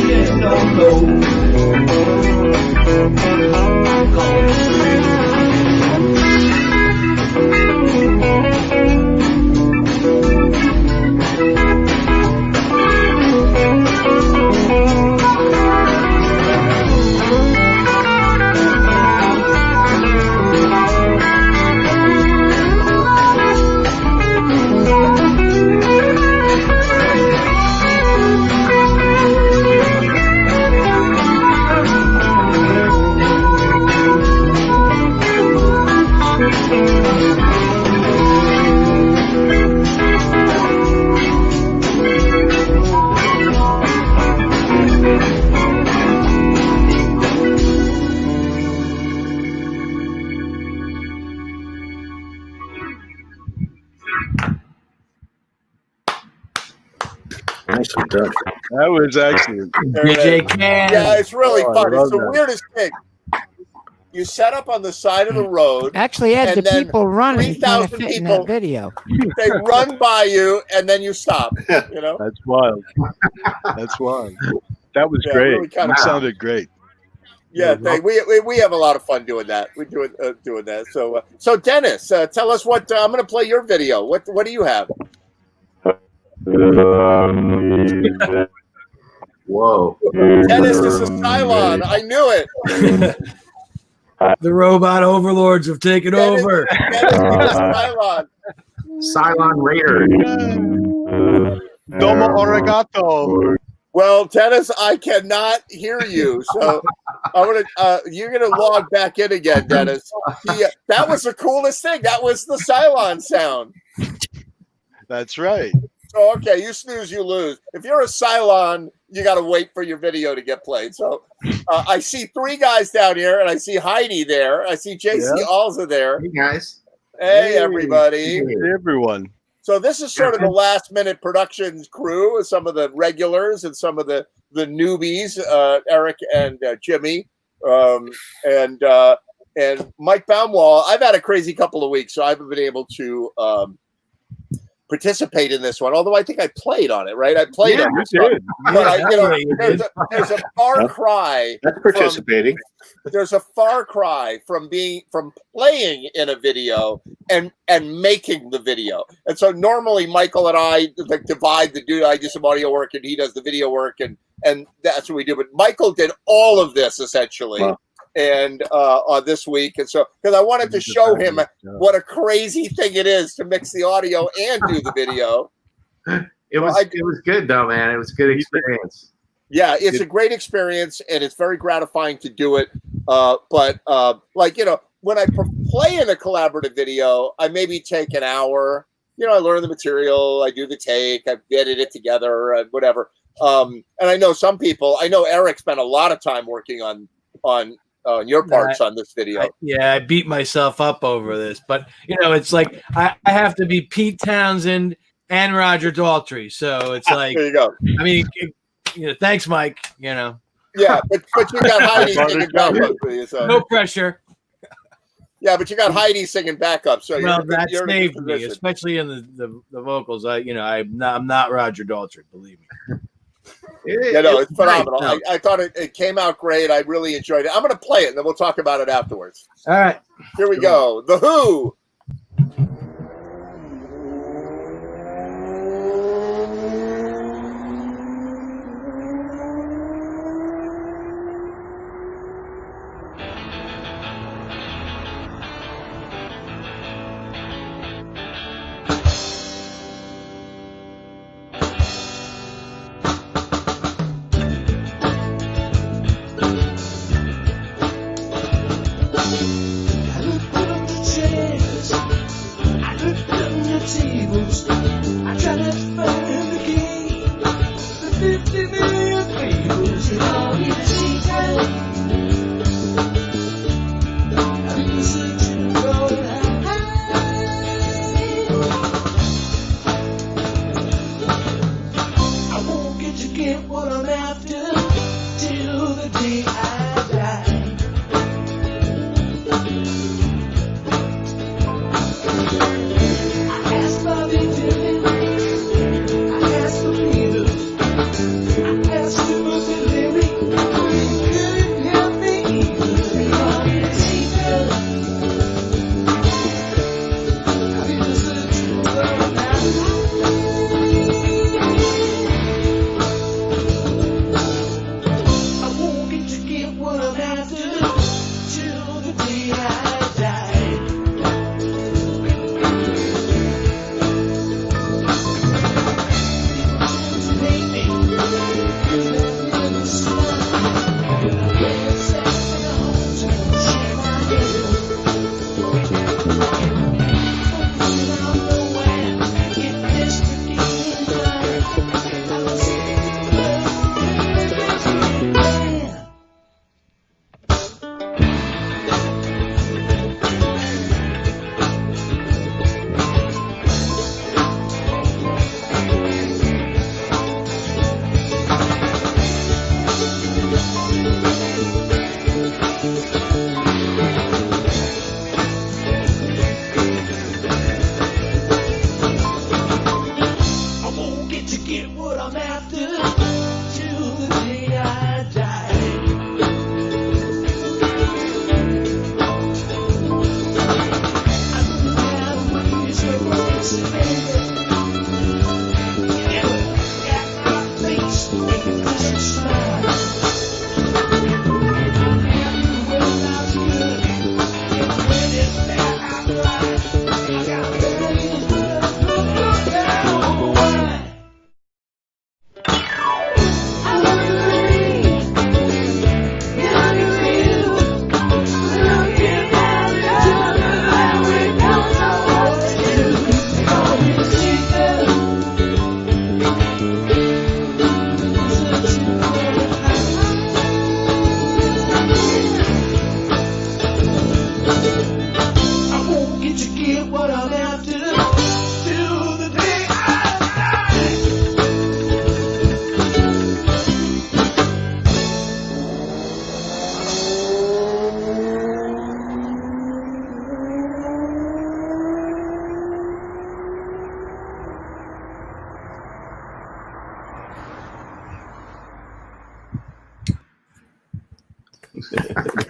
laying down low. Nicely done. That was actually Yeah, it's really Oh, I fun. It's love the that. weirdest thing. You set up on the side of the road. Actually, Ed, the and then people running kind of 3,000 fit in people, that video. they run by you, and then you stop. You know? That's wild. That's wild. That was Yeah, great. really kinda You fun. sounded great. Yeah, we have a lot of fun doing that. We do it doing that. So Dennis, tell us what I'm going to play your video. What do you have? Whoa. Dennis, this is Cylon. I knew it. The robot overlords have taken over. Dennis, this is Cylon. Cylon Raider. Domo arigato. Well, Dennis, I cannot hear you, so I'm gonna. You're gonna log back in again, Dennis. That was the coolest thing. That was the Cylon sound. That's right. So okay, you snooze, you lose. If you're a Cylon, you got to wait for your video to get played. So I see 3 guys down here, and I see Heidi there. I see JC Yeah. Alza there. Hey guys. Hey, everybody. Hey, everyone. So this is sort of the last minute productions crew, some of the regulars and some of the newbies, Eric and Jimmy, and Mike Baumwall. I've had a crazy couple of weeks, so I haven't been able to participate in this one. Although I think I played on it, right? I played on it. But there's a far cry. That's participating. There's a far cry from playing in a video and making the video. And so normally Michael and I like divide the dude. I do some audio work and he does the video work, and that's what we do. But Michael did all of this essentially. Wow. And on this week, and so because I wanted to show him what a crazy thing it is to mix the audio and do the video. It was good though, man. It was a good experience. Yeah, it's a great experience, and it's very gratifying to do it. But when I play in a collaborative video, I maybe take an hour. I learn the material, I do the take, I edit it together, and whatever. And I know some people. I know Eric spent a lot of time working on your parts on this video. I beat myself up over this, but it's like I have to be Pete Townsend and Roger Daltrey, so it's like there you go. I mean, thanks, Mike. Yeah, but you got Heidi singing backup for you, so no pressure. Yeah, but you got Heidi singing backup, so that you're saved in a good me, position. especially in the vocals. I'm not Roger Daltrey, believe me. It's phenomenal. I thought it came out great. I really enjoyed it. I'm going to play it, and then we'll talk about it afterwards. All right. Here we go. The Who. I asked for leaders. I asked you to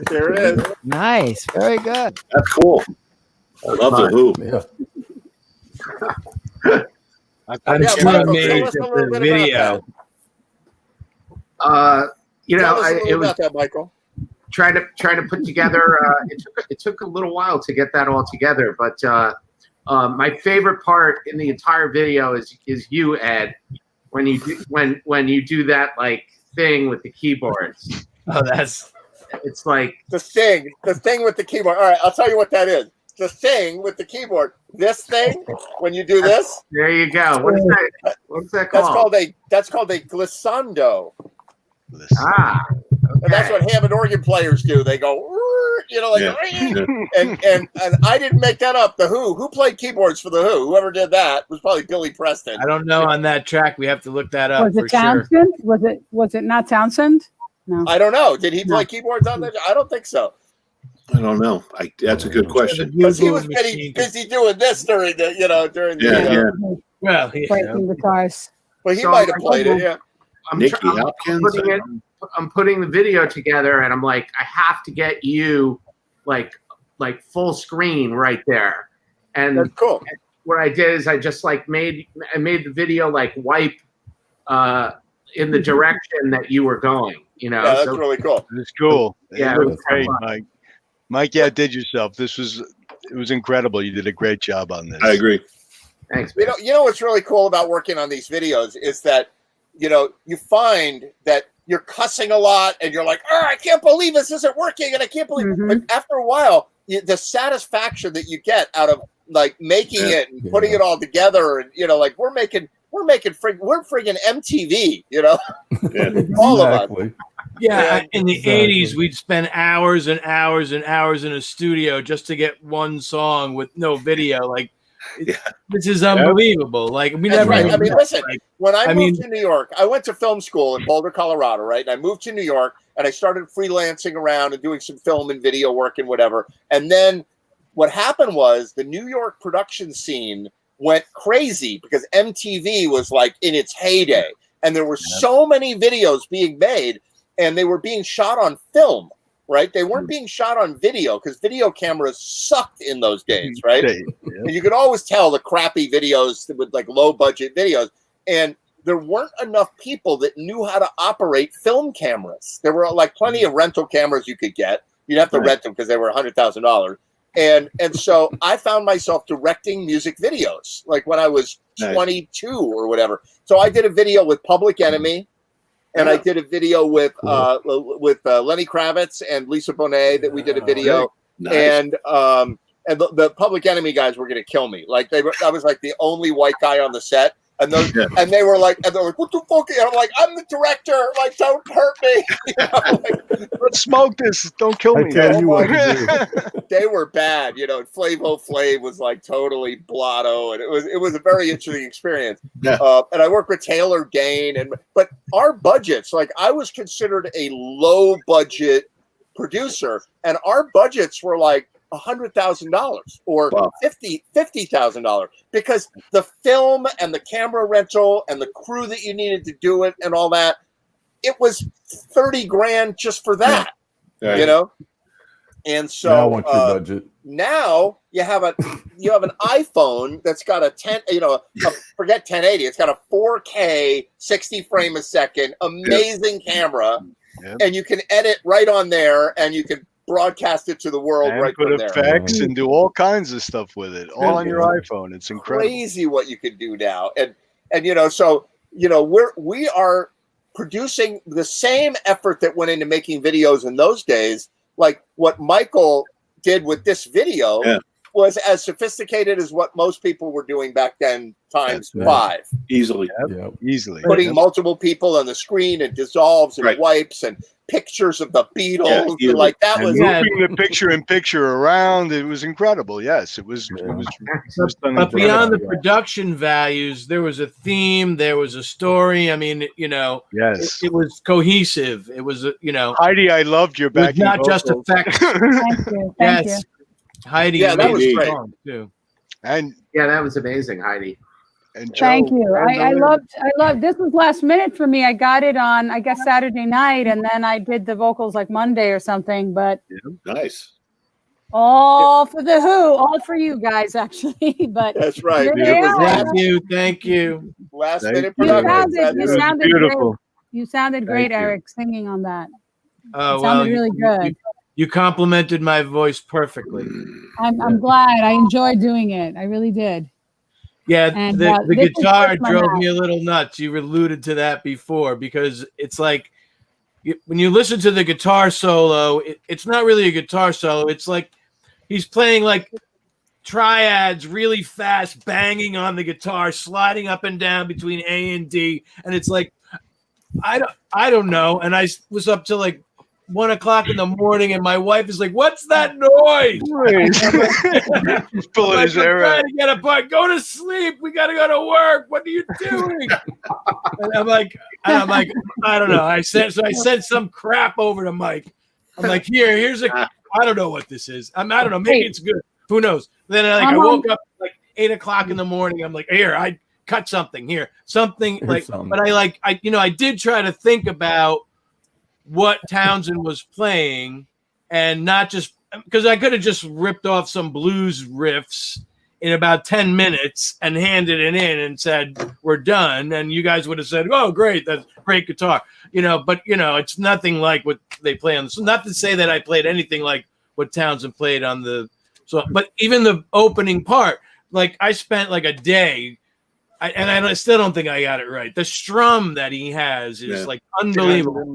There it is. Nice. Very good. That's cool. I love the Who. I'm still amazed at the video. You know, Tell us a little it was about that, Michael. trying to put together. It took a little while to get that all together, but my favorite part in the entire video is you, Ed, when you do that like thing with the keyboards. Oh, it's like the thing with the keyboard. All right, I'll tell you what that is. The thing with the keyboard. This thing, when you do this. There you go. What is that? What's that called? That's called a glissando. Ah. And that's what Hammond organ players do. They go, you know, like, and I didn't make that up. The Who played keyboards for the Who? Whoever did that was probably Billy Preston. I don't know on that track. We have to look that up. Was it Townsend? Was it not Townsend? No. I don't know. Did he play keyboards on that? I don't think so. I don't know. That's a good question. Because he was busy doing this during the. Well, Breaking guitars. Well, he might have played it. Yeah. I'm putting the video together, and I'm like, I have to get you like full screen right there. And that's cool. What I did is I just like made the video like wipe in the direction that you were going. You know, yeah, that's really cool. It's cool. Yeah, it was great, Mike. Mike, you outdid yourself. It was incredible. You did a great job on this. I agree. Thanks. You know what's really cool about working on these videos is that you find that you're cussing a lot and you're like, I can't believe this isn't working, and I can't believe. But after a while, the satisfaction that you get out of like making it and putting it all together, and like we're friggin' MTV, all of us. Yeah, in the 80s, we'd spend hours and hours and hours in a studio just to get one song with no video. Like, this is unbelievable. Like, we never. Right. I mean, listen. When I moved to New York, I went to film school in Boulder, Colorado, right? And I moved to New York, and I started freelancing around and doing some film and video work and whatever. And then what happened was the New York production scene went crazy because MTV was like in its heyday, and there were so many videos being made. and they were being shot on film, right? They weren't being shot on video because video cameras sucked in those days, right? And you could always tell the crappy videos with like low budget videos. And there weren't enough people that knew how to operate film cameras. There were like plenty of rental cameras you could get. You'd have to rent them because they were $100,000. And so I found myself directing music videos like when I was 22 or whatever. So I did a video with Public Enemy, and I did a video with Lenny Kravitz and Lisa Bonet that we did a video. And the Public Enemy guys were going to kill me. Like I was like the only white guy on the set. And those, and they were like, what the fuck? And I'm like, I'm the director. Like, don't hurt me. You know, like, let's smoke this. Don't kill me. Tell you what to do. They were bad, you know. And Flavo Flav was like totally blotto, and it was a very interesting experience. And I worked with Taylor Dane, but our budgets, like I was considered a low budget producer, and our budgets were like $100,000 or $50,000 because the film and the camera rental and the crew that you needed to do it and all that, it was 30 grand just for that, you know? And so now what's your budget? Now you have an iPhone that's got forget 1080. It's got a 4K 60 frame a second, amazing camera. And you can edit right on there, and you can broadcast it to the world and right put from there. effects and do all kinds of stuff with it, all on your iPhone. It's incredible. Crazy what you can do now, and you know, so you know, we are producing the same effort that went into making videos in those days. Like what Michael did with this video was as sophisticated as what most people were doing back then times 5. Easily. Easily. Putting multiple people on the screen and dissolves and wipes and pictures of the Beatles. And like that was moving the picture around. It was incredible. Yes, it was. But beyond the production values, there was a theme. There was a story. I mean, you know, yes, it was cohesive. It was, you know, Heidi, I loved your back. Not just effects. Thank you. Thank you. Heidi, that was great too. And that was amazing, Heidi. And Thank you. I loved this was last minute for me. I got it on, I guess, Saturday night, and then I did the vocals like Monday or something. But nice. All for the Who, all for you guys, actually. But that's right. Thank you. Last minute production. You sounded beautiful. Great. You sounded great, Eric, singing on that. Oh, it sounded really good. You complimented my voice perfectly. I'm glad. I enjoyed doing it. I really did. Yeah, And, the this guitar is my drove mouth. me a little nuts. You alluded to that before because it's like when you listen to the guitar solo, it's not really a guitar solo. It's like he's playing like triads really fast, banging on the guitar, sliding up and down between A and D, and it's like I don't know. And I was up till like 1 o'clock in the morning, and my wife is like, "What's that noise?" He's pulling his hair out. Trying to get a part. Go to sleep. We got to go to work. What are you doing? and I'm like, I don't know. I sent some crap over to Mike. I'm like, here's a. I don't know what this is. I don't know. Maybe it's good. Who knows? Then I woke up like 8 o'clock in the morning. I'm like, here, I cut something here, something like. But I did try to think about what Townsend was playing, and not just because I could have just ripped off some blues riffs in about 10 minutes and handed it in and said, we're done. And you guys would have said, oh, great. That's great guitar, but it's nothing like what they play on. So not to say that I played anything like what Townsend played on but even the opening part, like I spent like a day I still don't think I got it right. The strum that he has is like unbelievable.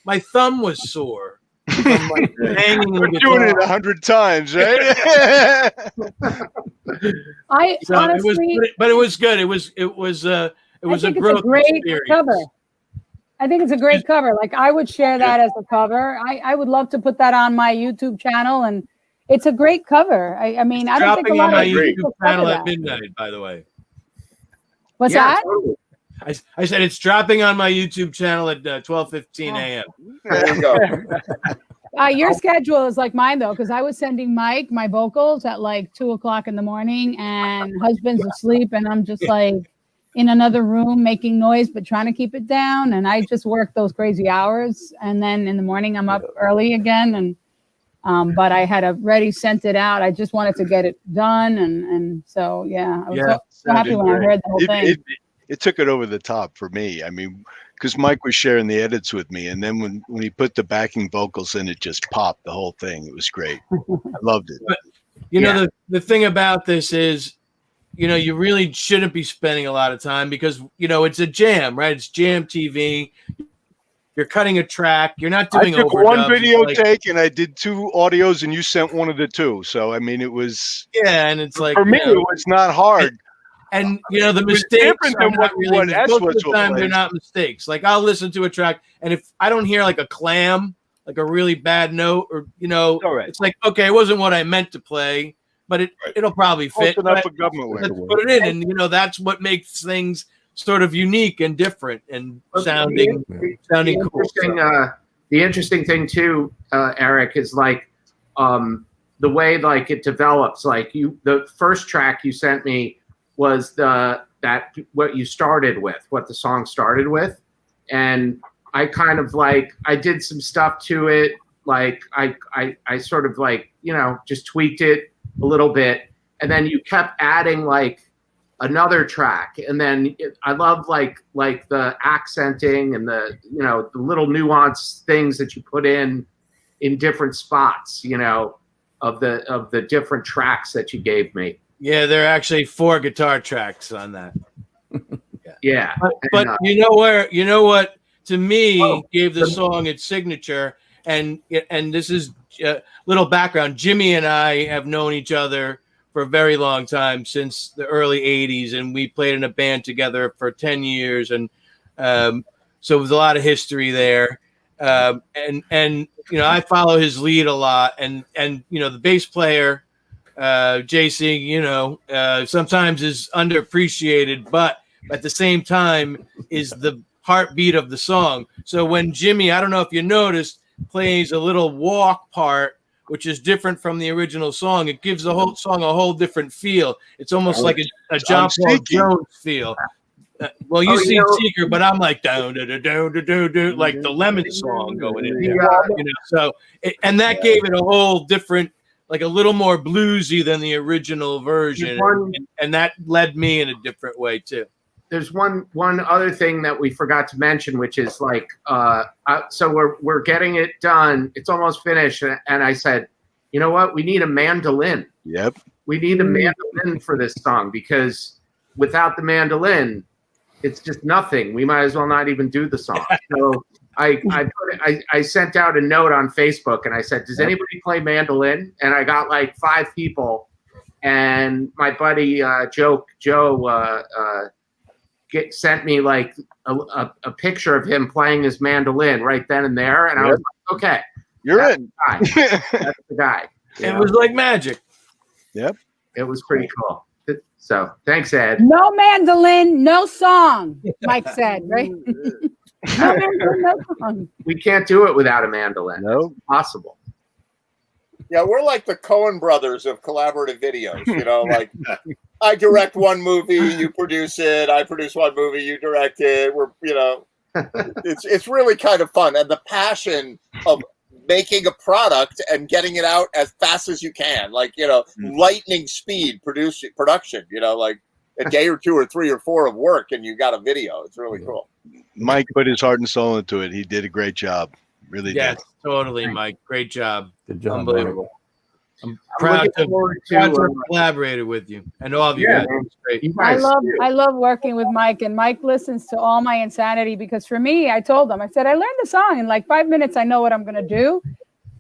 My thumb was sore. Like hanging We're doing it 100 times, right? It was good. It was a great cover. I think it's a great cover. Like I would share that as a cover. I would love to put that on my YouTube channel, and it's a great cover. I mean, I don't think a lot of YouTube channel at midnight, by the way. What's that? Totally. I said it's dropping on my YouTube channel at 12:15 a.m. There you go. Your schedule is like mine though, because I was sending Mike my vocals at like 2 o'clock in the morning, and husband's asleep, and I'm just like, in another room making noise but trying to keep it down, and I just work those crazy hours, and then in the morning I'm up early again, and but I had already sent it out. I just wanted to get it done, and so yeah, I was so happy when I heard the whole thing. It took it over the top for me. I mean, because Mike was sharing the edits with me, and then when he put the backing vocals in, it just popped the whole thing. It was great. I loved it. But, you know, the thing about this is, you know, you really shouldn't be spending a lot of time because, you know, it's a jam, right? It's Jam TV. You're cutting a track. You're not doing I took overdubs. one video It's take and I did 2 audios, and you sent one of the 2. So I mean, it was and it's like for me, it was not hard. And you know, the It was mistakes different are than not really, what most of the X-Whistle time they're plays. not mistakes. Like I'll listen to a track, and if I don't hear like a clam, like a really bad note, or you know, it's like okay, it wasn't what I meant to play, but it'll probably fit. Close enough But for government let's work. put it in, and you know, that's what makes things sort of unique and different and sounding cool. The interesting thing too, Eric, is like the way like it develops. Like the first track you sent me was what you started with, what the song started with, and I kind of like I did some stuff to it. Like I sort of like just tweaked it a little bit, and then you kept adding like another track, and then I love like the accenting and the the little nuanced things that you put in different spots, of the different tracks that you gave me. Yeah, there are actually 4 guitar tracks on that. Yeah, but you know what to me gave the song its signature, and this is a little background. Jimmy and I have known each other for a very long time, since the early 80s, and we played in a band together for 10 years, and so there's a lot of history there. And I follow his lead a lot, and the bass player JC, sometimes is underappreciated, but at the same time is the heartbeat of the song. So when Jimmy, I don't know if you noticed, plays a little walk part, which is different from the original song, it gives the whole song a whole different feel. It's almost like a John Paul Jones feel. Well, you see Seeker, but I'm like down, like the Lemon song going in there. So and that gave it a whole different, like a little more bluesy than the original version, and that led me in a different way too. There's one other thing that we forgot to mention, which is like, so we're getting it done. It's almost finished, and I said, you know what? We need a mandolin. Yep. We need a mandolin for this song, because without the mandolin, it's just nothing. We might as well not even do the song. So I sent out a note on Facebook, and I said, does anybody play mandolin? And I got like 5 people, and my buddy Joe sent me like a picture of him playing his mandolin right then and there, and I was like, okay, you're in. That's the guy. It was like magic. Yep. It was pretty cool. So thanks, Ed. No mandolin, no song, Mike said, right? No mandolin, no song. We can't do it without a mandolin. No. It's impossible. Yeah, we're like the Coen brothers of collaborative videos. Like I direct one movie, you produce it. I produce one movie, you direct it. It's really kind of fun, and the passion of making a product and getting it out as fast as you can, like lightning speed production. Like a day or 2 or 3 or 4 of work, and you got a video. It's really cool. Mike put his heart and soul into it. He did a great job. Really Yes, did. totally, Mike. Great job. Good job. Unbelievable. I'm proud to have collaborated with you and all of you guys. It's great. I love working with Mike, and Mike listens to all my insanity, because for me, I told him, I said, I learned the song in like 5 minutes. I know what I'm going to do.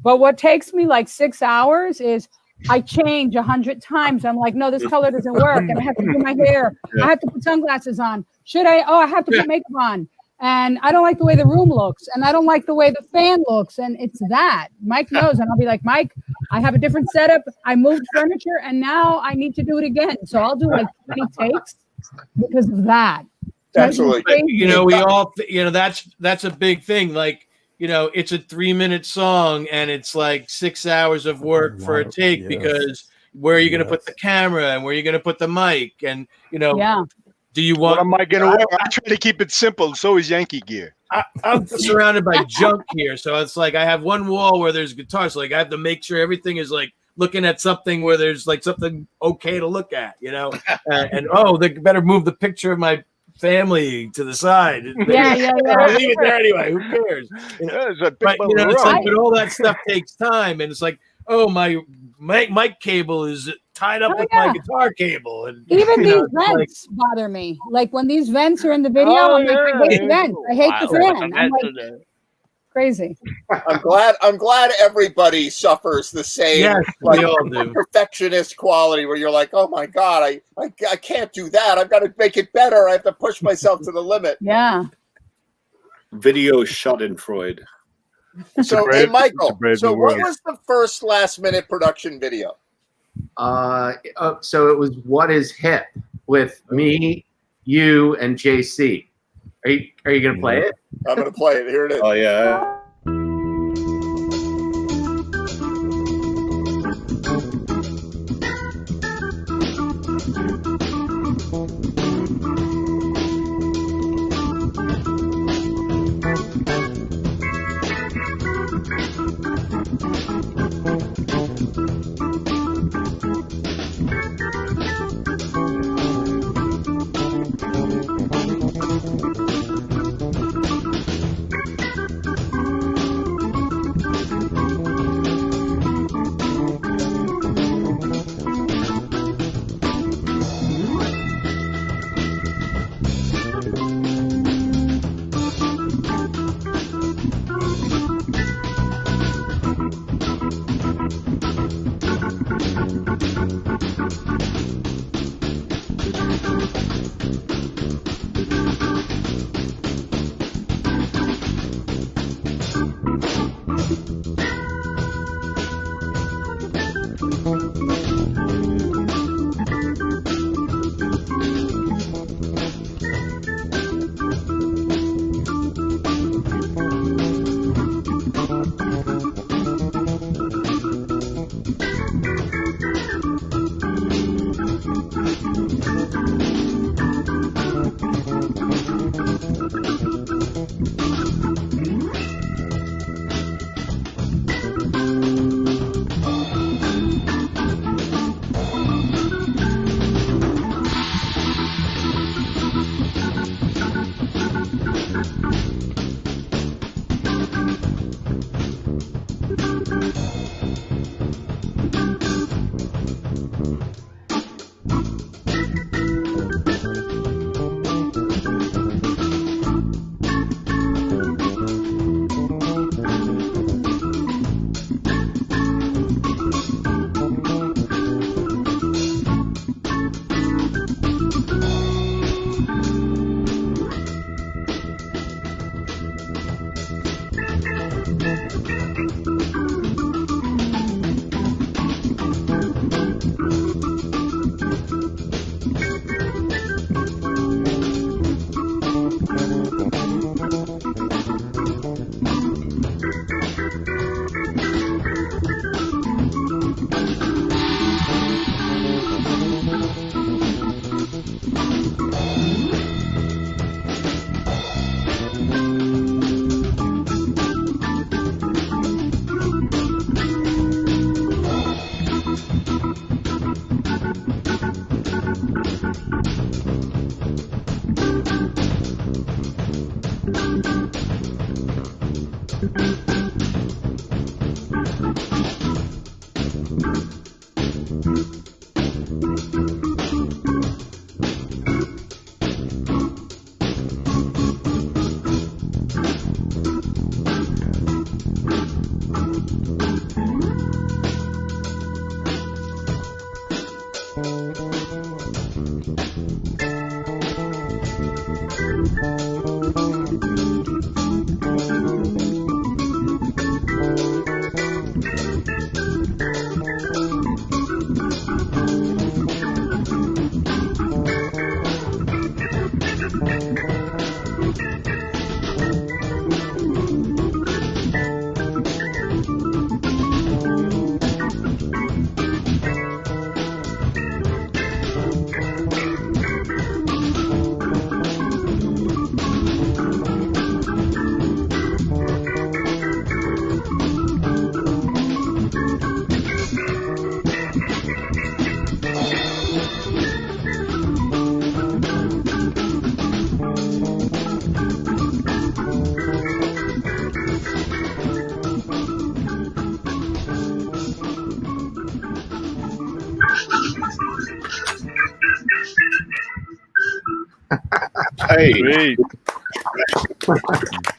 But what takes me like 6 hours is I change 100 times. I'm like, no, this color doesn't work. And I have to do my hair. I have to put sunglasses on. I have to put makeup on. And I don't like the way the room looks, and I don't like the way the fan looks. And it's that. Mike knows. And I'll be like, Mike, I have a different setup. I moved furniture, and now I need to do it again. So I'll do like 20 takes because of that. Absolutely. We all, that's a big thing. Like, it's a 3-minute song, and it's like 6 hours of work for a take, because where are you going to put the camera, and where are you going to put the mic, and Do you want? What am I going to wear? I try to keep it simple. So is Yankee gear. I'm surrounded by junk here, so it's like I have one wall where there's guitars. So like I have to make sure everything is like looking at something where there's like something okay to look at, you know. And they better move the picture of my family to the side. Yeah. Leave it there anyway. Who cares? You know? But you know, it's like, but all that stuff takes time, and it's like, oh, my mic cable is tied up with my guitar cable, and even you these know, vents bother me. Like when these vents are in the video, I'm like, I hate the vents. I hate the fan. I'm like, crazy. I'm glad everybody suffers the same Yes, we all do. perfectionist quality where you're like, oh my God, I can't do that. I've got to make it better. I have to push myself to the limit. Yeah. Video Schadenfreude. So, hey, Michael, so what was the first last-minute production video? So it was What Is Hip with me, you, and JC. Are you gonna play it? I'm gonna play it. Here it is. Oh yeah. Hey.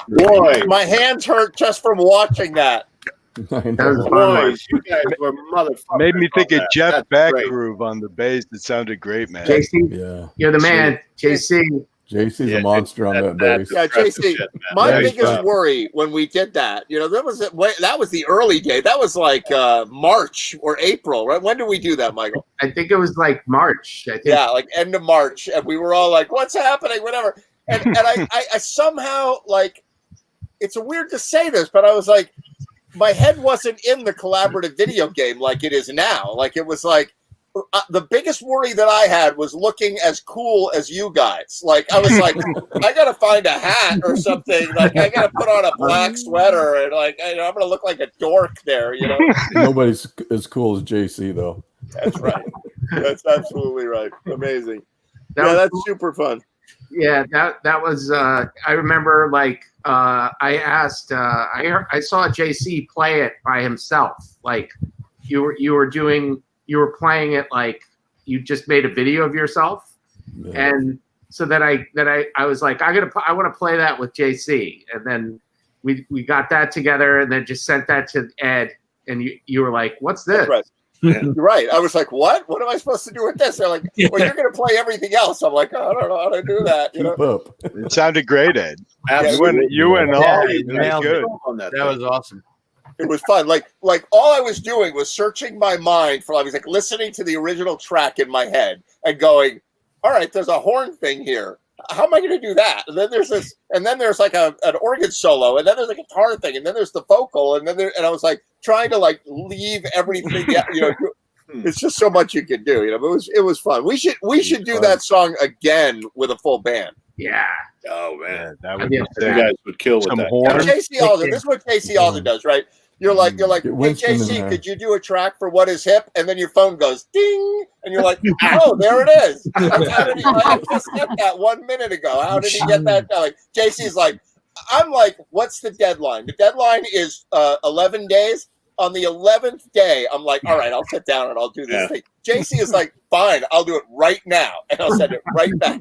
Boy, My hands hurt just from watching that. boys, you guys were motherfuckers. Made me think on of that. Jeff That's Beck great. groove on the bass. It sounded great, man. JC, you're the man. JC. JC's a monster on that bass. Yeah, JC. My biggest worry when we did that, that was the early day. That was like March or April, right? When did we do that, Michael? I think it was like March. I think. Yeah, like end of March, and we were all like, "What's happening?" Whatever. And I somehow like, it's weird to say this, but I was like, my head wasn't in the collaborative video game like it is now. Like it was like. The biggest worry that I had was looking as cool as you guys. Like I was like, I gotta find a hat or something. Like I gotta put on a black sweater and like I'm gonna look like a dork there. Nobody's as cool as JC though. That's right. That's absolutely right. Amazing. That's super fun. Yeah, that was. I remember like I asked. I saw JC play it by himself. Like you were playing it like you just made a video of yourself, and so then I was like I want to play that with JC, and then we got that together, and then just sent that to Ed, and you were like, "What's this?" Right. You're right. I was like, "What? What am I supposed to do with this?" They're like, "Well, you're going to play everything else." I'm like, oh, "I don't know how to do that." It sounded great, Ed. Absolutely. You went all. Yeah, It was good. That was awesome. It was fun. Like all I was doing was searching my mind I was like listening to the original track in my head and going, all right, there's a horn thing here. How am I going to do that? And then there's this, and then there's like an organ solo, and then there's a guitar thing, and then there's the vocal, and I was like trying to like leave everything. It's just so much you can do. But it was fun. We should do that song again with a full band. Yeah. Oh man, that would you guys would kill with that. JC Alden. This is what JC Alden does, right? You're like, hey JC, could you do a track for What Is Hip? And then your phone goes ding, and you're like, oh, there it is. I just said that 1 minute ago. How did he get that done? Like JC's like, I'm like, what's the deadline? The deadline is 11 days. On the 11th day, I'm like, all right, I'll sit down and I'll do this thing. JC is like, fine, I'll do it right now, and I'll send it right back.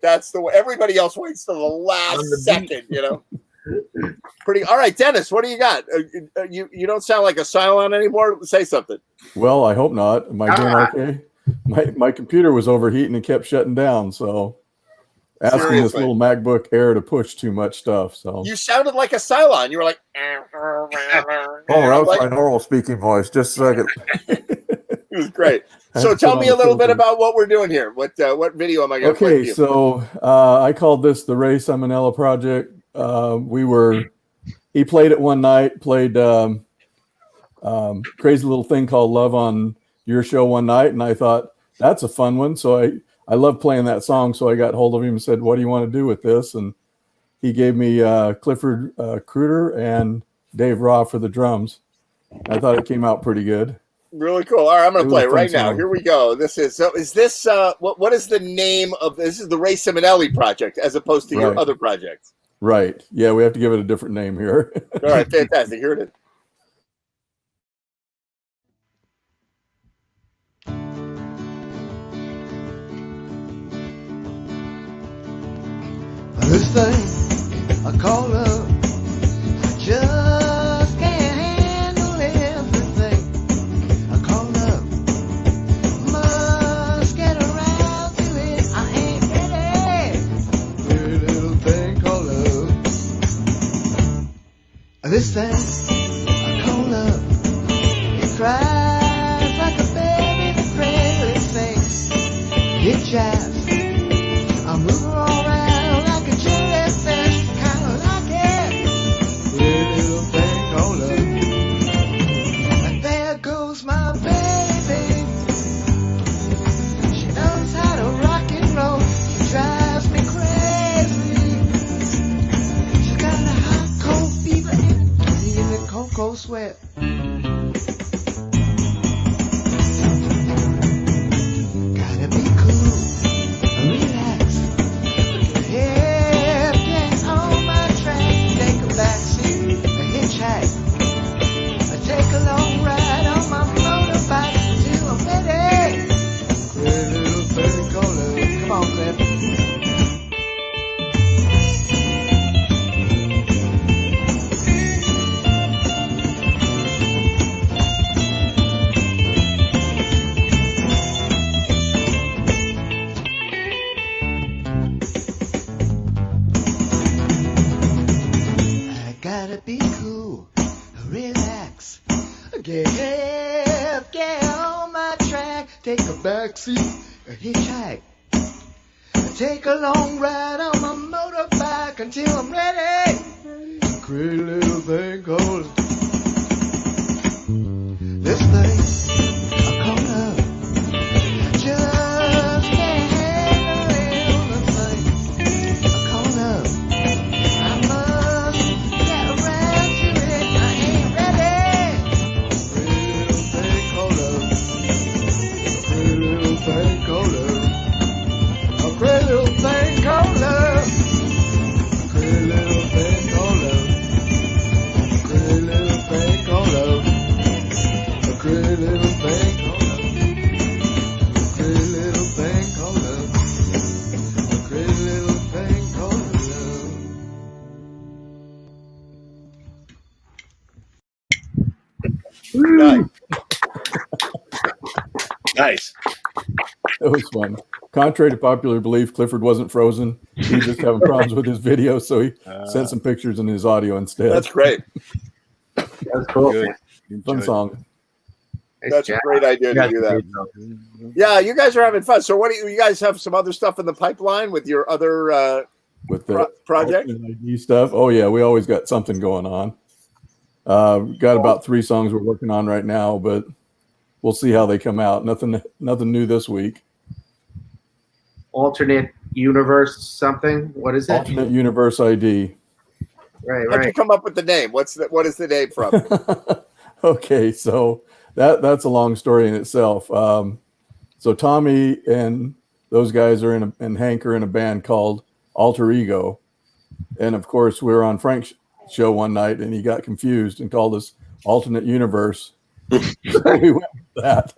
That's the way. Everybody else waits till the last second. Pretty all right, Dennis. What do you got? You don't sound like a Cylon anymore. Say something. Well, I hope not. Am I doing okay? My computer was overheating and kept shutting down, so asking this little MacBook Air to push too much stuff. So you sounded like a Cylon. You were like, oh, that was my normal speaking voice. Just a second. It was great. So tell me a little bit about what we're doing here. What video am I going to play? Okay, so I called this the Ray Simonella Project. He played it one night, played Crazy Little Thing Called Love on your show one night, and I thought that's a fun one. So I love playing that song, so I got hold of him and said, what do you want to do with this? And he gave me Clifford Kruder and Dave Raw for the drums. I thought it came out pretty good. Really cool. All right, I'm going to play it right now. song. Here we go. This is this what is the name of this? Is the Ray Simonelli project as opposed to your Right. other projects? Right. Yeah, we have to give it a different name here. All right, fantastic. Here it is. This thing I call love, I just can't handle everything. I call love, must get around to it. I ain't ready. Pretty little thing called love. This thing I call love, it cries like a baby in a cradle. It sings, it jives. I move her all around like a jellyfish, kinda like it. Pretty little thing called love. And there goes my baby. She knows how to rock and roll. She drives me crazy. She's got a hot cold fever in the cocoa sweat. Gotta be cool, relax. Head gangs on my train, take a backseat, a hitchhike. I take a long ride on my motorbike till I'm ready. Pretty little thing called love. Come on, Claire. backseat, a hitchhike. Take a long ride on my motorbike until I'm ready. Pretty little thing called this thing I call love. Just can't handle the thing I call love. I must get around to it. I ain't ready. Pretty little thing called love. Pretty little thing called love. A pretty little thing called love. A pretty little thing called love. A pretty little thing called love. A pretty little thing called love. A pretty little thing called love. A pretty little thing called love. Nice. It was fun. Contrary to popular belief, Clifford wasn't frozen. He was just having problems with his video, so he sent some pictures and his audio instead. That's great. That's cool. Good. Fun song. That's a great idea to do that. Yeah, you guys are having fun. So, what do you guys have? Some other stuff in the pipeline with your other With the project? ID stuff. Oh yeah, we always got something going on. Got about 3 songs we're working on right now, but we'll see how they come out. Nothing new this week. Alternate universe something. What is it? Alternate universe ID. Right, How'd you come up with the name? What is the name from? Okay, so that's a long story in itself. So Tommy and those guys are and Hank are in a band called Alter Ego, and of course we were on Frank's show one night and he got confused and called us Alternate Universe. So we went with that.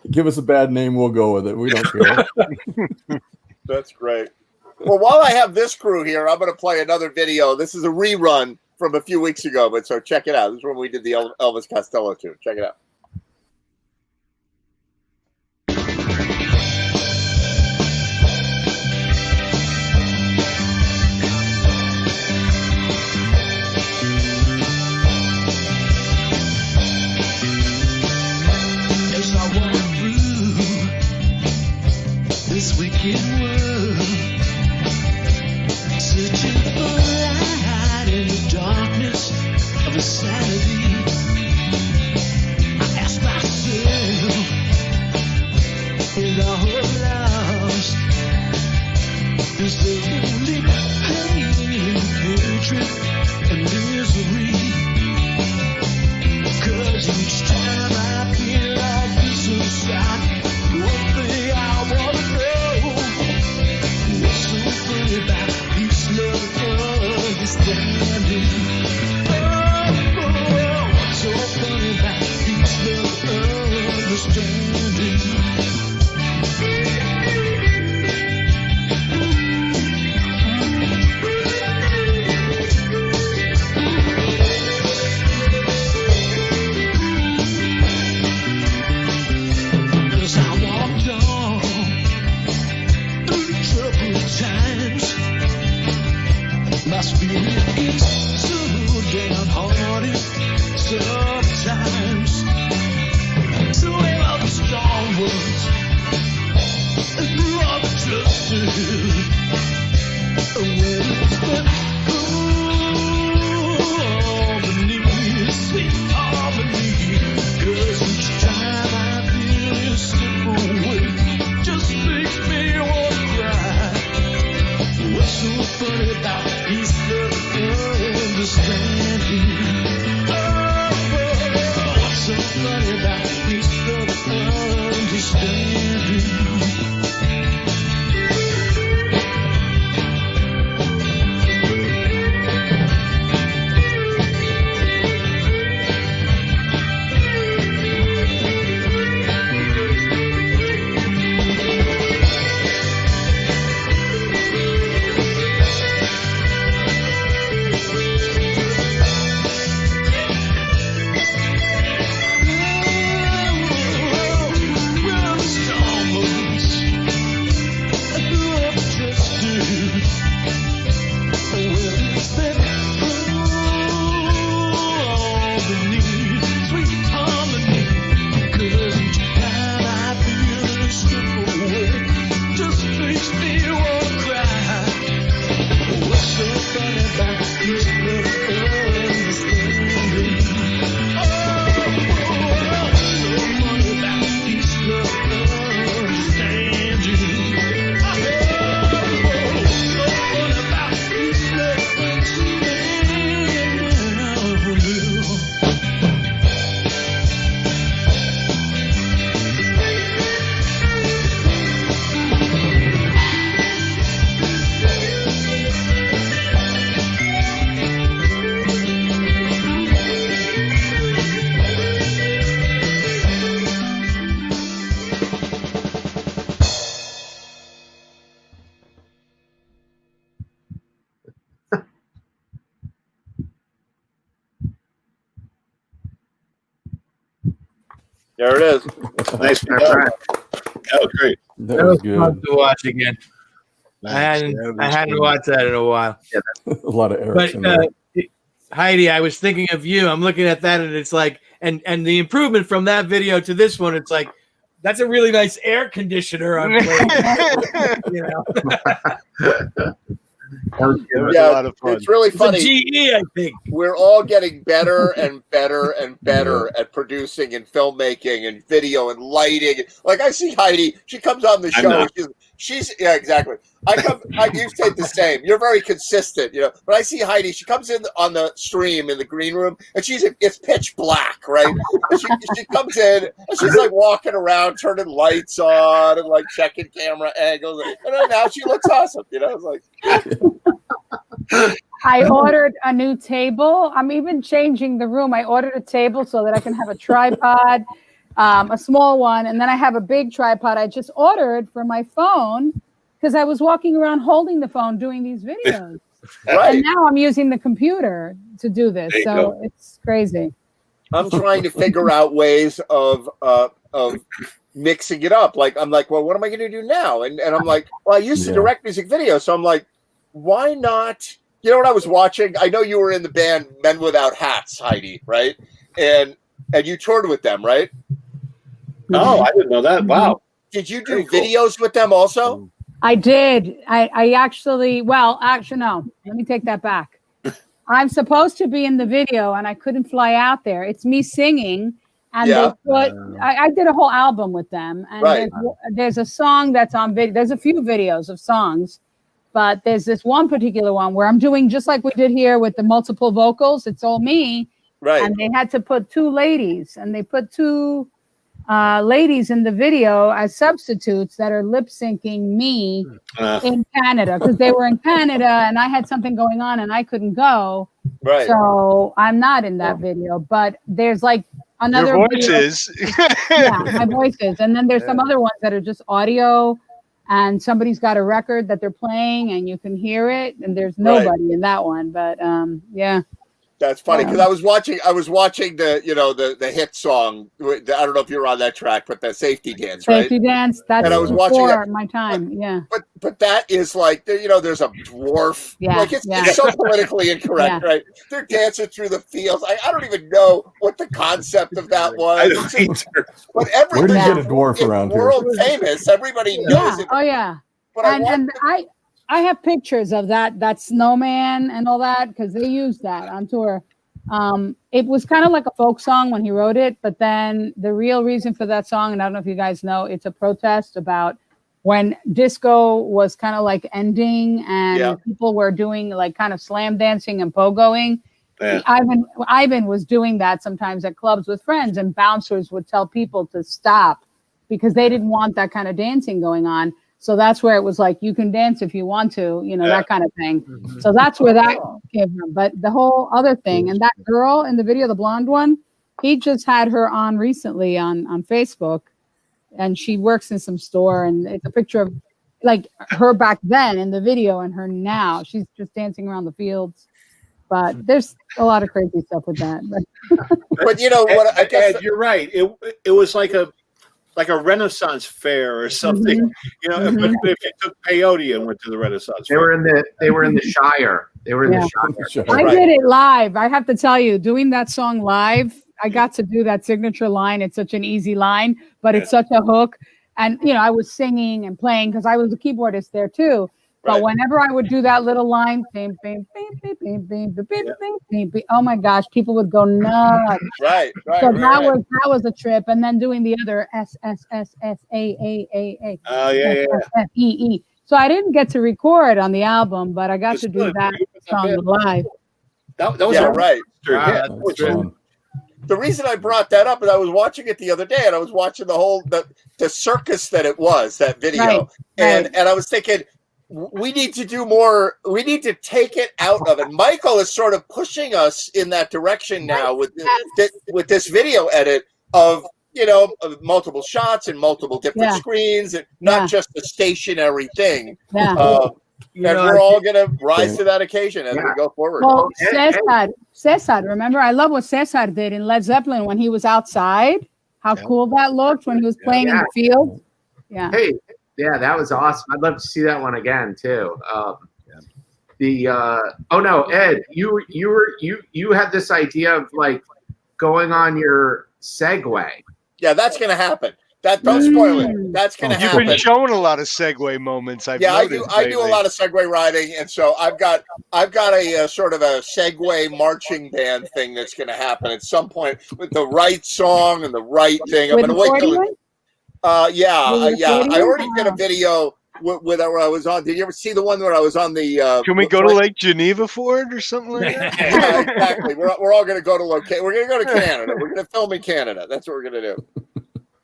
Give us a bad name, we'll go with it. We don't care. That's great. Well, while I have this crew here, I'm going to play another video. This is a rerun from a few weeks ago, but so check it out. This is when we did the Elvis Costello tune. Check it out. As I walk through this wicked world, searching for light in the darkness of insanity, I ask myself, with all hope lost, is there only pain, hatred, and misery? 'Cause each time I feel like this inside, the one thing I wanna know, what's so funny about peace, love, understanding? Oh, what's so funny about peace, love, understanding? As I walked on through troubled times, my spirit gets so downhearted sometimes. So where are the strong ones? And who are the trusted? Where is the harmony, sweet harmony? 'Cause each time I feel this simple way, just makes me wanna cry. What's so funny about peace, love, understanding? Oh, what's so funny about peace, love, understanding? There it is. Nice. All right. That was great. That was fun to watch again. I hadn't watched that in a while. A lot of errors. But Heidi, I was thinking of you. I'm looking at that, and it's like, and the improvement from that video to this one, it's like, that's a really nice air conditioner on play. You know. Yeah, it's really funny. It's a GE, I think. We're all getting better and better and better at producing and filmmaking and video and lighting. Like I see Heidi, she comes on the show. She's yeah, exactly. You say the same. You're very consistent, you know. But I see Heidi, she comes in on the stream in the green room, and it's pitch black, right? And she comes in, and she's like walking around, turning lights on, and like checking camera angles, and then now she looks awesome, you know. It's like. I ordered a new table. I'm even changing the room. I ordered a table so that I can have a tripod, a small one, and then I have a big tripod I just ordered for my phone because I was walking around holding the phone doing these videos. Right. And now I'm using the computer to do this. There you So go. it's crazy. I'm trying to figure out ways of mixing it up. Like I'm like, well, what am I going to do now? And I'm like, well, I used to direct music videos, so I'm like, why not? You know what I was watching? I know you were in the band Men Without Hats, Heidi, right? And you toured with them, right? Oh, I didn't know that. Wow. Did you do videos with them also? I did. I actually, no, let me take that back. I'm supposed to be in the video and I couldn't fly out there. It's me singing. And they put, I did a whole album with them. And there's a song that's on video. There's a few videos of songs, but there's this one particular one where I'm doing just like we did here with the multiple vocals. It's all me. Right. And they had to put two ladies, and they put two ladies in the video as substitutes that are lip syncing me in Canada because they were in Canada and I had something going on and I couldn't go. Right. So I'm not in that video, but there's like another Your voice video. is. Yeah, my voice is. And then there's some other ones that are just audio and somebody's got a record that they're playing and you can hear it and there's nobody in that one. But yeah. That's funny because I was watching the hit song. I don't know if you were on that track, but the Safety Dance, right? Safety Dance. That's and I was watching that. my time. Yeah. But that is like, there's a dwarf. Yeah, Like it's so politically incorrect, right? They're dancing through the fields. I don't even know what the concept of that was. But Where do you get a dwarf around here? World famous. Everybody knows it. Oh yeah. But I have pictures of that snowman and all that because they used that on tour. It was kind of like a folk song when he wrote it, but then the real reason for that song, and I don't know if you guys know, it's a protest about when disco was kind of like ending and people were doing like kind of slam dancing and pogoing. Yeah. Ivan was doing that sometimes at clubs with friends, and bouncers would tell people to stop because they didn't want that kind of dancing going on. So that's where it was like, you can dance if you want to, that kind of thing. Mm-hmm. So that's where that came from. But the whole other thing, and that girl in the video, the blonde one, he just had her on recently on Facebook, and she works in some store, and it's a picture of like her back then in the video and her now. She's just dancing around the fields. But there's a lot of crazy stuff with that. But you know what? I guess Ed, you're right. It was like a Renaissance fair or something, But if you took peyote and went to the Renaissance They fair, were in the Shire. They were in the Shire. I did it live. I have to tell you, doing that song live, I got to do that signature line. It's such an easy line, but it's such a hook. And, I was singing and playing because I was a keyboardist there too. But whenever I would do that little line, oh my gosh, people would go nuts. Right. So that was a trip. And then doing the other SSSSAAAA. Oh yeah. FEE. So I didn't get to record on the album, but I got to do that song live. That was right. That's fun. The reason I brought that up is I was watching it the other day, and I was watching the circus that it was, that video, and I was thinking, we need to do more. We need to take it out of it. Michael is sort of pushing us in that direction now with this video edit of multiple shots and multiple different screens, and not just a stationary thing. And we're all going to rise to that occasion as we go forward. Well, Cesar, remember, I love what Cesar did in Led Zeppelin when he was outside. how cool that looked when he was playing in the field. Yeah. Hey, yeah, that was awesome. I'd love to see that one again too. Oh no, Ed, you had this idea of like going on your Segway. Yeah, that's gonna happen. Don't spoil it. That's gonna happen. You've been showing a lot of Segway moments. I do a lot of Segway riding, and so I've got a sort of a Segway marching band thing that's gonna happen at some point with the right song and the right thing. I'm gonna wait till I already did a video where I was on. Did you ever see the one where I was on the? Can we go to Lake Geneva for it or something like that? Yeah, exactly. We're all gonna go to locate. We're gonna go to Canada. We're gonna film in Canada. That's what we're gonna do.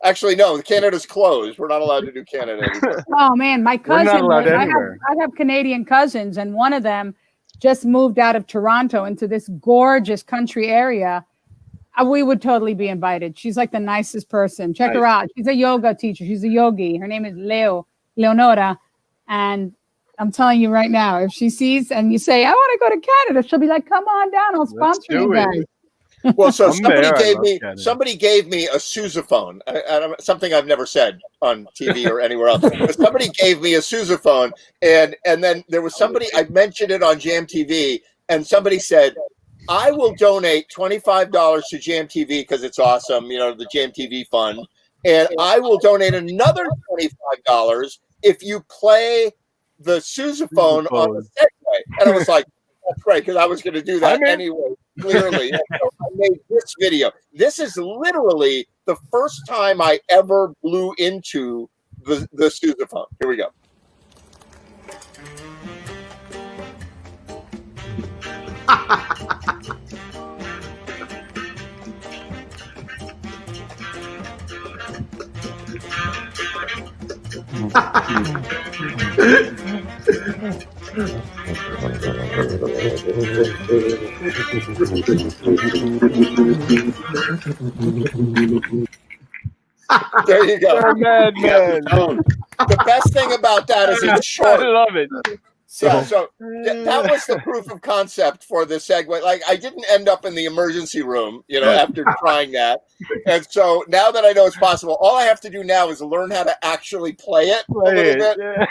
Actually, no, Canada's closed. We're not allowed to do Canada anymore. Oh man, my cousin. I have Canadian cousins, and one of them just moved out of Toronto into this gorgeous country area. We would totally be invited. She's like the nicest person. Check her out. She's a yoga teacher. She's a yogi. Her name is Leonora. And I'm telling you right now, if she sees and you say, I want to go to Canada, she'll be like, come on down. I'll sponsor you guys. Well, so somebody gave me a sousaphone. Something I've never said on TV or anywhere else. But somebody gave me a sousaphone, and then there was somebody, I mentioned it on Jam TV, and somebody said, I will donate $25 to Jam TV because it's awesome, the Jam TV fund, and I will donate another $25 if you play the sousaphone on the Segway. And I was like, that's great, because I was going to do that anyway. Clearly, and so I made this video. This is literally the first time I ever blew into the sousaphone. Here we go. There you go. Man. The best thing about that is it's short. I love it. So that was the proof of concept for the Segway. Like, I didn't end up in the emergency room, after trying that. And so now that I know it's possible, all I have to do now is learn how to actually play it a little bit.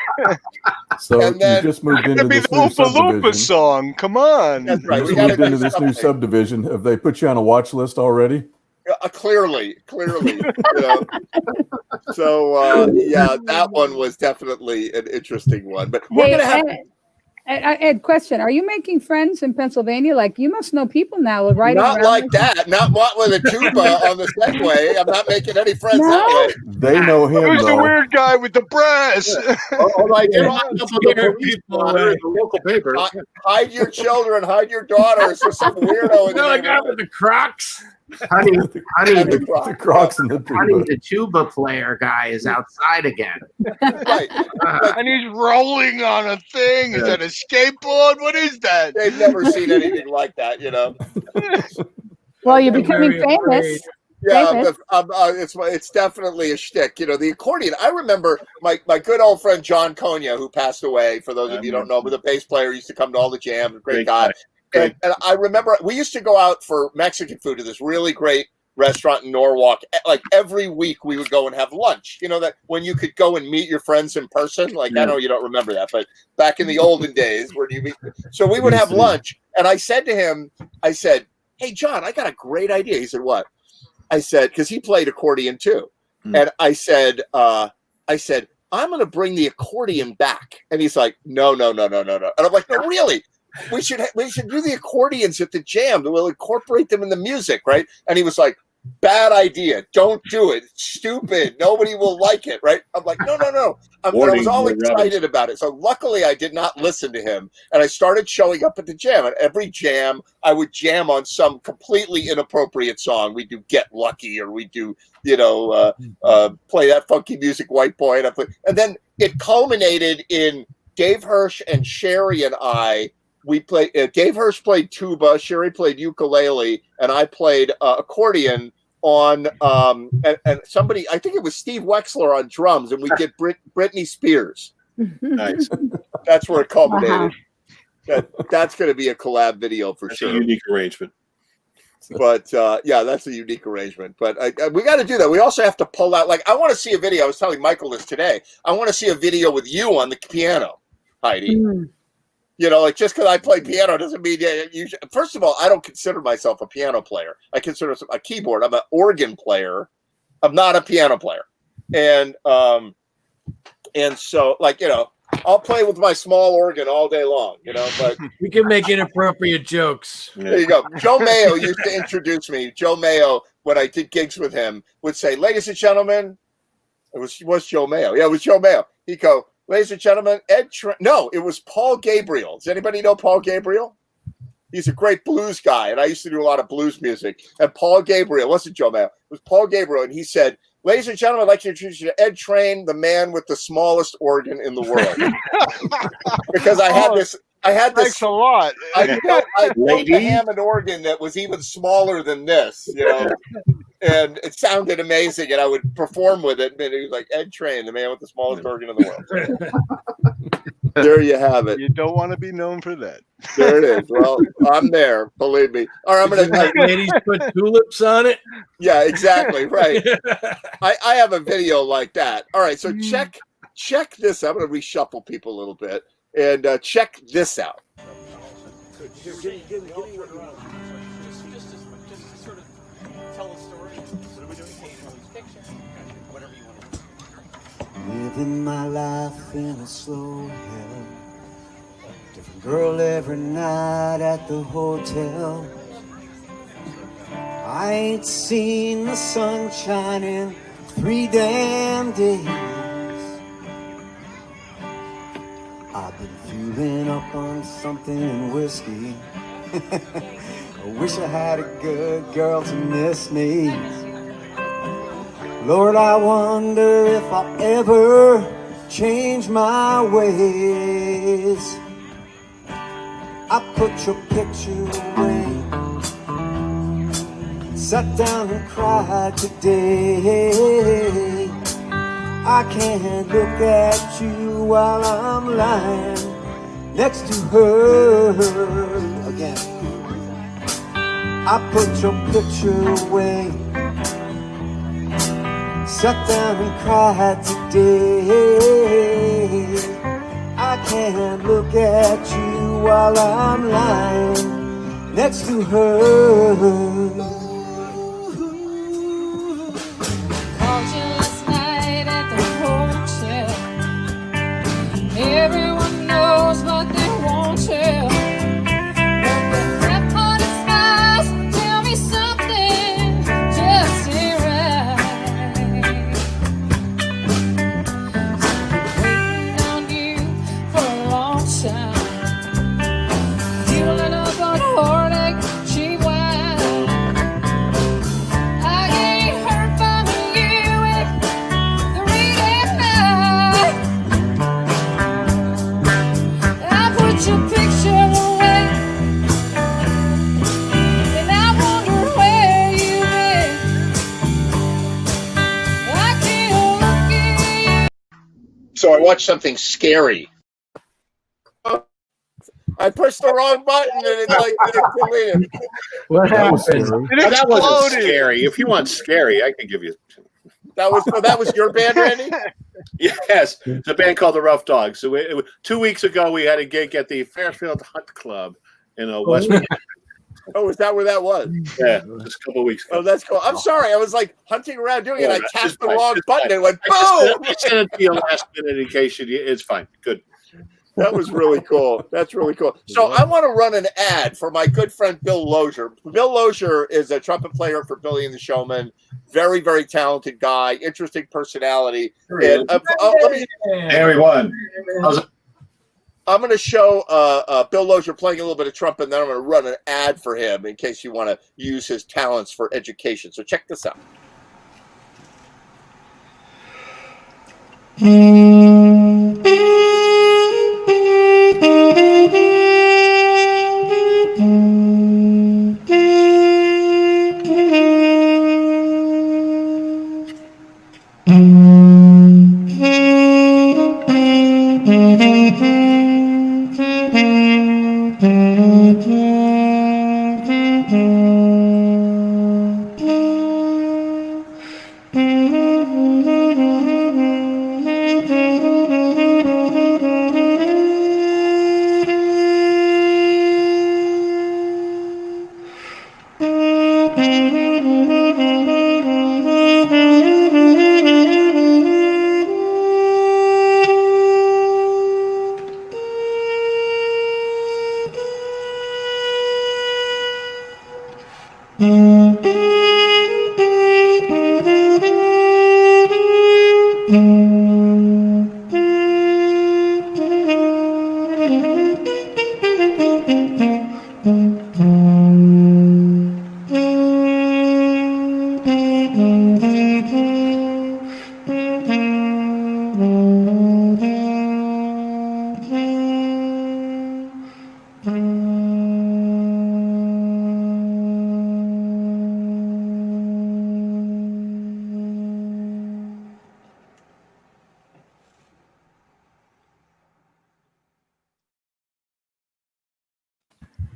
So and then, you just moved into this new subdivision. Song. Come on. That's right. You moved into this new subdivision. Have they put you on a watch list already? Clearly. So that one was definitely an interesting one. But we're gonna have. Ed, question: are you making friends in Pennsylvania? Like, you must know people now, right? Not like that. Not with a tuba on the Segway. I'm not making any friends that way. They know him. Who's the weird guy with the brass? I did the local paper. Hide your children. Hide your daughters. There's some weirdo in the guy with the Crocs. Honey, the Crocs and the tuba. Honey, the tuba player guy is outside again. Right. And he's rolling on a thing. Is that a skateboard? What is that? They've never seen anything like that, Well, you're becoming famous. Yeah, it's definitely a shtick. The accordion. I remember my good old friend John Konya, who passed away. For those of you who don't know, but the bass player used to come to all the jams. Great guy. And I remember we used to go out for Mexican food to this really great restaurant in Norwalk. Like every week we would go and have lunch. That when you could go and meet your friends in person. Like, I know you don't remember that, but back in the olden days, where do you meet? So we would have lunch. And I said to him, hey, John, I got a great idea. He said, what? I said, because he played accordion too. And I said, I'm going to bring the accordion back. And he's like, no. And I'm like, no, really? We should do the accordions at the jam. We'll incorporate them in the music, right? And he was like, bad idea. Don't do it. It's stupid. Nobody will like it, right? I'm like, no. I was all excited about it. So luckily I did not listen to him. And I started showing up at the jam. At every jam, I would jam on some completely inappropriate song. We do Get Lucky, or we do, play that funky music, White Boy. And then it culminated in Dave Hirsch and Sherry and I. We played. Dave Hirsch played tuba, Sherry played ukulele, and I played accordion on. And somebody, I think it was Steve Wexler on drums, and we did Britney Spears. Nice. That's where it culminated. That's going to be a collab video for sure. A unique arrangement. But yeah, that's a unique arrangement. But we got to do that. We also have to pull out. Like, I want to see a video. I was telling Michael this today. I want to see a video with you on the piano, Heidi. You know, like, just because I play piano doesn't mean you. First of all, I don't consider myself a piano player. I consider myself a keyboard. I'm an organ player. I'm not a piano player. And so, like, you know, I'll play with my small organ all day long, you know, but we can make inappropriate jokes. There you go. Joe Mayo used to introduce me. Joe Mayo, when I did gigs with him, would say, "Ladies and gentlemen," it was Joe Mayo. Yeah, it was Joe Mayo. He'd go, "Ladies and gentlemen, no, it was Paul Gabriel. Does anybody know Paul Gabriel? He's a great blues guy, and I used to do a lot of blues music. And Paul Gabriel, wasn't Joe Mayo, it was Paul Gabriel, and he said, 'Ladies and gentlemen, I'd like to introduce you to Ed Train, the man with the smallest organ in the world.'" Because I had this. Thanks a lot. I built a Hammond organ that was even smaller than this, you know, and it sounded amazing. And I would perform with it, and he was like, "Ed Train, the man with the smallest organ in the world." There you have it. You don't want to be known for that. There it is. Well, I'm there. Believe me. All right, I'm gonna. Ladies put tulips on it. Yeah, exactly. Right. I have a video like that. All right, so check this. I'm gonna reshuffle people a little bit and check this out. Living my life in a slow hell. Different girl every night at the hotel. I ain't seen the sunshine in 3 damn days. I've been fueling up on something in whiskey. I wish I had a good girl to miss me. Lord, I wonder if I'll ever change my ways. I put your picture away, sat down and cried today. I can't look at you while I'm lying next to her again. I put your picture away, sat down and cried today. I can't look at you while I'm lying next to her. Called you last night at the hotel. Everyone knows what they want to. Tell me something, just say right. Waiting on you for a long time. Feeling up on heartache, cheap wine. I get hurt from you with the reading night. I put your picture away, and I wonder where you've been. I can't look at you. So I watched something scary. I pushed the wrong button and it deleted. What happened? That wasn't scary. If you want scary, I can give you. That was your band, Randy? Yes, it's a band called the Rough Dogs. So 2 weeks ago, we had a gig at the Fairfield Hunt Club in West Virginia. Oh, is that where that was? Yeah, just a couple of weeks ago. Oh, that's cool. I'm sorry. I was like hunting around doing it. I tapped the wrong It's button fine. and it went I boom. sent it to you last minute in case it's fine. Good. That was really cool. That's really cool. So I want to run an ad for my good friend Bill Lozier. Bill Lozier is a trumpet player for Billy and the Showman. Very, very talented guy. Interesting personality. And let me. Hey, everyone. I'm going to show Bill Lozier playing a little bit of trumpet, and then I'm going to run an ad for him in case you want to use his talents for education. So check this out.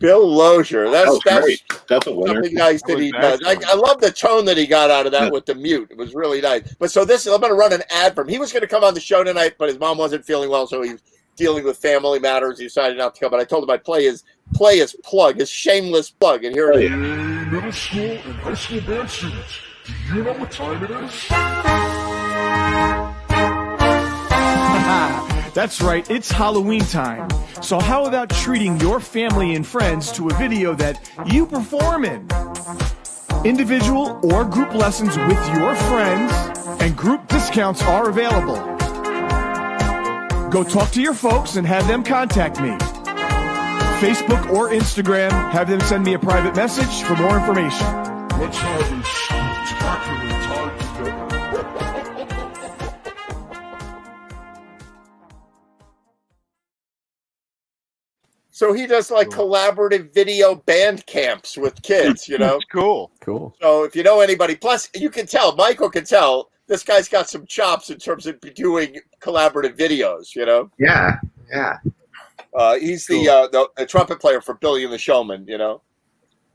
Bill Lozier. That's great. That's a winner. something nice that he does. I love the tone that he got out of that with the mute. It was really nice. But so this, I'm going to run an ad for him. He was going to come on the show tonight, but his mom wasn't feeling well, so he's dealing with family matters. He decided not to come. But I told him I'd play his plug, his shameless plug, and here it is. Middle school and high school band students, do you know what time it is? That's right, it's Halloween time. So how about treating your family and friends to a video that you perform in? Individual or group lessons with your friends, and group discounts are available. Go talk to your folks and have them contact me. Facebook or Instagram, have them send me a private message for more information. Let's have a spectacular time together. So he does like collaborative video band camps with kids, you know? Cool. Cool. So if you know anybody, plus you can tell, Michael can tell, this guy's got some chops in terms of doing collaborative videos, you know? Yeah. He's the trumpet player for Billy and the Showman, you know?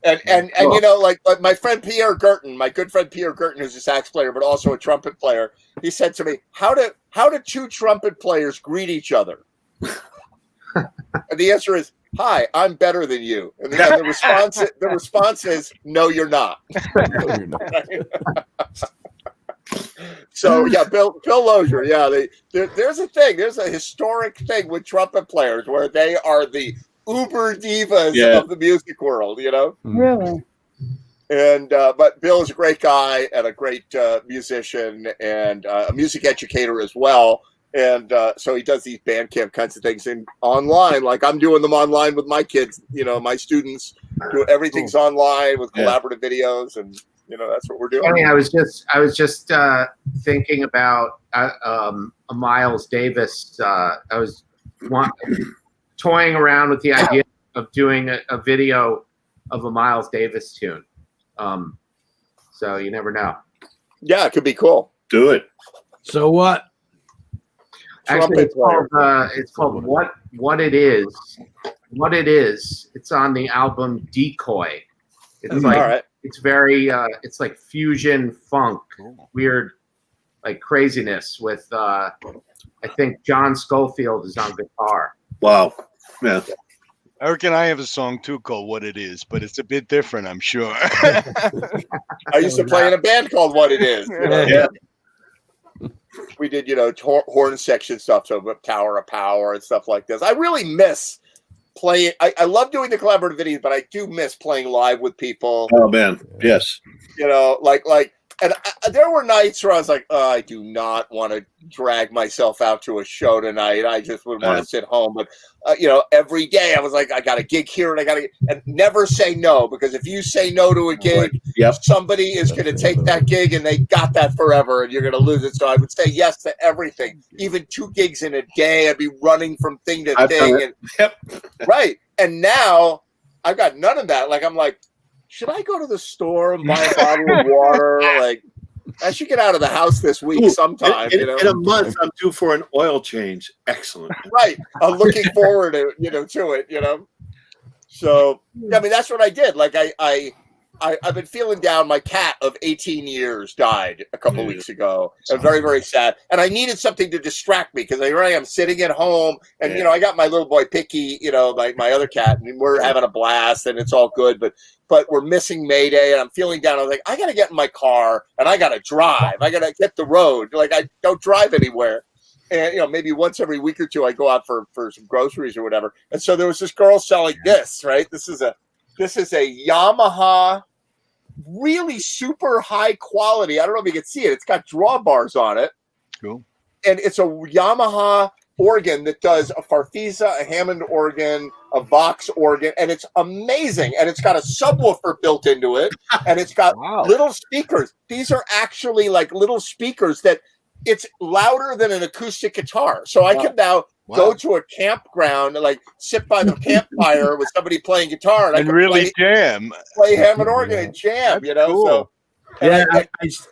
And you know, like my friend Pierre Gerton, my good friend Pierre Gerton, who's a sax player, but also a trumpet player, he said to me, how do two trumpet players greet each other? And the answer is, "Hi, I'm better than you." And then the response is, "No, you're not." So yeah, Bill Lozier, yeah, there's a thing. There's a historic thing with trumpet players where they are the uber divas of the music world, you know. Really. And but Bill is a great guy and a great musician and a music educator as well. And so he does these band camp kinds of things online, like I'm doing them online with my kids. You know, my students do everything's online with collaborative videos, and you know that's what we're doing. I mean, I was just thinking about a Miles Davis. I was toying around with the idea of doing a video of a Miles Davis tune. So you never know. Yeah, it could be cool. Do it. So what? Actually, it's called What It Is. What It Is. It's on the album Decoy. It's like it's very it's like fusion funk, weird like craziness with I think John Schofield is on guitar. Wow. Yeah. Eric and I have a song too called What It Is, but it's a bit different, I'm sure. I used to play in a band called What It Is. You know? Yeah. We did, you know, horn section stuff, so Tower of Power and stuff like this. I really miss playing. I love doing the collaborative videos, but I do miss playing live with people. Oh man, yes. You know, and there were nights where I was like, oh, I do not want to drag myself out to a show tonight. I just would want to sit home. But, you know, every day I was like, I got a gig here and never say no, because if you say no to a gig, somebody is going to take that gig and they got that forever and you're going to lose it. So I would say yes to everything, even 2 gigs in a day. I'd be running from thing to thing. Right. And now I've got none of that. Like, I'm like, should I go to the store and buy a bottle of water? Like, I should get out of the house this week sometime. In a month, I'm due for an oil change. Excellent. Right. I'm looking forward to it. You know. So I mean, that's what I did. Like I've been feeling down. My cat of 18 years died a couple weeks ago. I'm very, very sad. And I needed something to distract me because here I am sitting at home and, you know, I got my little boy Picky, you know, my other cat, and we're having a blast and it's all good. But we're missing Mayday and I'm feeling down. I was like, I got to get in my car and I got to drive. I got to hit the road. Like, I don't drive anywhere. And, you know, maybe once every week or two I go out for some groceries or whatever. And so there was this girl selling this, right? This is a Yamaha really super high quality. I don't know if you can see it. It's got drawbars on it. Cool. And it's a Yamaha organ that does a Farfisa, a Hammond organ, a Vox organ, and it's amazing. And it's got a subwoofer built into it, and it's got little speakers. These are actually like little speakers that it's louder than an acoustic guitar. So I can now go to a campground and like sit by the campfire with somebody playing guitar and I can really play Hammond organ and jam. That's you know, cool. so Yeah,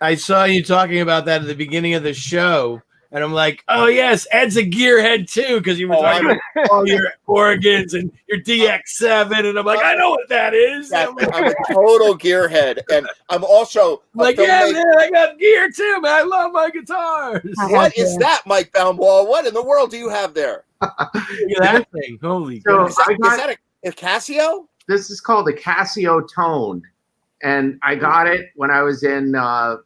I saw you talking about that at the beginning of the show, and I'm like, oh yes, Ed's a gearhead too, because you were talking about all your organs and your DX7, and I'm like, I know what that is. I'm a total gearhead, and I'm also like, yeah, man, I got gear too, man. I love my guitars. What is that, Mike Baumwall? What in the world do you have there? Look at that thing. Holy So goodness. Is that a Casio? This is called a Casio Tone, and I got it when I was in, I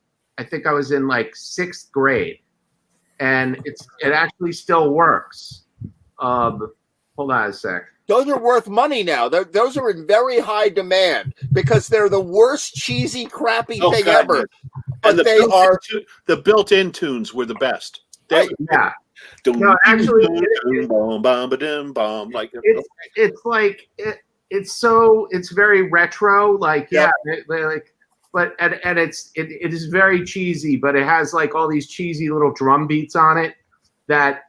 think I was in like 6th grade, and it actually still works. Hold on a sec. Those are worth money now. Those are in very high demand because they're the worst cheesy, crappy thing ever. And But they are. The built-in tunes were the best. Yeah. No, actually, like it's like it's very retro. Like but it is very cheesy. But it has like all these cheesy little drum beats on it that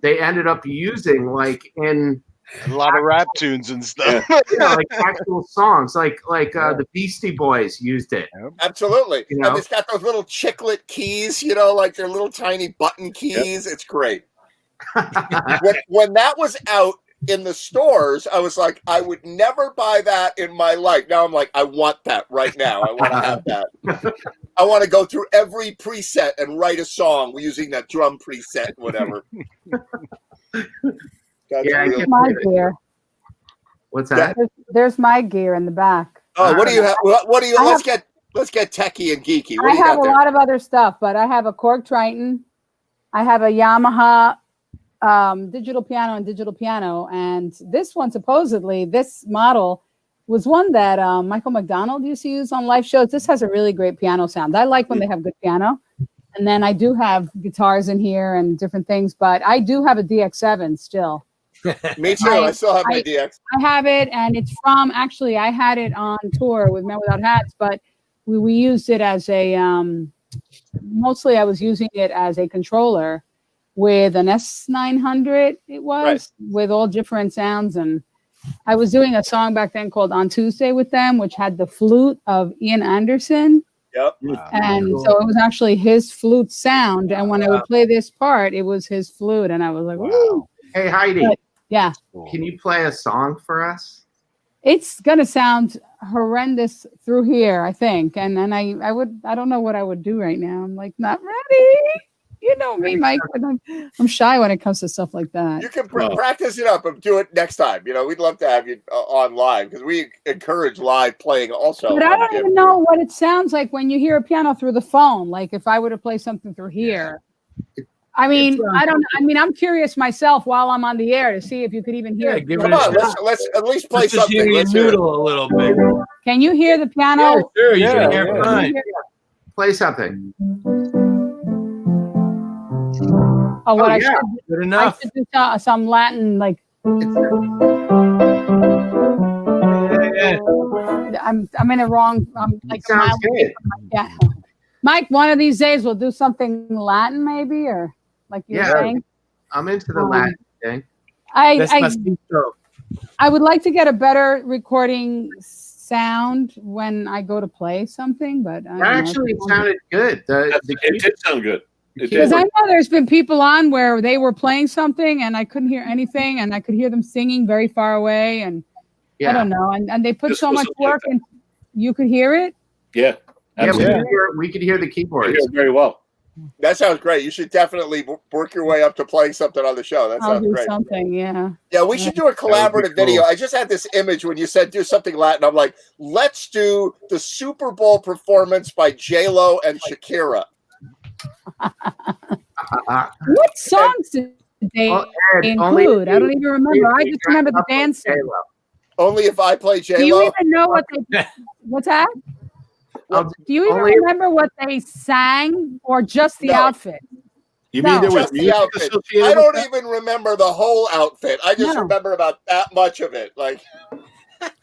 they ended up using like in a lot of rap tunes and stuff. Yeah, like actual songs, like the Beastie Boys used it. Absolutely. You know? And it's got those little chiclet keys, you know, like they're little tiny button keys. It's great. when that was out in the stores, I was like, I would never buy that in my life. Now I'm like, I want that right now. I want to have that. I want to go through every preset and write a song using that drum preset, whatever. There's my gear. What's that? There's my gear in the back. Oh, what do you have? What do you? Let's get techie and geeky. What I do you have got a there? lot of other stuff, but I have a Korg Triton. I have a Yamaha digital piano, and this one supposedly, this model was one that Michael McDonald used to use on live shows. This has a really great piano sound. I like when they have good piano. And then I do have guitars in here and different things, but I do have a DX7 still. Me too. I still have my DX. I have it, and it's from, actually, I had it on tour with Men Without Hats, but we used it as a, mostly I was using it as a controller with an S900, it was, with all different sounds. And I was doing a song back then called On Tuesday with them, which had the flute of Ian Anderson. Yep. And so it was actually his flute sound. And when I would play this part, it was his flute. And I was like, woo. Hey, Heidi. But, yeah. Can you play a song for us? It's going to sound horrendous through here, I think. And then I don't know what I would do right now. I'm like, not ready. You know me, Mike, but I'm shy when it comes to stuff like that. You can practice it up and do it next time. You know, we'd love to have you on live because we encourage live playing also. But I don't even know what it sounds like when you hear a piano through the phone. Like if I were to play something through here. I mean, I don't. I mean, I'm curious myself while I'm on the air to see if you could even hear. give Come on, let's at least play Let's just something. hear you Let's hear it. noodle a little bit. Can you hear the piano? Yeah, sure, you can hear fine. Play something. Oh, what I yeah. should Good I enough. should do some Latin, like I'm in a wrong. I'm like a mile Sounds away good. from my piano. Mike, one of these days we'll do something Latin, maybe, or like you were Yeah. saying. I'm into the Latin thing. I would like to get a better recording sound when I go to play something, but I don't know. Actually, it sounded good. It did sound good. It Because did. I know there's been people on where they were playing something and I couldn't hear anything, and I could hear them singing very far away, and I don't know, and they put This so was much something like work and you could hear it. Yeah. Yeah, Absolutely. we could hear the keyboards. Very well. That sounds great. You should definitely work your way up to playing something on the show. That I'll sounds do great. something, yeah. Yeah, we should do a collaborative video. I just had this image when you said do something Latin. I'm like, let's do the Super Bowl performance by J-Lo and Shakira. What songs did they include? I don't even remember. I just remember the dancing. Only if I play Do you J-Lo? even know what they? What's that? Do you even remember what they sang or just the outfit? You mean there was Just the music outfit. associated I with don't that? even remember the whole outfit. I just remember about that much of it. Like,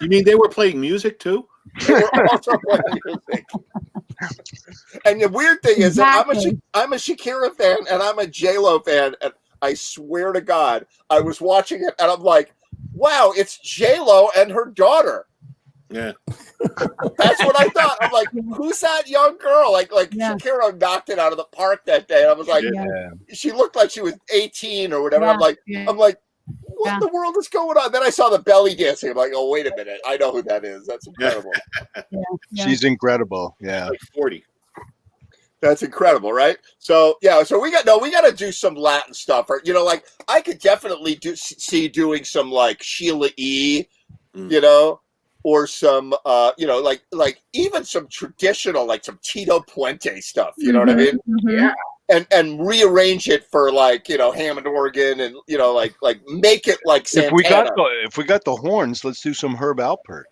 You mean they were playing music too? they were also playing music. And the weird thing is that I'm a Shakira fan and I'm a J-Lo fan, and I swear to God, I was watching it and I'm like, wow, it's J-Lo and her daughter. Yeah. That's what I thought. I'm like, who's that young girl? Like Shakira knocked it out of the park that day. And I was like, she looked like she was 18 or whatever. I'm like, what in the world is going on? Then I saw the belly dancing. I'm like, oh, wait a minute. I know who that is. That's incredible. She's incredible. Yeah. Like 40. That's incredible, right? So so we got to do some Latin stuff, or like I could definitely see doing some like Sheila E, or some like even some traditional, like some Tito Puente stuff. You know what I mean? Yeah. And rearrange it for like Hammond organ and like make it like Santana. If we got the horns, let's do some Herb Alpert.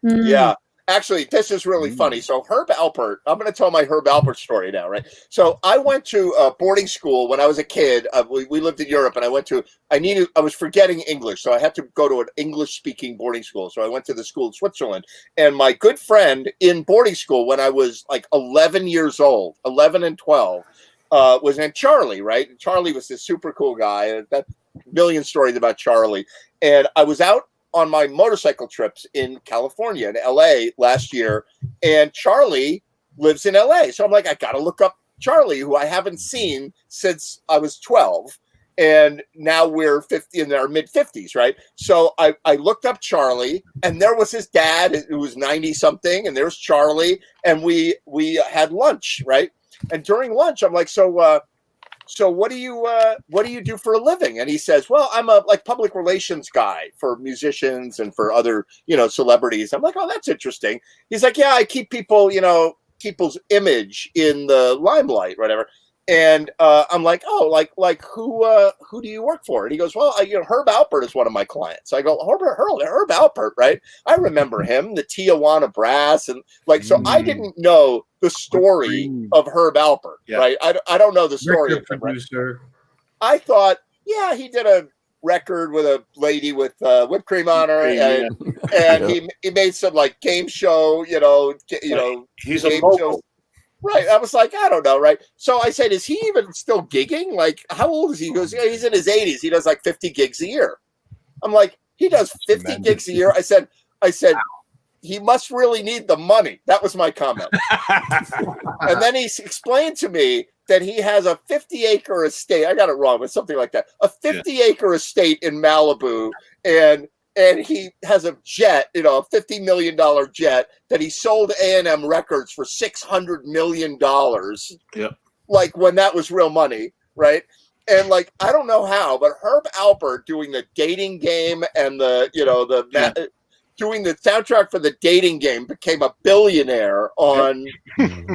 Yeah. Actually, this is really funny. So Herb Alpert, I'm going to tell my Herb Alpert story now, right? So I went to boarding school when I was a kid. We lived in Europe, and I was forgetting English, so I had to go to an English-speaking boarding school. So I went to the school in Switzerland, and my good friend in boarding school when I was like 11 years old, 11 and 12, was named Charlie, right? And Charlie was this super cool guy. That million stories about Charlie. And I was out on my motorcycle trips in California and LA last year, and Charlie lives in LA. So I'm like, I got to look up Charlie, who I haven't seen since I was 12. And now we're 50 in our mid 50s, right? So I looked up Charlie, and there was his dad who was 90 something, and there's Charlie, and we had lunch, right? And during lunch, I'm like, so what do you do for a living? And he says, well, I'm a public relations guy for musicians and for other, celebrities. I'm like, oh, that's interesting. He's like, yeah, I keep people, people's image in the limelight, whatever. And I'm like, oh, like who do you work for? And he goes, well, Herb Alpert is one of my clients. I go, Herb Alpert, right? I remember him, the Tijuana Brass, and so I didn't know the story of Herb Alpert, right? I don't know the story of him, producer. Right? I thought, yeah, he did a record with a lady with whipped cream on her, and he made some like game show, he's game a mogul. shows. Right. I was like, I don't know. Right. So I said, is he even still gigging? Like, how old is he? He goes, yeah, he's in his 80s. He does like 50 gigs a year. I'm like, he does 50 gigs a year. I said, he must really need the money. That was my comment. And then he explained to me that he has a 50-acre estate. I got it wrong, but something like that. A 50-acre estate in Malibu. And he has a jet, a $50 million jet that he sold A&M Records for $600 million. Yep. Like when that was real money, right? And like, I don't know how, but Herb Alpert doing the Dating Game and doing the soundtrack for the Dating Game became a billionaire on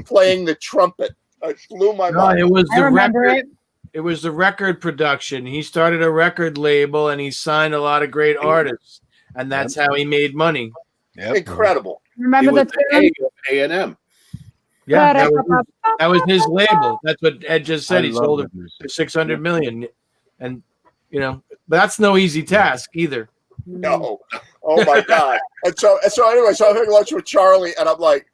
playing the trumpet. It blew my mind. It was the record. It was the record production. He started a record label and he signed a lot of great artists, and that's how he made money. Yep. Incredible. Remember the tune? A&M. Yeah, that was his label. That's what Ed just said. He sold it for $600 million, and but that's no easy task either. No. Oh my God. And so anyway, so I'm having lunch with Charlie, and I'm like,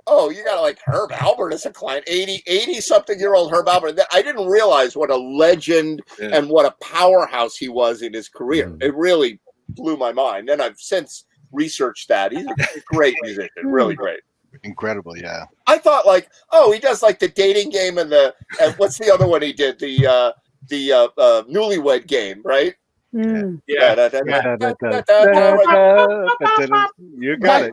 oh, you got like Herb Alpert as a client, 80 something year old Herb Alpert. I didn't realize what a legend and what a powerhouse he was in his career. It really blew my mind. And I've since researched that. He's a great musician, really great. Incredible, yeah. I thought like, oh, he does like the Dating Game and what's the other one he did? The Newlywed Game, right? You Yeah. got it. That's the Dating Game. You got it.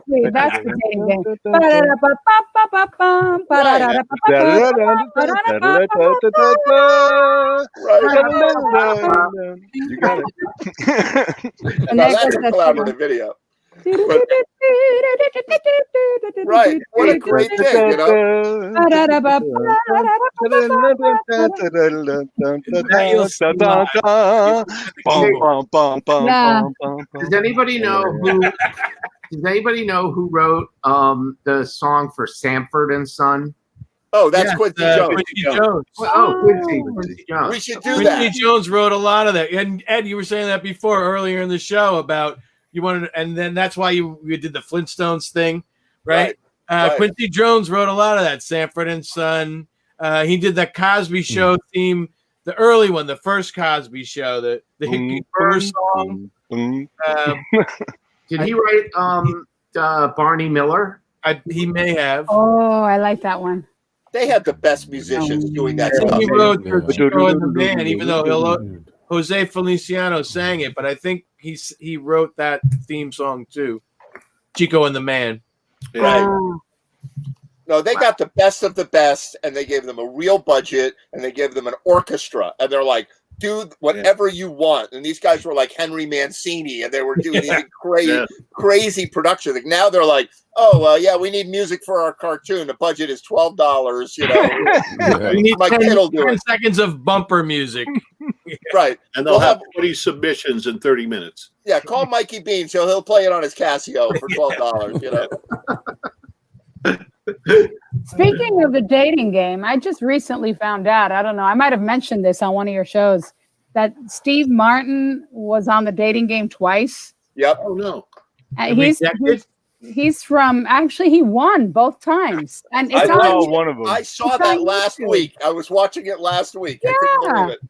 That's a collaborative video. Right. What a great thing, You Does anybody know Does anybody know who wrote the song for Sanford and Son? Oh, that's Quincy Jones. Quincy Jones. Quincy Jones. We should do Quincy that. Jones wrote a lot of that. And Ed, you were saying that before earlier in the show about you wanted, and then that's why you did the Flintstones thing, right? Right. Quincy Jones wrote a lot of that. Sanford and Son. He did the Cosby Show theme, the early one, the first Cosby Show, the Hickey Burr song. Did he write Barney Miller? He may have. Oh, I like that one. They had the best musicians doing that stuff. He wrote Chico and the Man, even though Jose Feliciano sang it, but I think he wrote that theme song too. Chico and the Man. Right. No, they got the best of the best, and they gave them a real budget, and they gave them an orchestra, and they're like, "Dude, whatever you want." And these guys were like Henry Mancini, and they were doing these crazy production. Like now they're like, "Oh, well, yeah, we need music for our cartoon. The budget is $12. You know, We need my 10 kid will do 10 it." seconds of bumper music. Right, And they'll have 20 submissions in 30 minutes. Yeah, call Mikey Bean, so he'll play it on his Casio for $12. You know. Speaking of the dating game, I just recently found out, I don't know, I might have mentioned this on one of your shows, that Steve Martin was on the dating game twice. Yep. Oh, no. He's from, actually, he won both times. And it's I saw it's that on last YouTube. week. I was watching it last week. I couldn't believe it.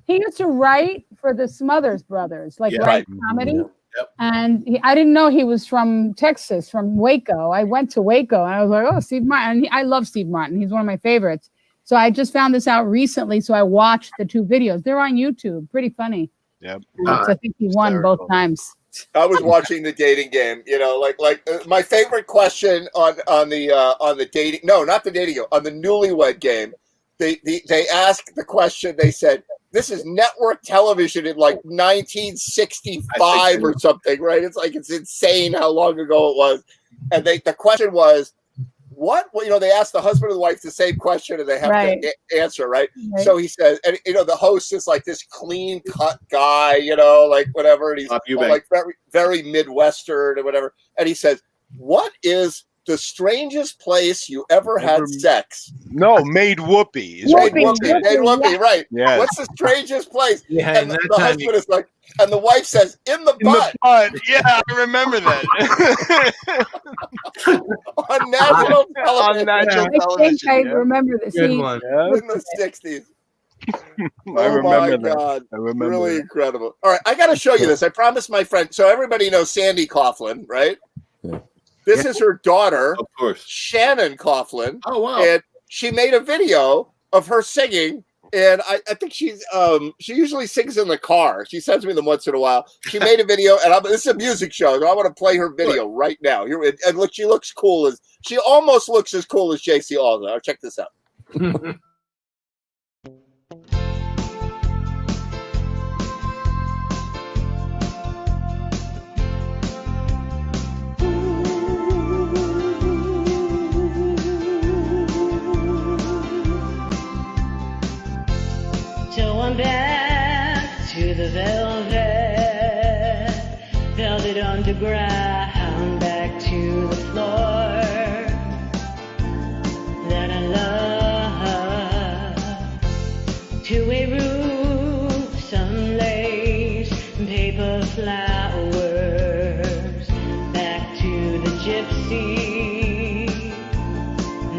He used to write for the Smothers Brothers, like Yeah. write Right. comedy. Yep. And I didn't know he was from Texas, from Waco. I went to Waco and I was like, oh, Steve Martin. I love Steve Martin. He's one of my favorites. So I just found this out recently. So I watched the two videos. They're on YouTube. Pretty funny. Yep. So I think he won both times. I was watching the dating game. You know, my favorite question on the dating. No, not the dating game. On the Newlywed Game, they asked the question. They said, "This is network television in like 1965 or something, right?" It's insane how long ago it was. And the question was, what? Well, you know, they asked the husband and the wife the same question, and they have to answer, right? So he says, and you know, the host is like this clean cut guy, you know, like whatever, and he's like very, very Midwestern or whatever. And he says, "What is the strangest place you ever had sex?" No, made whoopee. Made whoopee, right. Yes. What's the strangest place? Yeah, and the husband is like, and the wife says, "In the butt." Yeah, I remember that. On national television. On national I television. think I yeah. remember the Good scene. one. In the 60s. I Oh my remember that. God. I remember Really that. incredible. All right, I got to show you this. I promised my friend. So everybody knows Sandy Coughlin, right? This is her daughter, Of course. Shannon Coughlin. Oh, wow. And she made a video of her singing. And I think she usually sings in the car. She sends me them once in a while. She made a video, and this is a music show. So I want to play her video right now. Here, and look, she looks cool. She almost looks as cool as JC Alda. Check this out. So I'm back to the velvet underground, back to the floor that I love, to a roof, some lace, paper flowers, back to the gypsy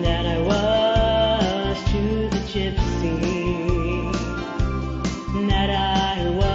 that I was, to the gypsy that I was.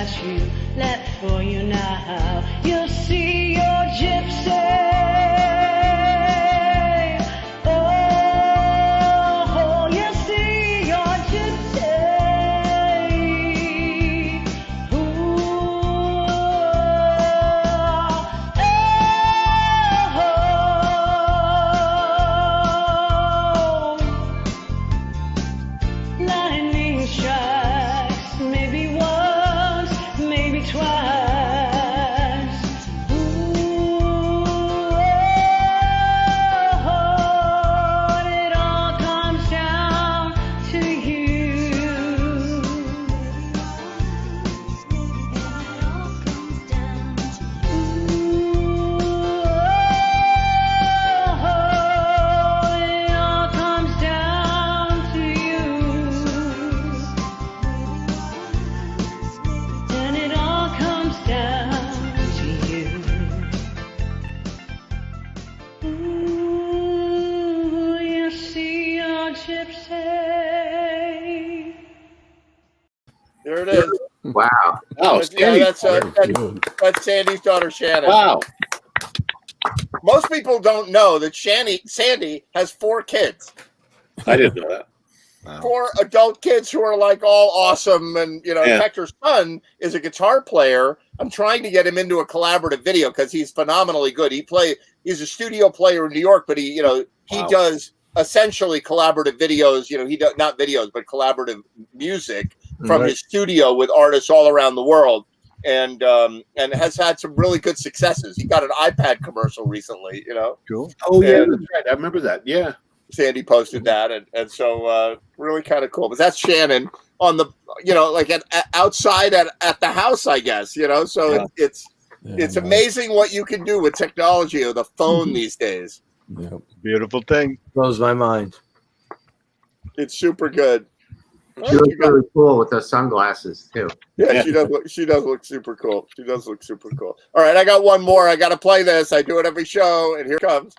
as you left for you now. You'll see your gypsy. Oh, you'll see your gypsy. Lightning strikes, maybe once, maybe twice. Ooh, and it all comes down to you. It all comes down to you. And it all comes down to you. Ooh, you see your gypsy. There it is. Wow. That's, that's Sandy's daughter, Shannon. Wow. Most people don't know that Sandy has 4 kids. I didn't know that. 4 adult kids who are like all awesome, and Yeah. Hector's son is a guitar player. I'm trying to get him into a collaborative video because he's phenomenally good. He's a studio player in New York, but he Wow. does essentially collaborative videos. He does not videos, but collaborative music from Right. his studio with artists all around the world, and has had some really good successes. He got an iPad commercial recently. Cool. Oh yeah, And- that's right. I remember that. Yeah. Sandy posted that, and so really kind of cool. But that's Shannon on the like outside at the house, I guess. So Yeah. it's amazing what you can do with technology or the phone these days. Beautiful thing. Blows my mind. It's super good. She looks really cool with those sunglasses too. Yeah, she does look super cool. She does look super cool. All right, I got one more. I got to play this. I do it every show, and here it comes.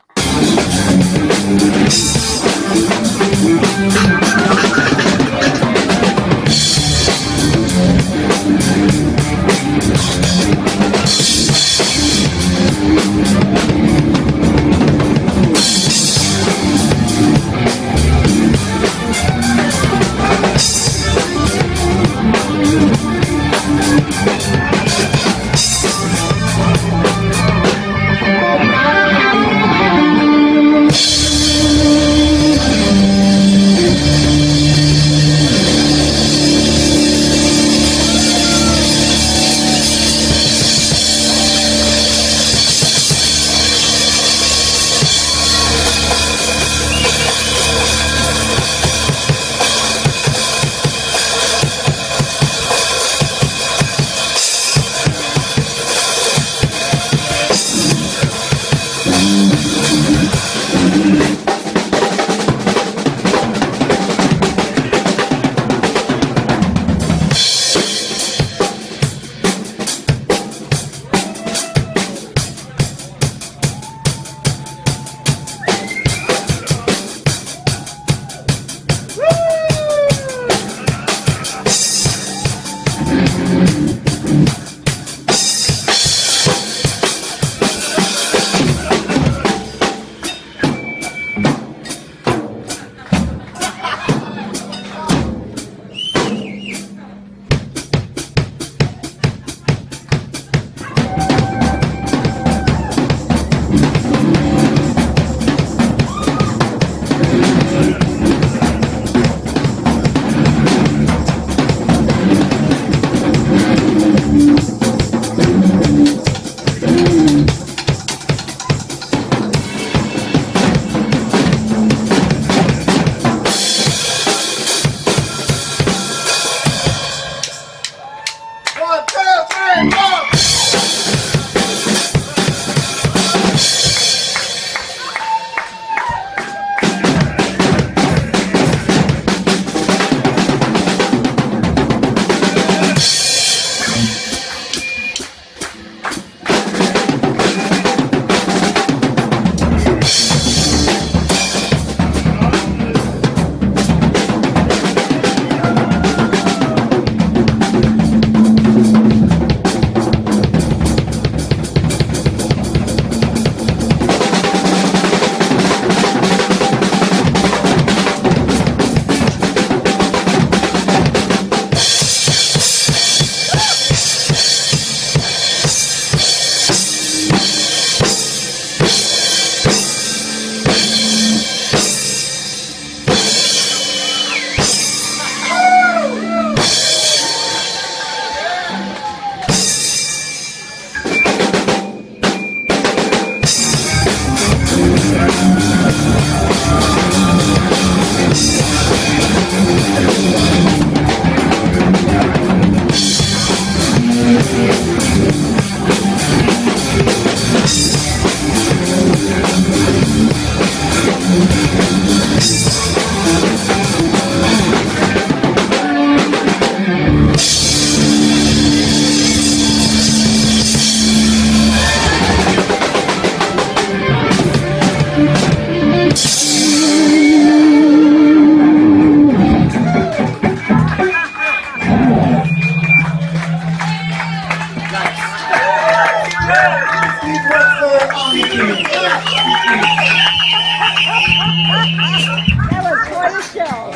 That was quite a show.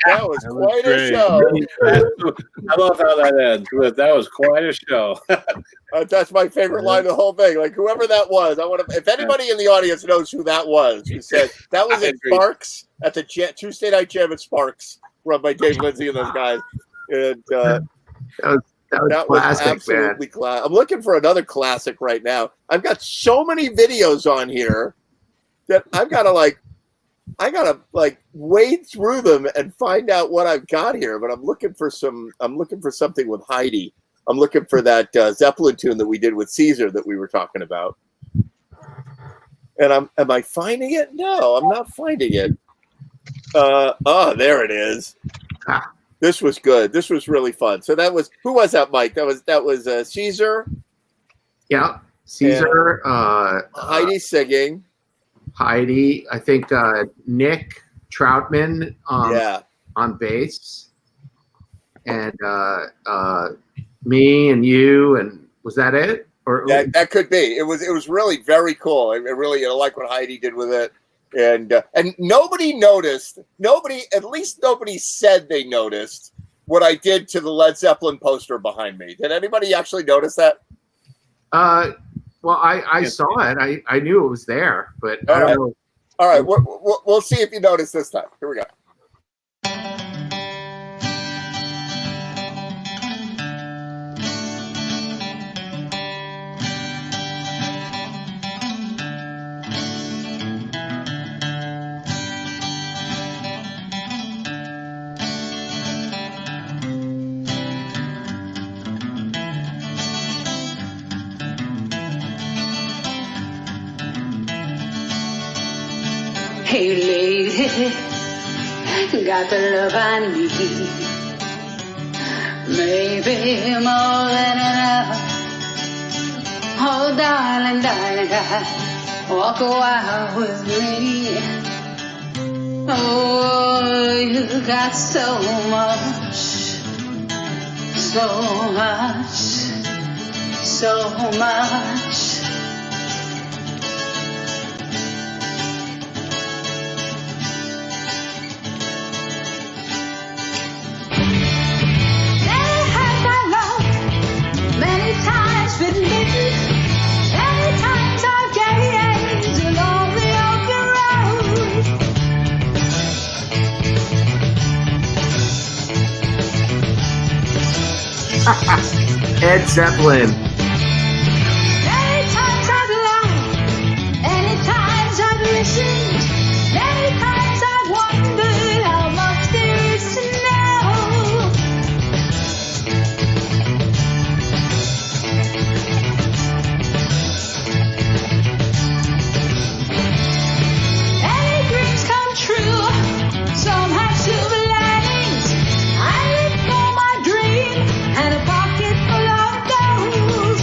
That was quite a show. I love how that ends. That was quite a show. That's my favorite line of the whole thing. Like whoever that was, I want to. If anybody in the audience knows who that was, who said that was at Sparks at the Tuesday Night Jam at Sparks, run by Dave Lindsay and those guys, and that was classic, absolutely classic. I'm looking for another classic right now. I've got so many videos on here that I gotta wade through them and find out what I've got here. But I'm looking for something with Heidi. I'm looking for that Zeppelin tune that we did with Caesar that we were talking about. And am I finding it? No, I'm not finding it. Oh, there it is. This was good. This was really fun. So that was, who was that, Mike? That was Caesar. Yeah, Caesar. Heidi singing. Heidi, I think Nick Troutman on bass, and me and you, and was that it? Or that could be. It was really very cool. I really like what Heidi did with it, and nobody noticed. At least nobody said they noticed what I did to the Led Zeppelin poster behind me. Did anybody actually notice that? Well, I saw it. I knew it was there, but I don't know. All right, we'll see if you notice this time. Here we go. Hey lady, got the love I need. Maybe more than enough. Oh darling, darling, walk a while with me. Oh, you got so much, so much, so much. Ed Zeppelin. Many times I've lied, many times I've listened, many times I've wondered how much there is to Many dreams come true, some have silver linings. I live for my dream and a pocket full of gold.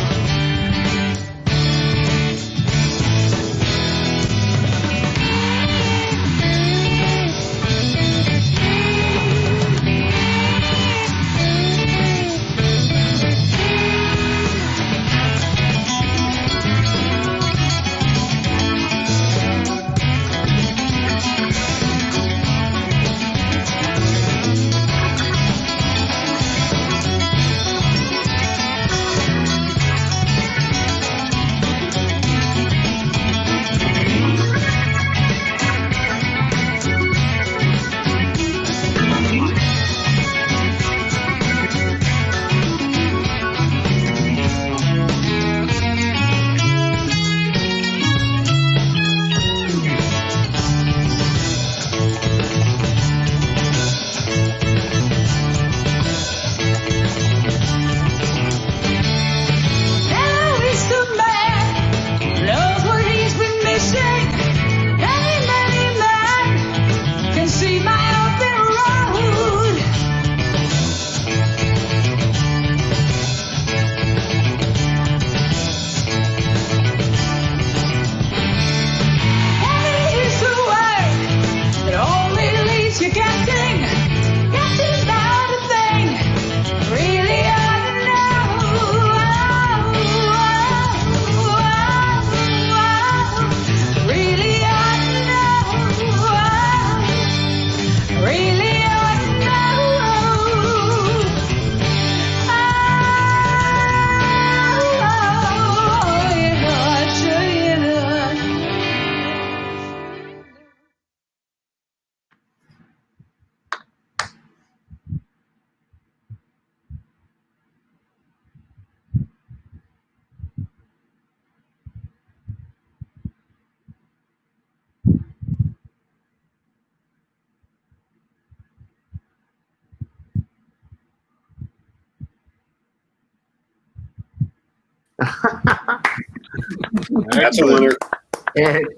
That's a winner.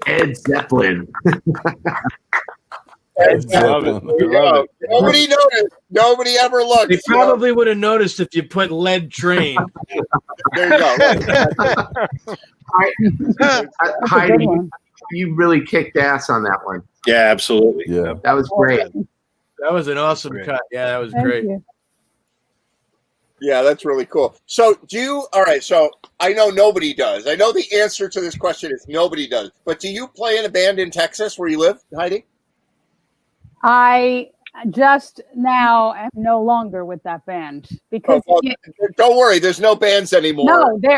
Ed Zeppelin. Nobody noticed. Nobody ever looked. They probably would have noticed if you put lead train. There you go. Heidi, you really kicked ass on that one. Yeah, absolutely. Yeah, that was great. That was an awesome cut. Yeah, that was great. Yeah, that's really cool. So all right, so I know nobody does. I know the answer to this question is nobody does. But do you play in a band in Texas where you live, Heidi? I just now am no longer with that band because don't worry, there's no bands anymore. no, they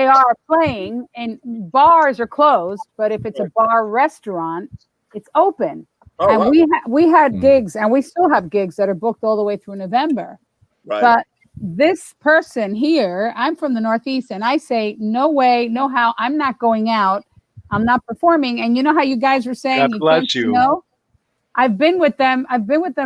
are playing and bars are closed, but if it's a bar restaurant, it's open. Oh, and wow. we had gigs and we still have gigs that are booked all the way through November. Right. But this person here, I'm from the Northeast, and I say, no way, no how, I'm not going out. I'm not performing. And you know how you guys were saying, God bless you. No, I've been with them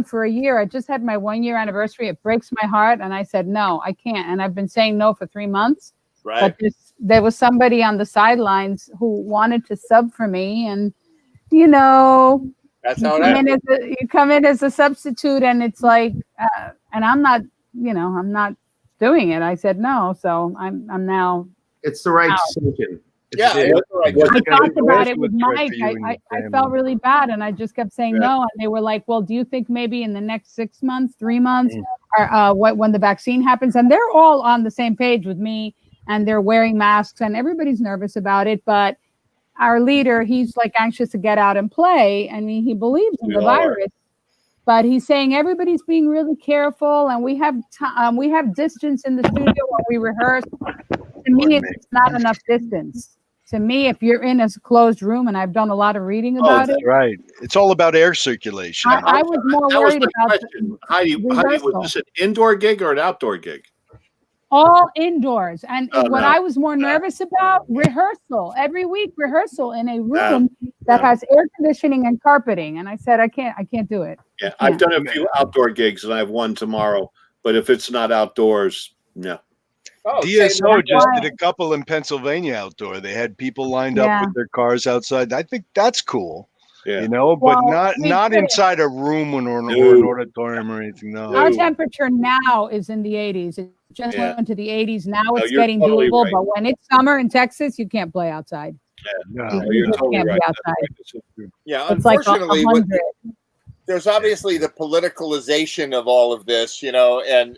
for a year. I just had my 1-year anniversary. It breaks my heart. And I said, no, I can't. And I've been saying no for 3 months. Right. But there was somebody on the sidelines who wanted to sub for me. And, you know, that's how it happens. you come in as a substitute, and it's like, and I'm not, I'm not doing it. I said no. So I'm now. It's the right out. decision. Yeah, I talked about it with Mike. I felt really bad, and I just kept saying no. And they were like, "Well, do you think maybe in the next 6 months, 3 months, or when the vaccine happens?" And they're all on the same page with me, and they're wearing masks, and everybody's nervous about it. But our leader, he's like anxious to get out and play, and he believes in the virus. But he's saying everybody's being really careful, and we have distance in the studio when we rehearse. To me, it's not enough distance. To me, if you're in a closed room, and I've done a lot of reading about it. Right. It's all about air circulation. I was more That was worried my about question. Heidi, was this an indoor gig or an outdoor gig? all indoors. And Oh, what no. I was more nervous about, rehearsal, every week rehearsal in a room that has air conditioning and carpeting. And I said, I can't do it. Yeah, I've done a few outdoor gigs, and I have one tomorrow. But if it's not outdoors, no. DSO just did a couple in Pennsylvania outdoor. They had people lined up Yeah. with their cars outside. I think that's cool. Yeah. You know, but Well, not we did. inside a room or an auditorium or anything. No. Our temperature now is in the 80s. It just Yeah. went to the 80s. Now No, it's you're getting totally doable. right. But when it's summer in Texas, you can't play outside. You're just totally can't right. be outside. Yeah, It's like unfortunately, 100. there's obviously the politicalization of all of this, you know, and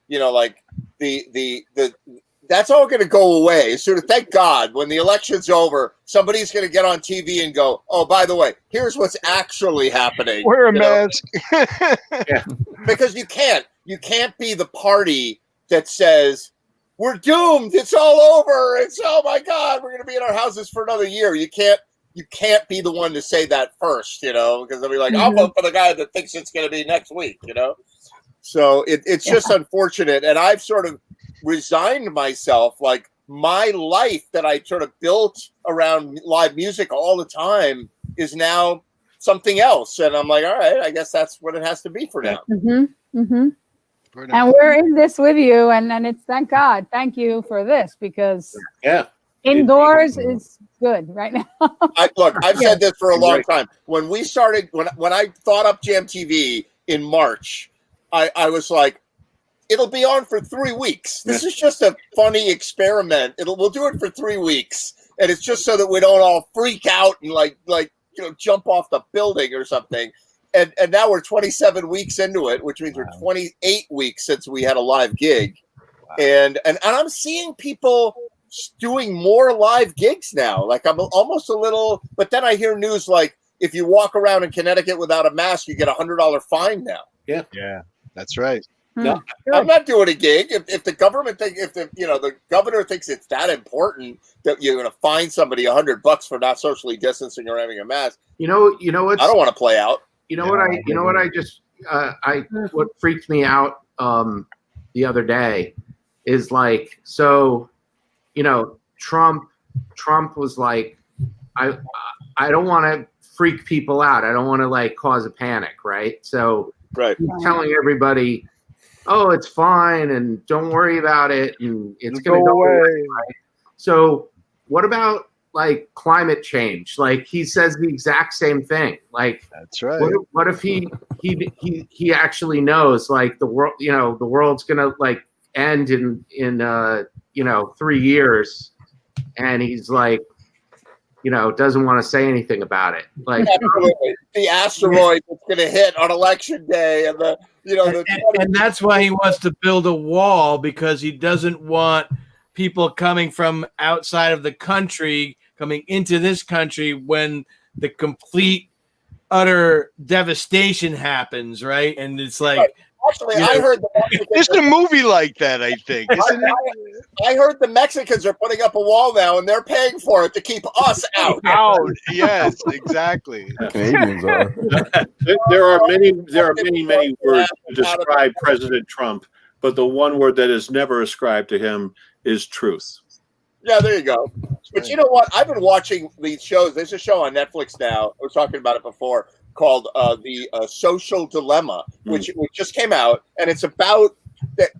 you know, like the that's all going to go away. So thank God, when the election's over, somebody's going to get on TV and go, "Oh, by the way, here's what's actually happening." Wear a You know? mask. Because you can't be the party that says we're doomed. It's all over. It's, oh my God, we're going to be in our houses for another year. You can't be the one to say that first, you know, because they'll be like, I'll vote for the guy that thinks it's going to be next week, you know? So it's just unfortunate. And I've sort of resigned myself, like my life that I sort of built around live music all the time is now something else. And I'm like, all right, I guess that's what it has to be for now. Mm-hmm. Mm-hmm. And we're in this with you, and it's thank God, thank you for this, because indoors is good right now. I've said this for a long time. When we started, when I thought up Jam TV in March, I was like, it'll be on for 3 weeks. This is just a funny experiment. We'll do it for 3 weeks, and it's just so that we don't all freak out and like you know, jump off the building or something. And now we're 27 weeks into it, which means we're 28 weeks since we had a live gig. And I'm seeing people doing more live gigs now. Like I'm almost a little, but then I hear news like if you walk around in Connecticut without a mask, you get $100 fine now. Yeah. Yeah, that's right. No, I'm not doing a gig. If the government the governor thinks it's that important that you're going to fine somebody $100 for not socially distancing or having a mask. You know what? I don't want to play out. What freaked me out the other day is like, so, you know, Trump was like, I don't want to freak people out. I don't want to like cause a panic, right? So he's telling everybody, oh, it's fine, and don't worry about it, and it's It'll going to go go away. away. Right? So what about like climate change? Like he says the exact same thing. Like that's right. What if he actually knows like the world, the world's going to like end in 3 years, and he's like, doesn't want to say anything about it. Like Absolutely. The asteroid that's going to hit on election day, and and that's why he wants to build a wall, because he doesn't want people coming from outside of the country coming into this country when the complete utter devastation happens, right? And it's like, actually, I heard the Mexicans. There's a movie like that, I think. Isn't it? I heard the Mexicans are putting up a wall now, and they're paying for it to keep us out. Out, yes, exactly. Canadians are. There are many words to describe President Trump, but the one word that is never ascribed to him is truth. Yeah, there you go. But you know what? I've been watching these shows. There's a show on Netflix now. I was talking about it before, called the Social Dilemma, which just came out, and it's about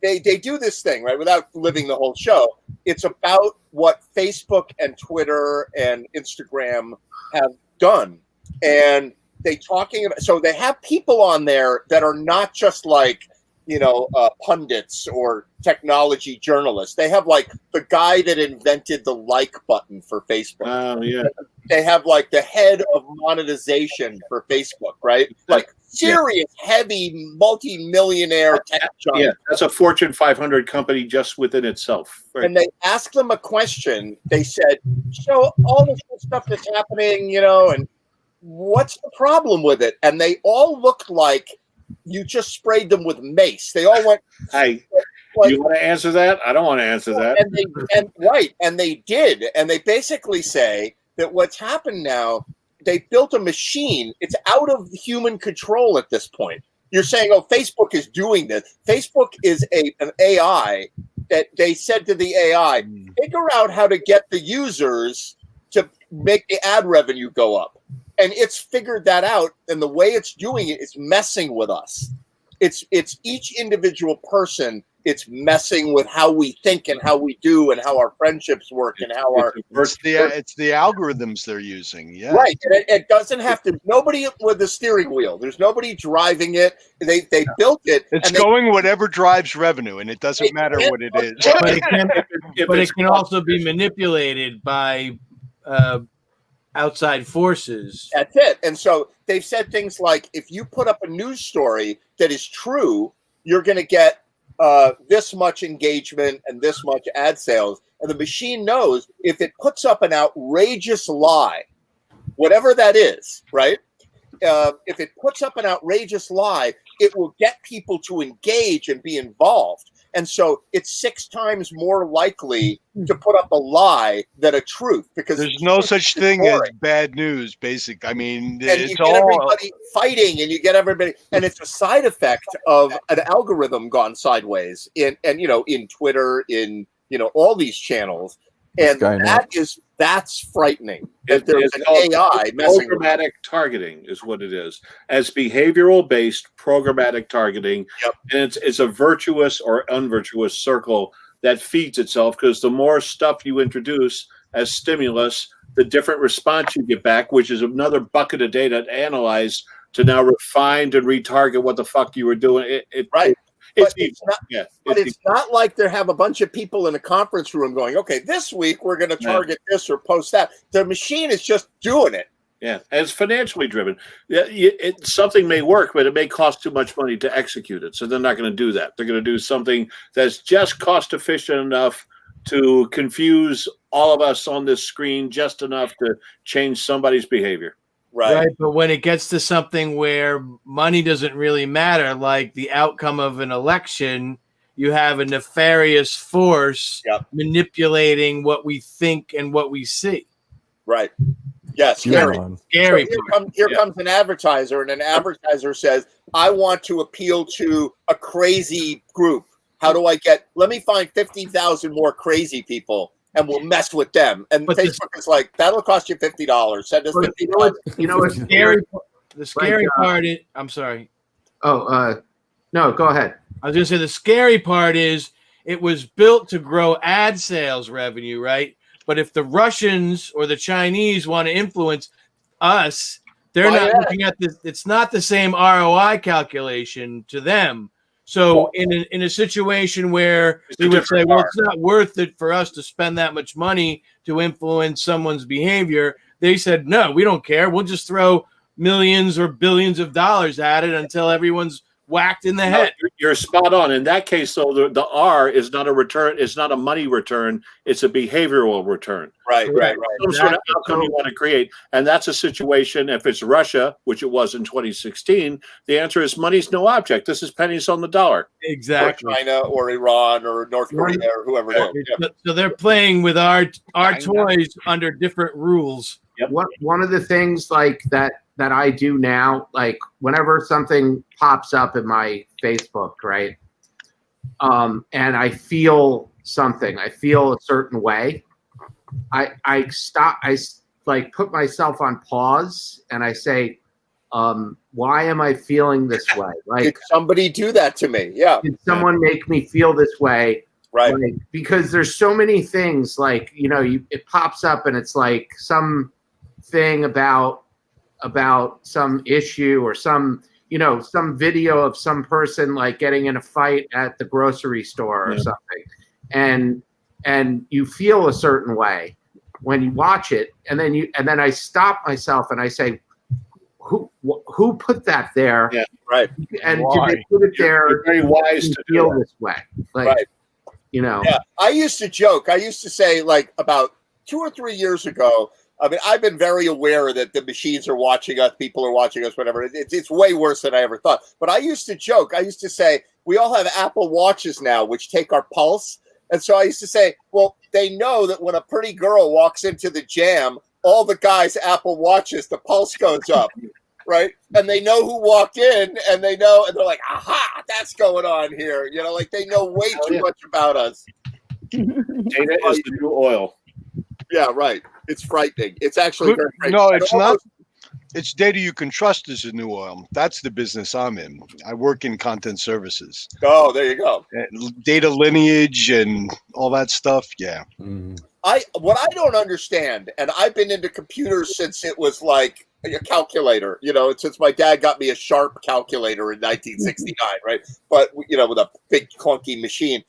they do this thing, right, without living the whole show. It's about what Facebook and Twitter and Instagram have done, and they have people on there that are not just like pundits or technology journalists. They have like the guy that invented the like button for Facebook. Oh yeah. They have like the head of monetization for Facebook, right? Like serious, heavy, multi-millionaire tech giant. Yeah, that's a Fortune 500 company just within itself. Right. And they asked them a question. They said, so all this good stuff that's happening, and what's the problem with it? And they all looked like you just sprayed them with mace. They all went. Hey, you want to answer that? I don't want to answer that. And they did, and they basically say that what's happened now. They built a machine. It's out of human control at this point. You're saying, oh, Facebook is doing this. Facebook is an AI that they said to the AI, figure out how to get the users to make the ad revenue go up. And it's figured that out, and the way it's doing it is messing with us. It's each individual person. It's messing with how we think and how we do and how our friendships work and how it's the algorithms they're using. Yeah, right. And it doesn't have to. Nobody with the steering wheel. There's nobody driving it. They built it. It's going whatever drives revenue, and it doesn't matter what it is. But it can also be manipulated by outside forces. That's it. And so they've said things like, if you put up a news story that is true, you're going to get this much engagement and this much ad sales. And the machine knows if it puts up an outrageous lie, whatever that is, right? If it puts up an outrageous lie, it will get people to engage and be involved. And so it's 6 times more likely to put up a lie than a truth, because there's no such thing as bad news. I mean, and it's you get everybody fighting, and you get everybody, and it's a side effect of an algorithm gone sideways in Twitter, in all these channels, and that's frightening. There's an AI messing with programmatic targeting is what it is, as behavioral based programmatic targeting. Yep. And it's a virtuous or unvirtuous circle that feeds itself, because the more stuff you introduce as stimulus, the different response you get back, which is another bucket of data to analyze to now refine and retarget what the fuck you were doing. It's not like they have a bunch of people in a conference room going, okay, this week we're going to target this or post that. The machine is just doing it. Yeah, and it's financially driven. Something may work, but it may cost too much money to execute it. So they're not going to do that. They're going to do something that's just cost efficient enough to confuse all of us on this screen, just enough to change somebody's behavior. Right. But when it gets to something where money doesn't really matter, like the outcome of an election, you have a nefarious force manipulating what we think and what we see. Right. Yes. Scary. Scary. So here comes an advertiser, and an advertiser says, I want to appeal to a crazy group. How do I let me find 50,000 more crazy people, and we'll mess with them. And Facebook is like, that'll cost you $50. Send us $50. The scary part is, I'm sorry. Oh, no, go ahead. I was going to say the scary part is it was built to grow ad sales revenue, right? But if the Russians or the Chinese want to influence us, they're not looking at this. It's not the same ROI calculation to them. So in a situation where we would say, well, it's not worth it for us to spend that much money to influence someone's behavior, they said, no, we don't care. We'll just throw millions or billions of dollars at it until everyone's whacked in the head. You're spot on. In that case, though, the R is not a return. It's not a money return. It's a behavioral return. Right. Some sort of outcome you want to create. And that's a situation, if it's Russia, which it was in 2016, the answer is money's no object. This is pennies on the dollar. Exactly. Or China or Iran or North Korea or whoever it is. Yeah. So they're playing with our toys under different rules. One of the things like that I do now, like whenever something pops up in my Facebook, right? And I feel something, I feel a certain way. I stop, I like put myself on pause and I say, why am I feeling this way? Like, did somebody do that to me? Yeah. Did someone make me feel this way? Right. Like, because there's so many things, like, you know, it pops up and it's like some thing about some issue or some, you know, some video of some person like getting in a fight at the grocery store or something, and you feel a certain way when you watch it, and then I stop myself and I say, who put that there? Yeah, right. And did they put it there? You're very wise to feel do this way, like, right. You know. Yeah, I used to joke. I used to say, like, about 2 or 3 years ago. I mean, I've been very aware that the machines are watching us, people are watching us, whatever. It's way worse than I ever thought. But I used to joke. I used to say, we all have Apple Watches now, which take our pulse. And so I used to say, well, they know that when a pretty girl walks into the Jam, all the guys' Apple Watches, the pulse goes up, right? And they know who walked in, and they know, and they're like, aha, that's going on here. You know, like they know way too much about us. Data is the new oil. Yeah, right. It's frightening. It's actually very frightening. No, it's not. It's data you can trust is the new oil. That's the business I'm in. I work in content services. Oh, there you go. Data lineage and all that stuff. Yeah. What I don't understand, and I've been into computers since it was like a calculator, you know, since my dad got me a Sharp calculator in 1969, right? But, you know, with a big clunky machine.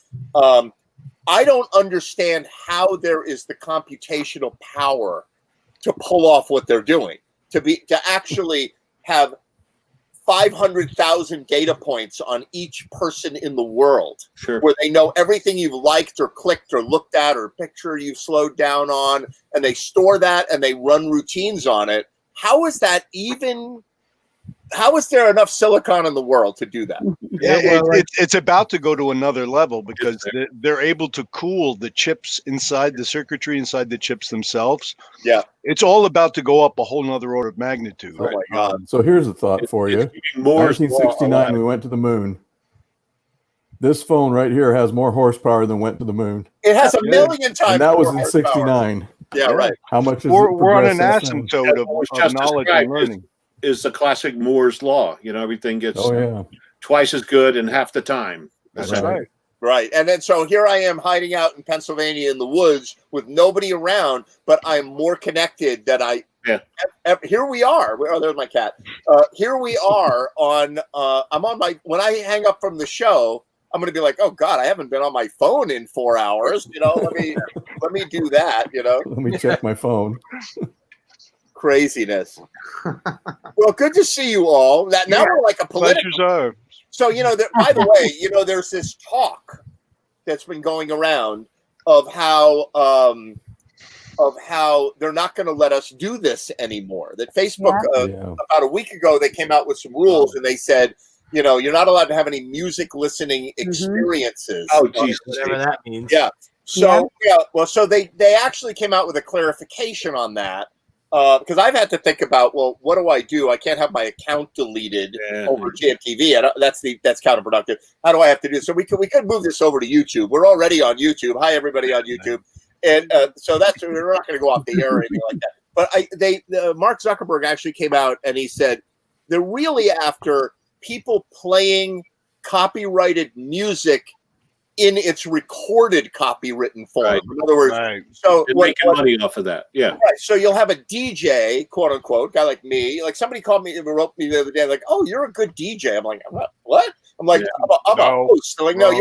I don't understand how there is the computational power to pull off what they're doing, to actually have 500,000 data points on each person in the world, where they know everything you've liked or clicked or looked at or picture you've slowed down on, and they store that and they run routines on it. How is that even? How is there enough silicon in the world to do that? It's about to go to another level because they're able to cool the chips inside the circuitry, inside the chips themselves. Yeah. It's all about to go up a whole nother order of magnitude. Oh my God. So here's a thought for you. 1969, we went to the moon. This phone right here has more horsepower than went to the moon. It has a million times. And that was more in horsepower. 69. Yeah, right. How much is We're on an progressed since then? asymptote of knowledge and learning. Is the classic Moore's law. You know, everything gets Oh, yeah. twice as good in half the time. That's right. Right. And then so here I am hiding out in Pennsylvania in the woods with nobody around, but I'm more connected than here we are. Oh, there's my cat. Here we are on I'm on my when I hang up from the show, I'm gonna be like, oh God, I haven't been on my phone in 4 hours. You know, let me do that, you know. Let me check my phone. Craziness. Well, good to see you all. Now we're like a political. Pleasures are. So, you know, by the way, you know, there's this talk that's been going around of how they're not going to let us do this anymore. That Facebook, about a week ago, they came out with some rules and they said, you know, you're not allowed to have any music listening experiences. Oh, geez, whatever that means. Yeah. So, so they actually came out with a clarification on that. Because I've had to think about, well, what do I do? I can't have my account deleted over GMTV. That's counterproductive. How do I have to do this? So we could move this over to YouTube. We're already on YouTube. Hi, everybody on YouTube. And so we're not going to go off the air or anything like that. But Mark Zuckerberg actually came out and he said they're really after people playing copyrighted music in its recorded copywritten form. Right. In other words, so You're making money off of that. Yeah. Right. So you'll have a DJ, quote unquote, guy like me. Like somebody called me, wrote me the other day, like, "Oh, you're a good DJ." I'm like, "What?" I'm like, "I'm a host." They're like, "No,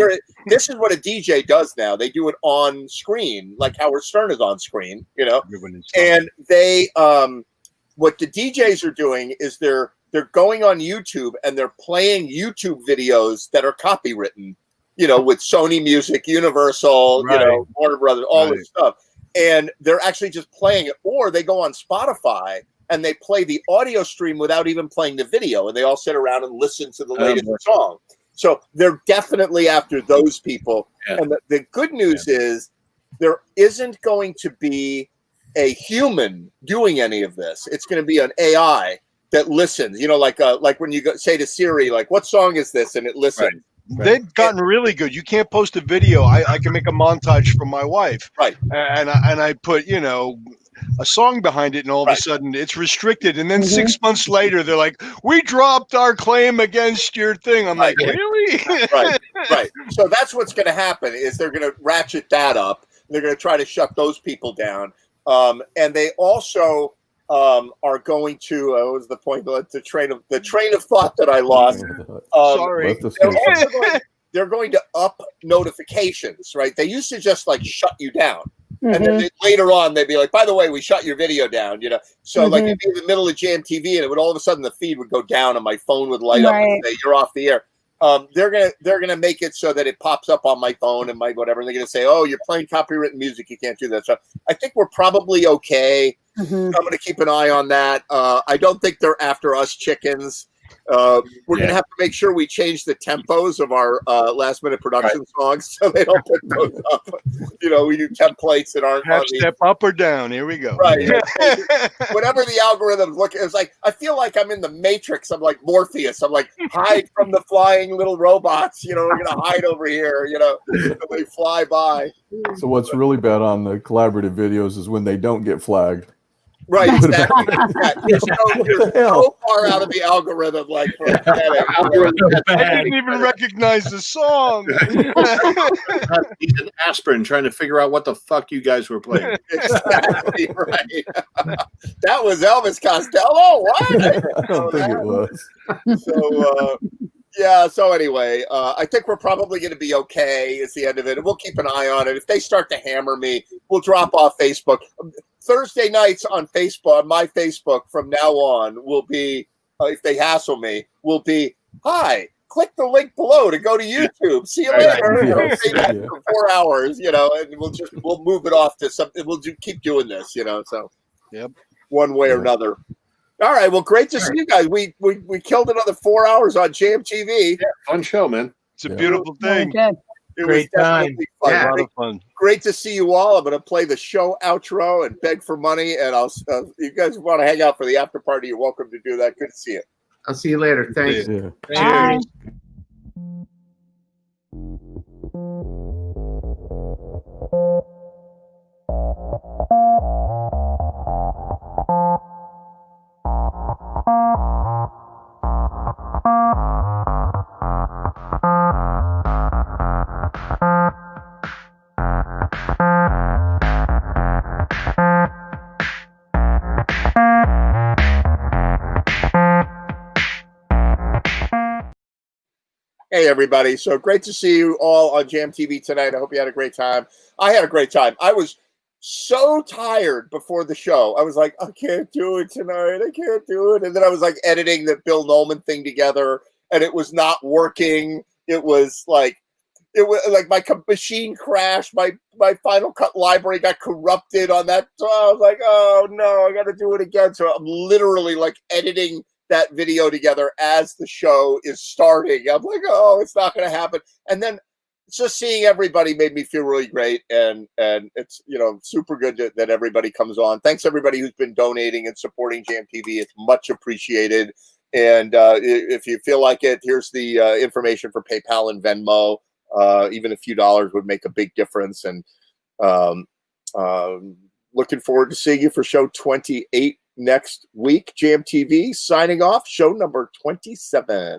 this is what a DJ does now. They do it on screen, like Howard Stern is on screen, you know." And they, what the DJs are doing is they're going on YouTube and they're playing YouTube videos that are copywritten, you know, with Sony Music, Universal, you know, Warner Brothers, all this stuff. And they're actually just playing it. Or they go on Spotify and they play the audio stream without even playing the video. And they all sit around and listen to the latest song. So they're definitely after those people. Yeah. And the good news is there isn't going to be a human doing any of this. It's going to be an AI that listens, you know, like when you say to Siri, like, what song is this? And it listens. They've gotten really good. You can't post a video. I can make a montage from my wife. Right. And I put, you know, a song behind it, and all of a sudden it's restricted. And then 6 months later, they're like, "We dropped our claim against your thing." I'm like, really? Right. So that's what's going to happen is they're going to ratchet that up. They're going to try to shut those people down. And they also are going to what was the point? The train of thought that I lost. Sorry. They're going to up notifications, right? They used to just like shut you down. And then later on, they'd be like, "By the way, we shut your video down," you know. So like it'd be in the middle of Jam TV, and it would all of a sudden the feed would go down, and my phone would light up and say, "You're off the air." They're gonna make it so that it pops up on my phone and my whatever. And they're gonna say, "Oh, you're playing copywritten music. You can't do that." So I think we're probably okay. I'm gonna keep an eye on that. I don't think they're after us chickens. We're gonna have to make sure we change the tempos of our last minute production songs so they don't put those up. You know, we do templates that aren't half step up or down. Here we go. Right. Whatever the algorithms look, it's like I feel like I'm in the Matrix. I'm like Morpheus. I'm like, hide from the flying little robots. You know, we're gonna hide over here. You know, they fly by. So what's really bad on the collaborative videos is when they don't get flagged. Right, exactly. You're so far out of the algorithm, like for I didn't even recognize the song. He's an aspirin trying to figure out what the fuck you guys were playing. Exactly right. That was Elvis Costello. What? I don't think it was. So yeah. So anyway, I think we're probably going to be okay. Is the end of it, and we'll keep an eye on it. If they start to hammer me, we'll drop off Facebook. Thursday nights on Facebook, my Facebook from now on will be, if they hassle me, will be, "Hi, click the link below to go to YouTube. See you later." You know, say that for 4 hours, you know, and we'll move it off to something. We'll keep doing this, you know. So, one way or another. All right. Well, great to see you guys. We killed another 4 hours on Jam TV. Yeah, fun show, man. It's a beautiful thing. It Great was time. definitely fun. A lot of fun. Great to see you all. I'm going to play the show outro and beg for money. And you guys want to hang out for the after party, you're welcome to do that. Good to see you. I'll see you later. Thanks. Yeah. Cheers. Hey, everybody. So great to see you all on Jam TV tonight. I hope you had a great time. I had a great time. I was so tired before the show. I was like, I can't do it tonight. I can't do it. And then I was like editing the Bill Nolan thing together, and it was not working. It was like my machine crashed. My Final Cut library got corrupted on that. So I was like, oh no, I got to do it again. So I'm literally like editing that video together as the show is starting. I'm like, oh, it's not going to happen. And then just seeing everybody made me feel really great. And it's, you know, super good that everybody comes on. Thanks everybody who's been donating and supporting Jam TV. It's much appreciated. And if you feel like it, here's the information for PayPal and Venmo. Even a few dollars would make a big difference. And looking forward to seeing you for show 28 next week. Jam TV signing off, show number 27.